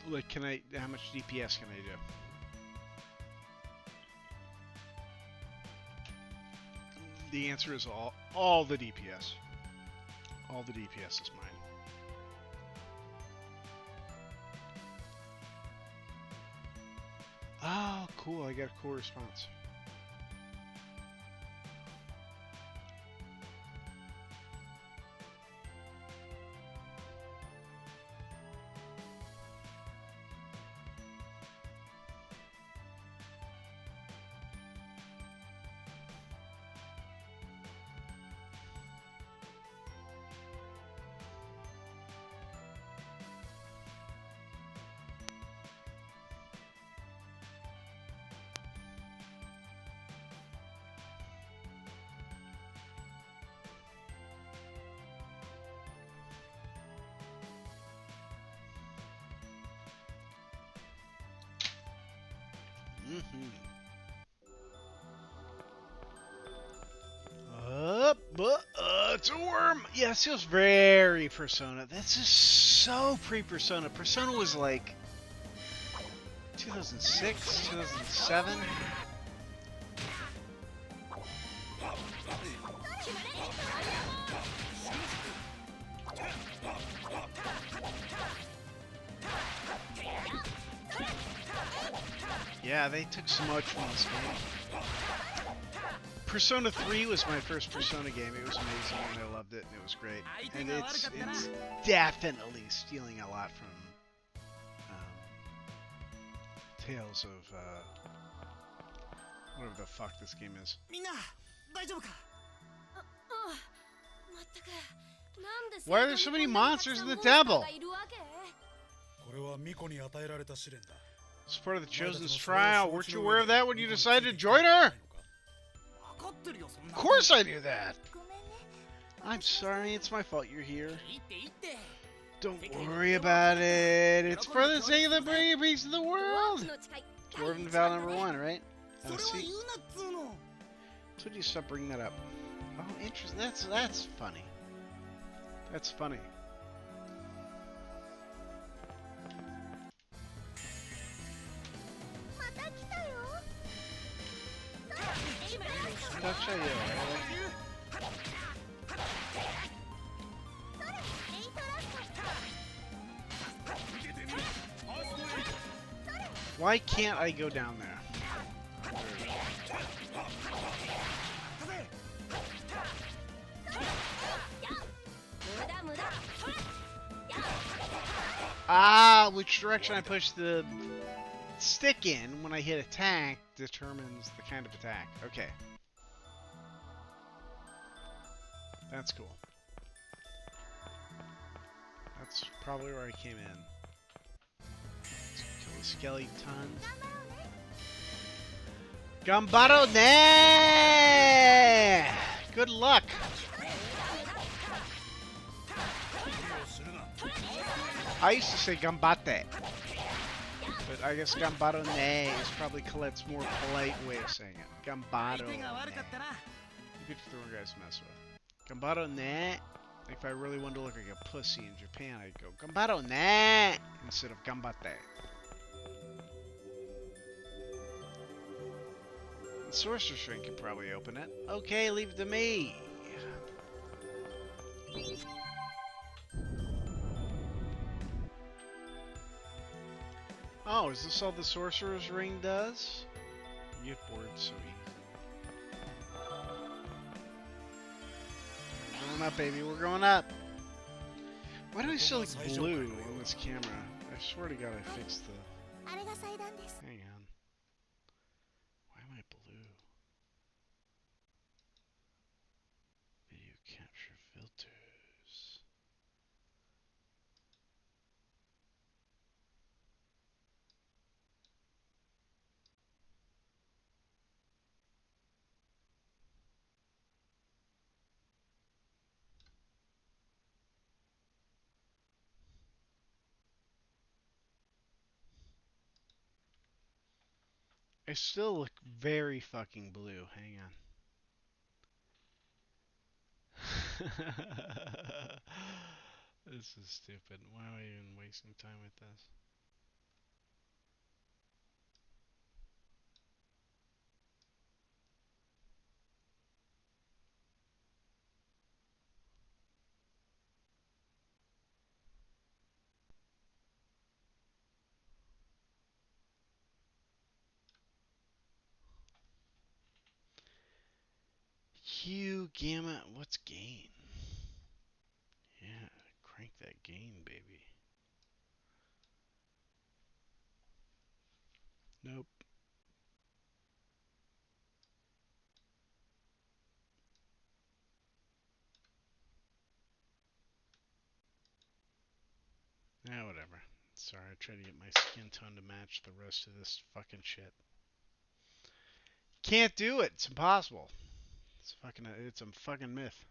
DPS can I do? The answer is all the DPS. All the DPS is mine. Oh, cool, I got a cool response. It's a worm! Yeah, it feels very Persona. This is so pre-Persona. Persona was like 2006, 2007. Yeah, they took so much from this game. Persona 3 was my first Persona game. It was amazing and I loved it and it was great. And it's definitely stealing a lot from Tales of whatever the fuck this game is. Why are there so many monsters in the temple? It's part of the Chosen's trial. Weren't you aware of that when you decided to join her? Of course I knew that. I'm sorry, it's my fault you're here. Don't worry about it. It's for the sake of the bringing peace to the world. Dwarven vow number 1, right? See. So you stop bringing that up. Oh, interesting. That's funny. That's funny. touch you. Why can't I go down there? Ah, which direction I push the stick in when I hit attack determines the kind of attack. Okay. That's cool. That's probably where I came in. Let's kill the skeleton. Gambaro ne! Good luck! I used to say gambate, but I guess gambaro ne is probably Colette's more polite way of saying it. Gambaro ne. Good for the guys to mess with. Gambaro ne. If I really wanted to look like a pussy in Japan, I'd go gambaro ne instead of gambate. The Sorcerer's Ring could probably open it. Okay, leave it to me. Oh, is this all the Sorcerer's Ring does? You get bored so easy. We're going up, baby. We're going up. Why do I still look blue on this camera? I swear to God I fixed the... Hang on. Why am I blue? Video capture filters. I still look very fucking blue. Hang on. This is stupid. Why am I even wasting time with this? Hue, gamma, what's gain? Yeah, crank that gain, baby. Nope. Yeah, whatever. Sorry, I tried to get my skin tone to match the rest of this fucking shit. Can't do it. It's impossible. It's a fucking myth.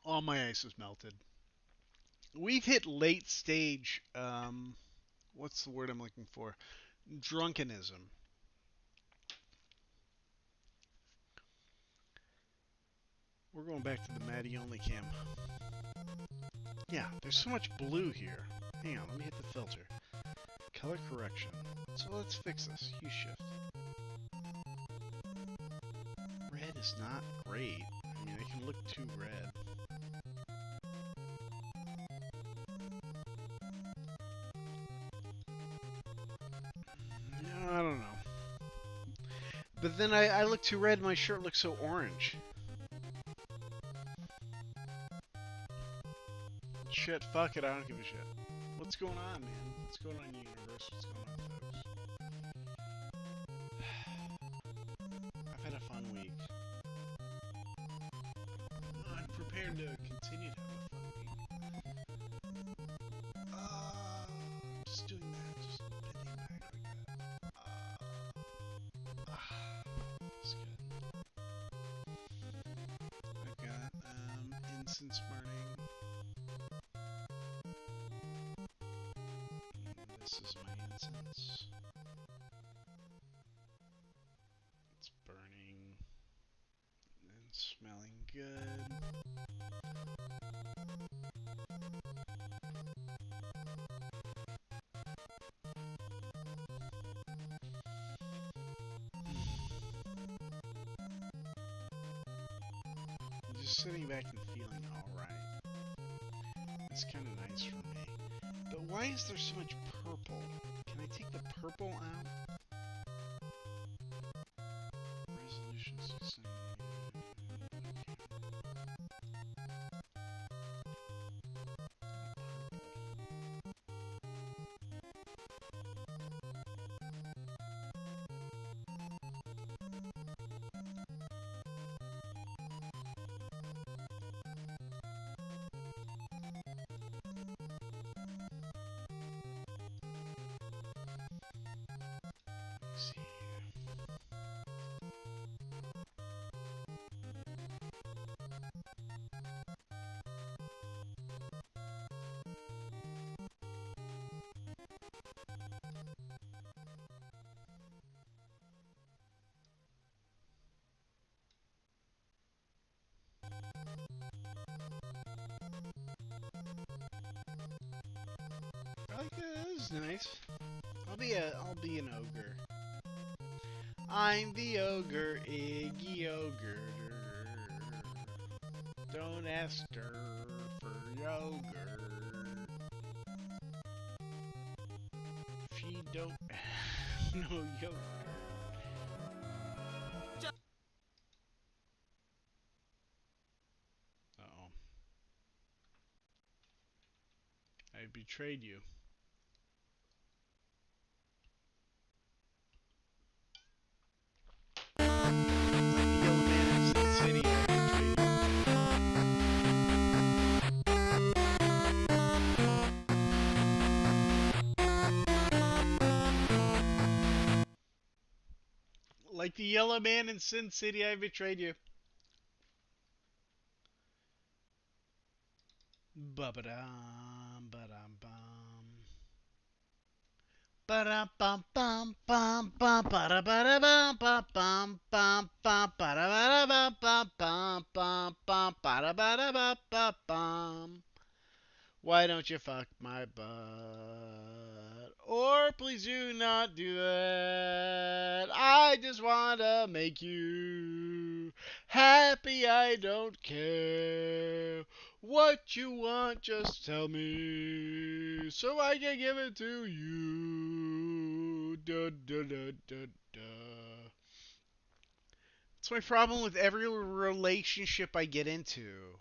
All my ice is melted. We've hit late stage, what's the word I'm looking for? Drunkenism. We're going back to the Maddie only cam. Yeah, there's so much blue here. Hang on, let me hit the filter. Color correction. So let's fix this. Hue shift. Red is not great. I mean, it can look too red. No, I don't know. But then I look too red, my shirt looks so orange. Shit, fuck it, I don't give a shit. What's going on, man? What's going on in the universe? What's going on, folks? I've had a fun week. I'm prepared to continue to have a fun week. Just doing that, just bending back like that. It's good. I've got, incense burning. This is my incense. It's burning and smelling good. sitting back and feeling alright. That's kind of nice for me. But why is there so much purple? Can I take the purple out? Resolution 690. Let's see here. I like that. That was nice. I'll be an ogre. I'm the ogre, Iggy Ogre. Don't ask her for yogurt. She don't have no yogurt. Uh-oh. I betrayed you. Like the yellow man in Sin City, I betrayed you. Ba-ba-dum, ba-dum-bum. Ba-da-bum-bum-bum, ba-da-ba-da-bum-bum, bum, bum, ba-da-ba-da-bum-bum, bum, ba-da-ba-da-bum-bum. Why don't you fuck my butt? Or please do not do that. I just want to make you happy. I don't care what you want. Just tell me so I can give it to you. Da, da, da, da, da. That's my problem with every relationship I get into.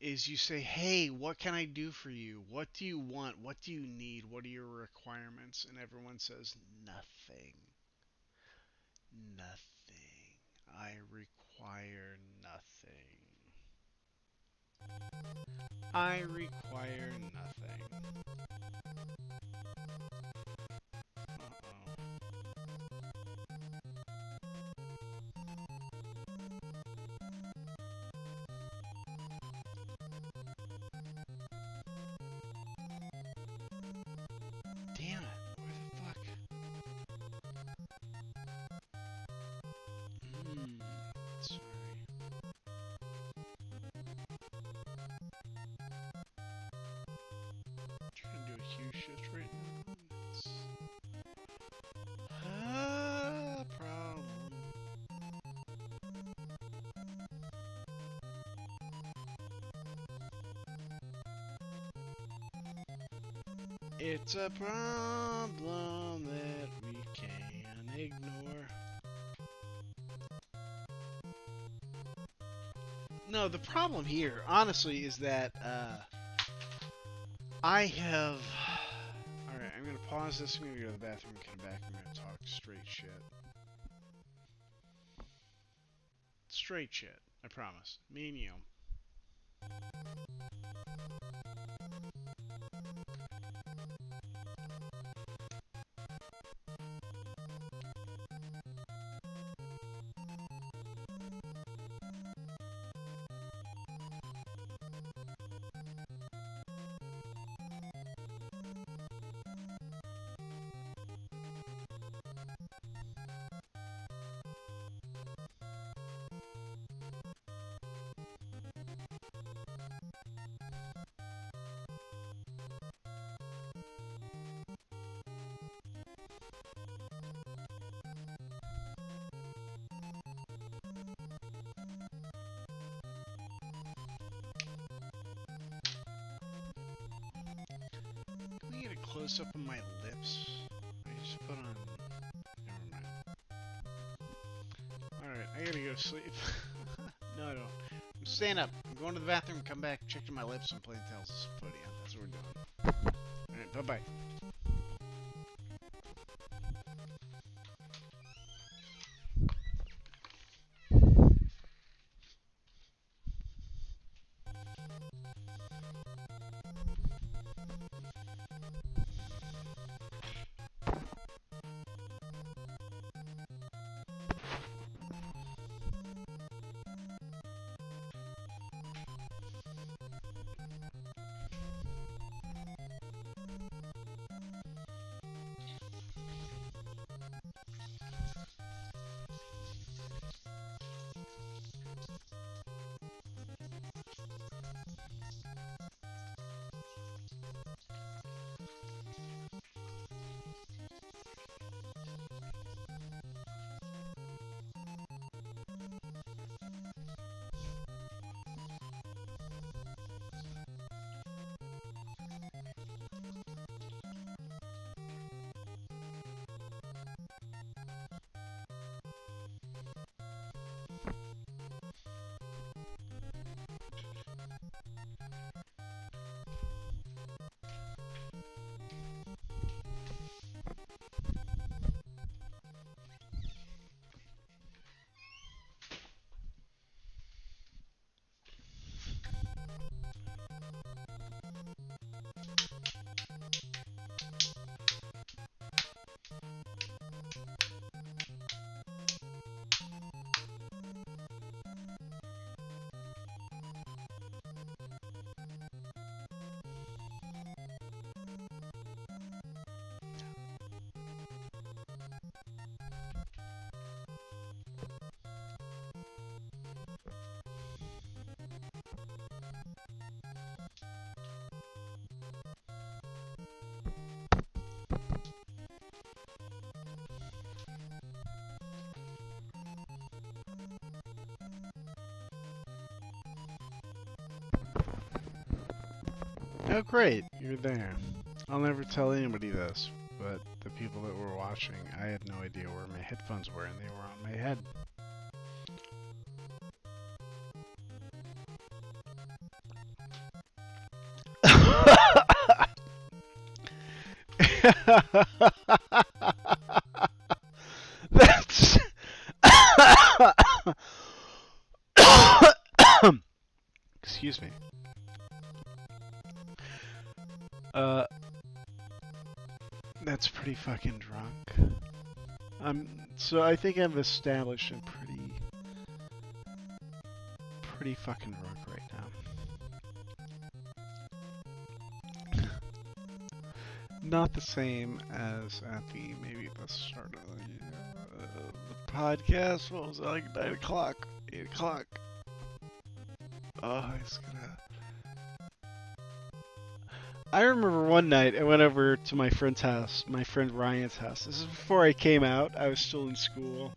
Is you say, hey, what can I do for you? What do you want? What do you need? What are your requirements? And everyone says, nothing. Nothing. I require nothing. I require nothing. Uh-oh. Damn it. Where the fuck? Sorry. Trying to do a huge shift right now. It's a problem. It's a problem that we can't ignore. No, the problem here, honestly, is that I have... Alright, I'm going to pause this. I'm going to go to the bathroom and come back. I'm going to talk straight shit. Straight shit. I promise. Me and you. get a close up of my lips? I just put on. Never mind. Alright, I gotta go sleep. No, I don't. I'm staying up. I'm going to the bathroom, come back, checking my lips, and playing Tales of Symphonia. That's what we're doing. Alright, bye bye. Oh great, you're there. I'll never tell anybody this, but the people that were watching, I had no idea where my headphones were and they were on my head. That's... Excuse me. That's pretty fucking drunk. So I think I've established I'm pretty fucking drunk right now. Not the same as at maybe the start of the podcast. What was it, like 9 o'clock, 8 o'clock? Oh, he's gonna... I remember one night I went over to my friend's house, my friend Ryan's house. This is before I came out. I was still in school.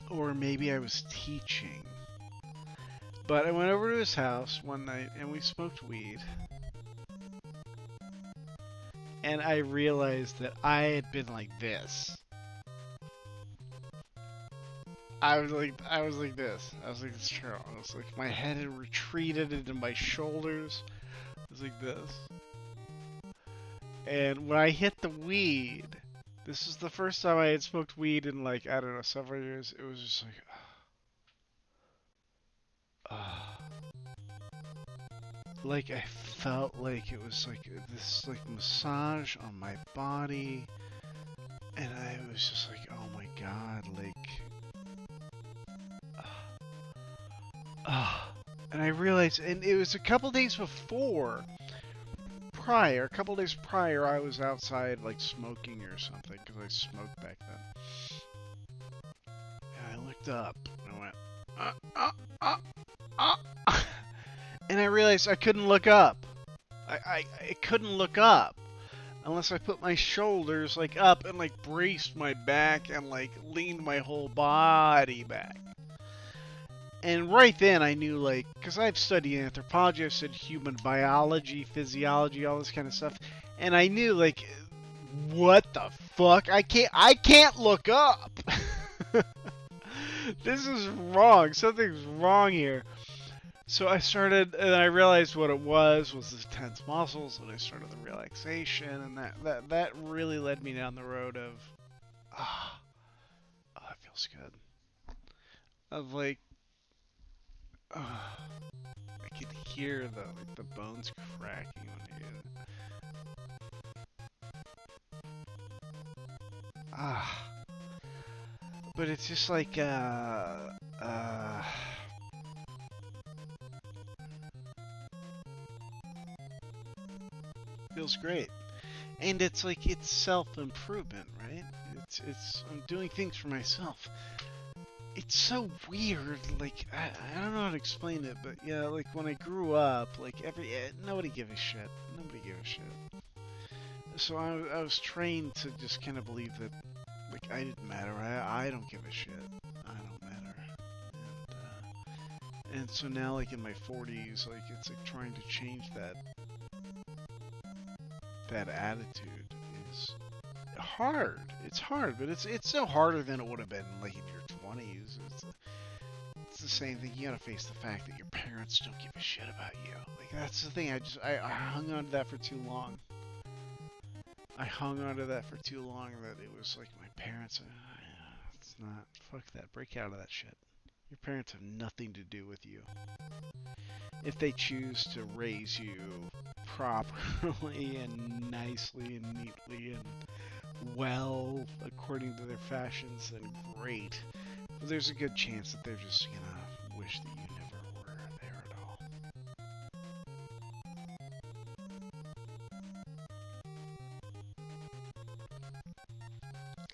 Or maybe I was teaching. But I went over to his house one night and we smoked weed. And I realized that I had been like this. I was like this. I was like this Charles. I was like, my head had retreated into my shoulders. It was like this. And when I hit the weed, this is the first time I had smoked weed in like, I don't know, several years. It was just like, I felt like it was like this like massage on my body. And I was just like, oh my god, like, and I realized, and it was a couple days prior, I was outside like smoking or something, because I smoked back then. And I looked up, and I went, and I realized I couldn't look up. I couldn't look up unless I put my shoulders like up and like braced my back and like leaned my whole body back. And right then I knew, like, because I've studied anthropology, I've studied human biology, physiology, all this kind of stuff, and I knew, like, what the fuck? I can't look up. This is wrong. Something's wrong here. So I started, and I realized what it was the tense muscles, and I started the relaxation, and that really led me down the road of, oh, that feels good. Of like, I could hear the bones cracking when I did it. But it's just like, feels great. And it's like, it's self-improvement, right? I'm doing things for myself. It's so weird, like, I don't know how to explain it, but yeah, like, when I grew up, like, nobody gave a shit. Nobody gave a shit. So I was trained to just kind of believe that, like, I didn't matter. I don't give a shit. I don't matter. And so now, like, in my 40s, like, it's like trying to change that attitude is hard. It's hard, but it's no harder than it would have been, like, in your 20s. It's the same thing. You gotta face the fact that your parents don't give a shit about you. Like, that's the thing. I hung on to that for too long. I hung on to that for too long that it was like my parents. It's not. Fuck that. Break out of that shit. Your parents have nothing to do with you. If they choose to raise you properly and nicely and neatly and well according to their fashions, then great. But there's a good chance that they're just gonna wish that you never were there at all.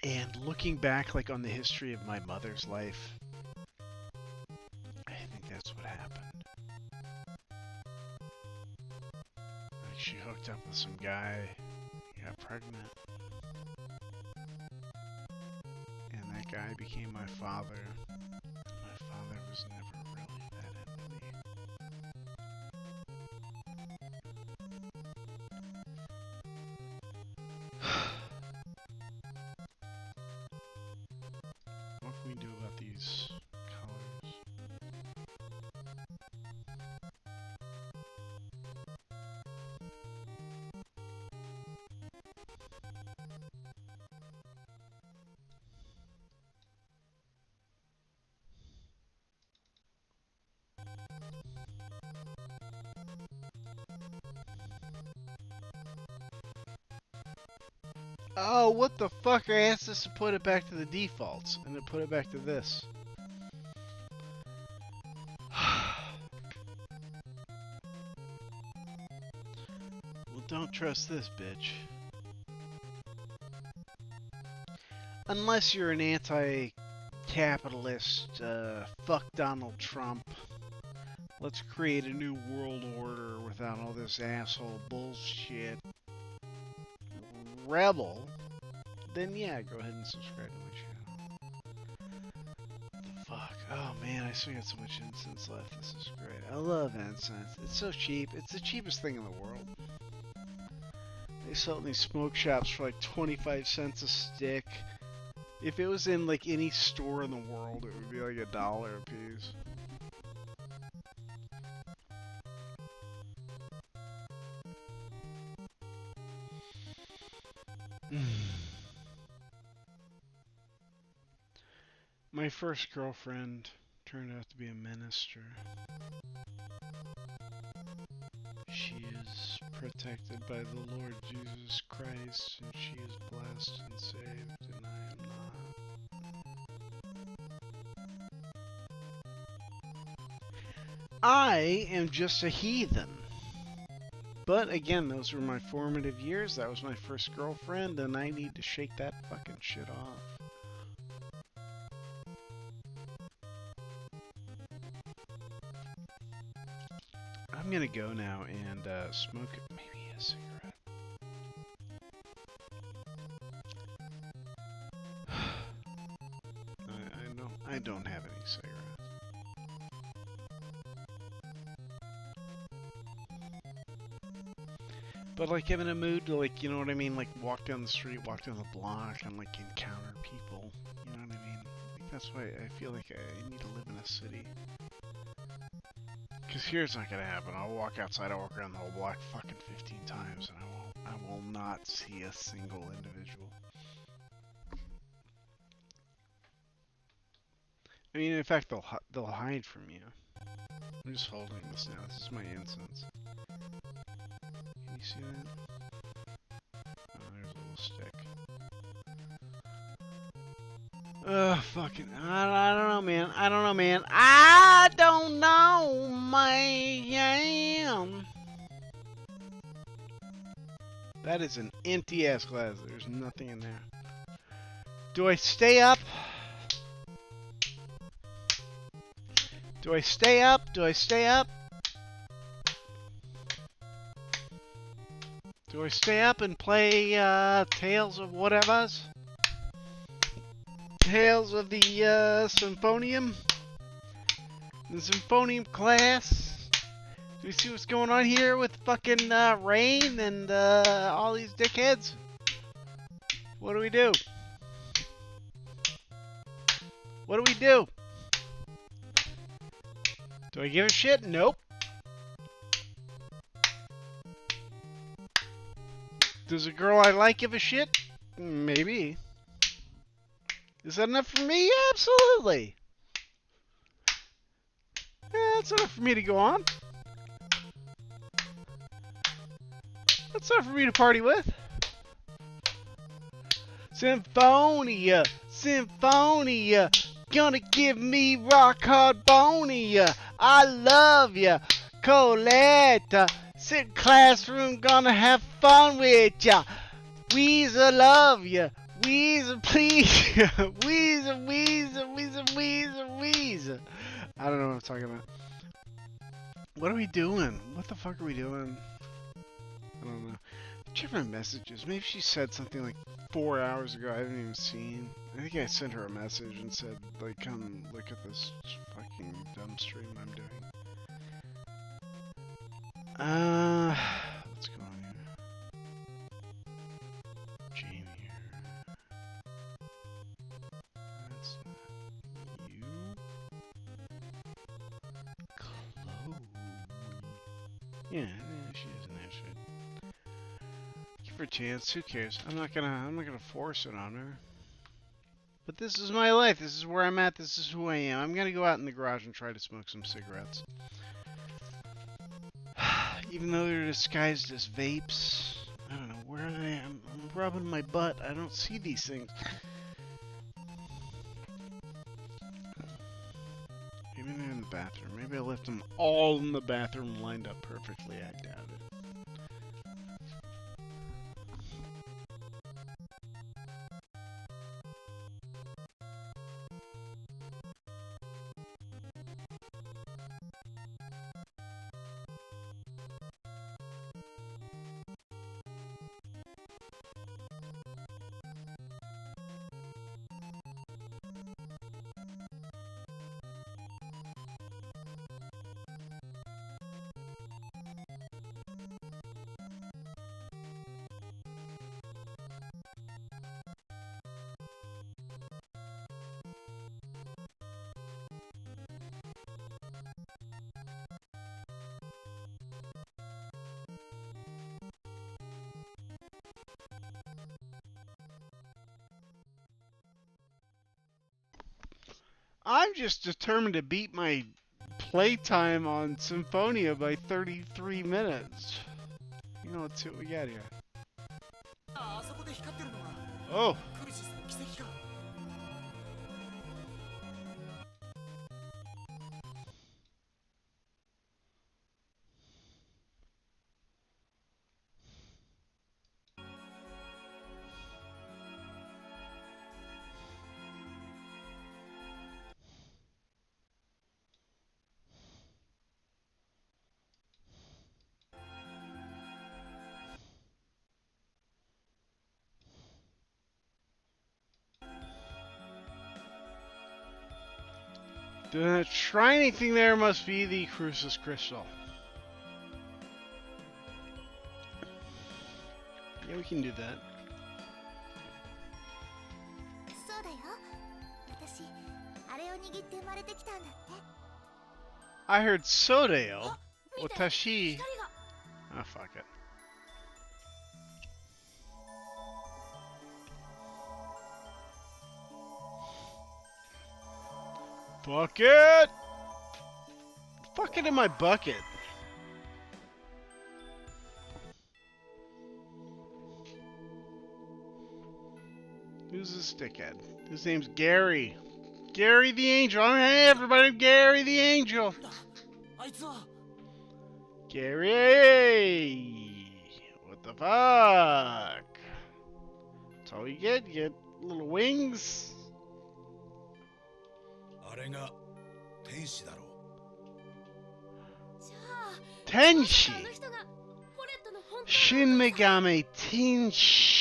And looking back, like, on the history of my mother's life, I think that's what happened. Like, she hooked up with some guy, got pregnant, and that guy became my father. My father was never really that into me. What can we do about these colors? Oh, what the fuck? I asked this to put it back to the defaults, and it put it back to this. Well, don't trust this, bitch. Unless you're an anti-capitalist, fuck Donald Trump. Let's create a new world order without all this asshole bullshit. Rebel, then yeah, go ahead and subscribe to my channel. What the fuck? Oh man, I still got so much incense left. This is great. I love incense. It's so cheap. It's the cheapest thing in the world. They sell it in these smoke shops for like 25 cents a stick. If it was in like any store in the world, it would be like $1 a piece. My first girlfriend turned out to be a minister. She is protected by the Lord Jesus Christ, and she is blessed and saved, and I am not. I am just a heathen. But again, those were my formative years. That was my first girlfriend, and I need to shake that fucking shit off. I'm gonna go now and smoke maybe a cigarette. I don't have any cigarettes. But like I'm in a mood to like, you know what I mean, like walk down the street, walk down the block, and like encounter people. You know what I mean? Like, that's why I feel like I need to live in a city. Cause here's not gonna happen. I'll walk outside, I'll walk around the whole block fucking 15 times, and I will not see a single individual. I mean, in fact, they'll hide from you. I'm just holding this now. This is my incense. Can you see that? Oh, there's a little stick. Fucking, I don't know, man. I don't know, man. I don't know, man. That is an empty-ass glass. There's nothing in there. Do I stay up? Do I stay up? Do I stay up? Do I stay up and play Tales of Whatevers? Tales of the Symphonium? The Symphonium class? Do we see what's going on here with fucking Rain and all these dickheads? What do we do? What do we do? Do I give a shit? Nope. Does a girl I like give a shit? Maybe. Is that enough for me? Absolutely. Yeah, that's enough for me to go on. That's enough for me to party with. Symphonia, Symphonia, gonna give me rock hard bonia. I love ya, Coletta. Sit classroom, gonna have fun with ya. Weezer love ya, Weezer please ya. Weezer, Weezer, Weezer, Weezer, Weezer. I don't know what I'm talking about. What are we doing? What the fuck are we doing? I don't know. Check my messages. Maybe she said something like 4 hours ago I haven't even seen. I think I sent her a message and said, like, come look at this fucking dumb stream I'm doing. What's going on here? Jamie here. That's not you. Chloe. Yeah, she doesn't have shit. Give her a chance. Who cares? I'm not gonna force it on her. But this is my life. This is where I'm at. This is who I am. I'm gonna go out in the garage and try to smoke some cigarettes. Even though they're disguised as vapes. I don't know where I am. I'm rubbing my butt. I don't see these things. Maybe they're in the bathroom. Maybe I left them all in the bathroom lined up perfectly. I doubt it. I'm just determined to beat my playtime on Symphonia by 33 minutes. You know, let's see what we got here. Oh! The shiny thing there must be the Crucis Crystal. we can do that. そうだよ。私、あれを握って生まれてきたんだって。 I heard Sodeo. あ、見て、 Watashi. 光が。 Oh, fuck it. Bucket! Fuck it in my bucket. Who's this dickhead? His name's Gary. Gary the Angel. Hey, everybody, Gary the Angel. あいつは Gary! What the fuck? That's all you get? You get little wings? あれが天使だろう。じゃあ、 Tenshi! あの人がポレットの本当の Shin Megami Tenshi.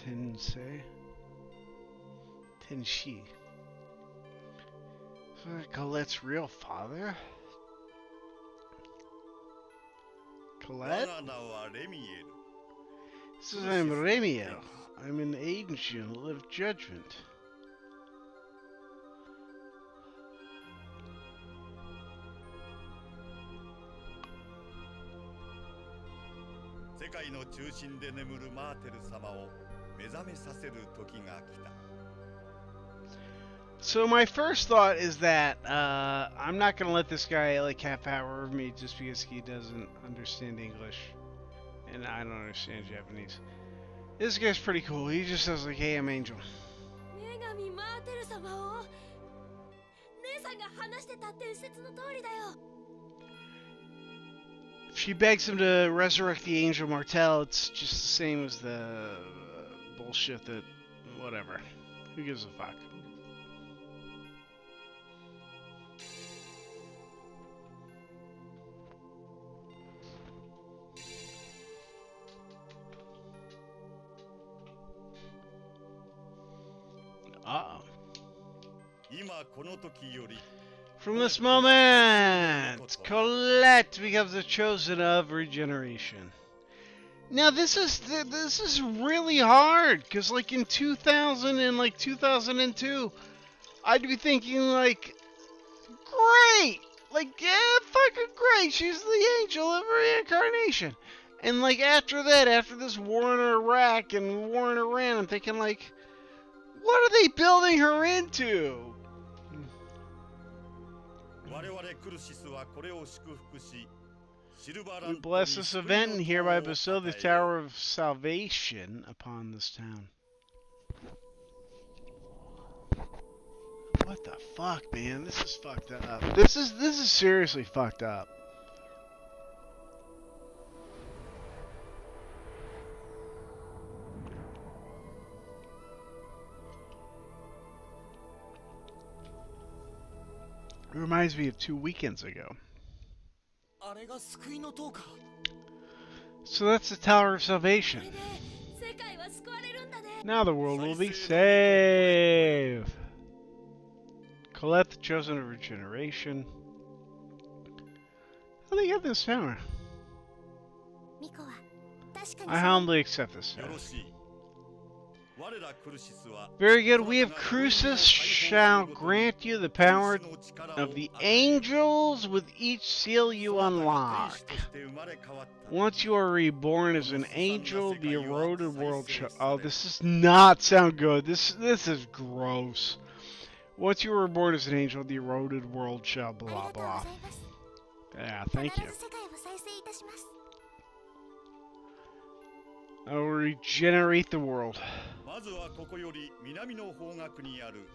Tensei. Tenshi. Colette's real father? Colette? 我が名はレミエル。 Says I'm Remiel. I'm an angel of judgment. 世界の中心で眠るマーテル様を目覚めさせる時が来た。 So my first thought is that I'm not gonna let this guy like have power over me just because he doesn't understand English and I don't understand Japanese. This guy's pretty cool. He just says like, "Hey, I'm Angel." 女神マーテル様を姉さんが話してた伝説の通りだよ。 She begs him to resurrect the Angel Martel. It's just the same as the bullshit that whatever. Who gives a fuck? Uh-oh. 今この時より From this moment, Colette becomes the chosen of regeneration. Now this is really hard because like in 2000 and like 2002, I'd be thinking like, great, like yeah, fucking great. She's the angel of reincarnation. And like after that, after this war in Iraq and war in Iran, I'm thinking like, what are they building her into? 我々クルシスはこれを祝福し、シルバーラ We ンド bless に this 救い event の and 塔 hereby を bestow the 与える Tower of Salvation upon this town. What the fuck, man? This is fucked up. This is seriously fucked up. It reminds me of 2 weekends ago. あれが救いの塔か。 So that's the Tower of Salvation. これで世界は救われるんだね。 Now the world will be saved. Colette, the chosen of regeneration. How do they get this tower? ミコは確かに I humbly accept this よ tower. ろしい。我らクルシスは Very good. We have Crucis shall grant you the power of the angels with each seal you unlock. Once you are reborn as an angel, the eroded world shall... Oh, this does not sound good. This is gross. Once you are reborn as an angel, the eroded world shall あり blah がとうご blah. ざいます。 Yeah, 必 thank you. ず世界を再生いたします。 I will regenerate the world. まずはここより南の方角にある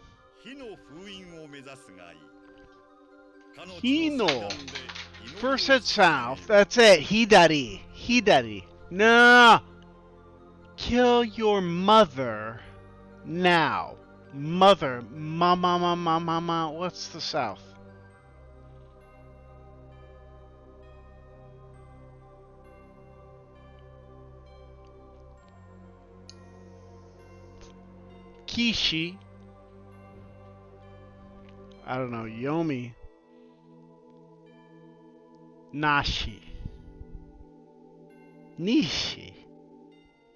火の封印を目指すがいい。Hino. First head south. That's it. Hidari. Hidari. No. Kill your mother now. Mother. Mama. What's the south? Kishi. I don't know. Yomi. Nashi. Nishi.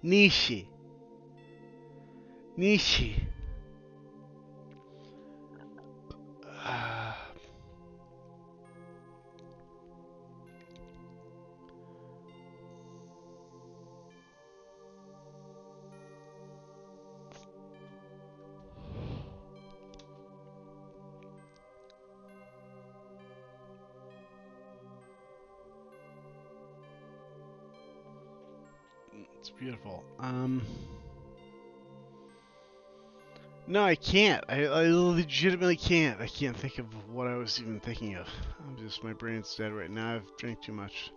Nishi. Nishi. It's beautiful. No, I can't. I legitimately can't. I can't think of what I was even thinking of. My brain's dead right now. I've drank too much.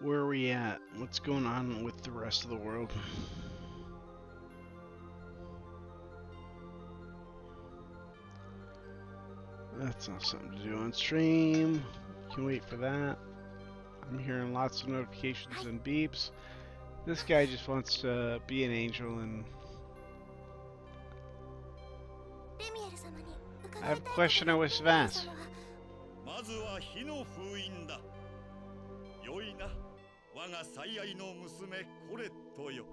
Where are we at? What's going on with the rest of the world? That's not something to do on stream. Can wait for that. I'm hearing lots of notifications and beeps. This guy just wants to be an angel, and I have a question I wish to ask. まずは火の封印だ。良いな、我が最愛の娘コレットよ。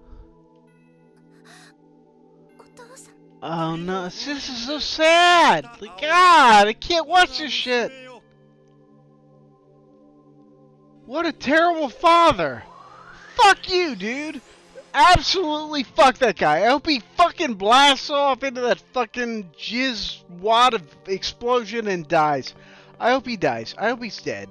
Oh no, this is so sad! Like, God, I can't watch this shit! What a terrible father! Fuck you, dude! Absolutely fuck that guy. I hope he fucking blasts off into that fucking jizz wad of explosion and dies. I hope he dies. I hope he's dead.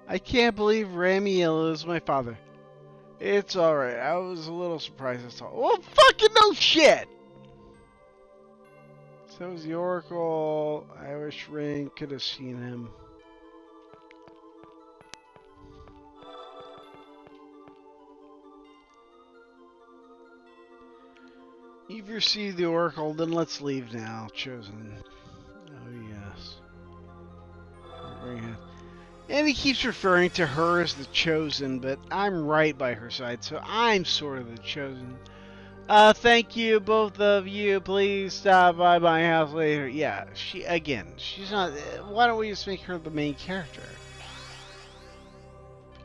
I can't believe Ramiel is my father. It's alright. I was a little surprised I saw. Well, fucking no shit! So was the Oracle. I wish Rain could have seen him. You've received the Oracle, then let's leave now. Chosen. Oh, yes. Very happy. And he keeps referring to her as the Chosen, but I'm right by her side, so I'm sort of the Chosen. Thank you, both of you. Please stop by my house later. Yeah, she's not... Why don't we just make her the main character?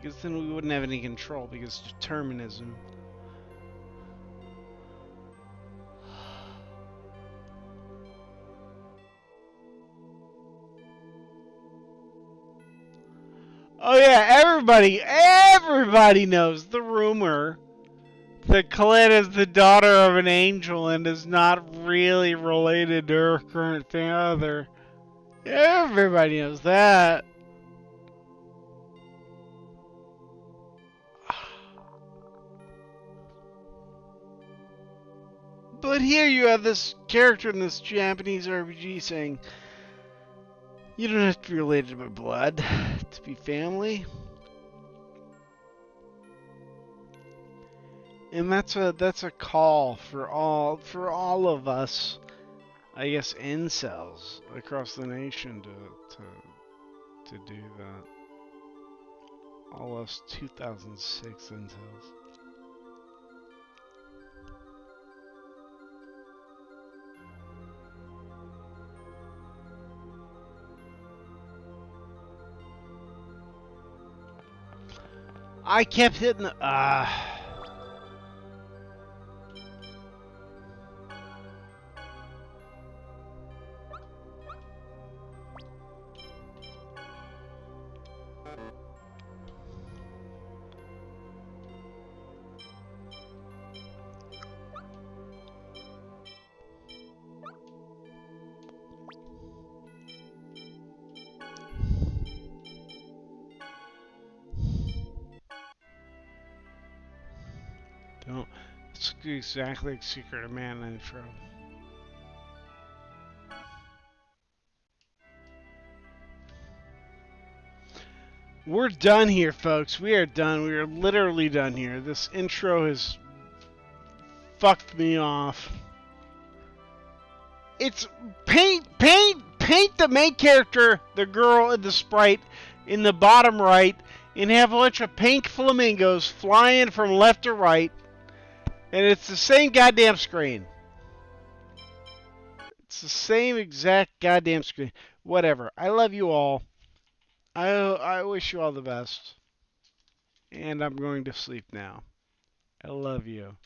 Because then we wouldn't have any control, because determinism. Oh yeah, everybody knows the rumor that Colette is the daughter of an angel and is not really related to her current father. Everybody knows that. But here you have this character in this Japanese RPG saying, you don't have to be related by blood to be family. And that's a call for all of us, I guess, incels across the nation to do that. All us 2006 incels. I kept hitting the Don't. It's exactly like Secret of Man intro. We're done here, folks. We are done. We are literally done here. This intro has fucked me off. It's paint the main character, the girl and the sprite, in the bottom right and have a bunch of pink flamingos flying from left to right, and it's the same goddamn screen. It's the same exact goddamn screen. Whatever. I love you all. I wish you all the best. And I'm going to sleep now. I love you.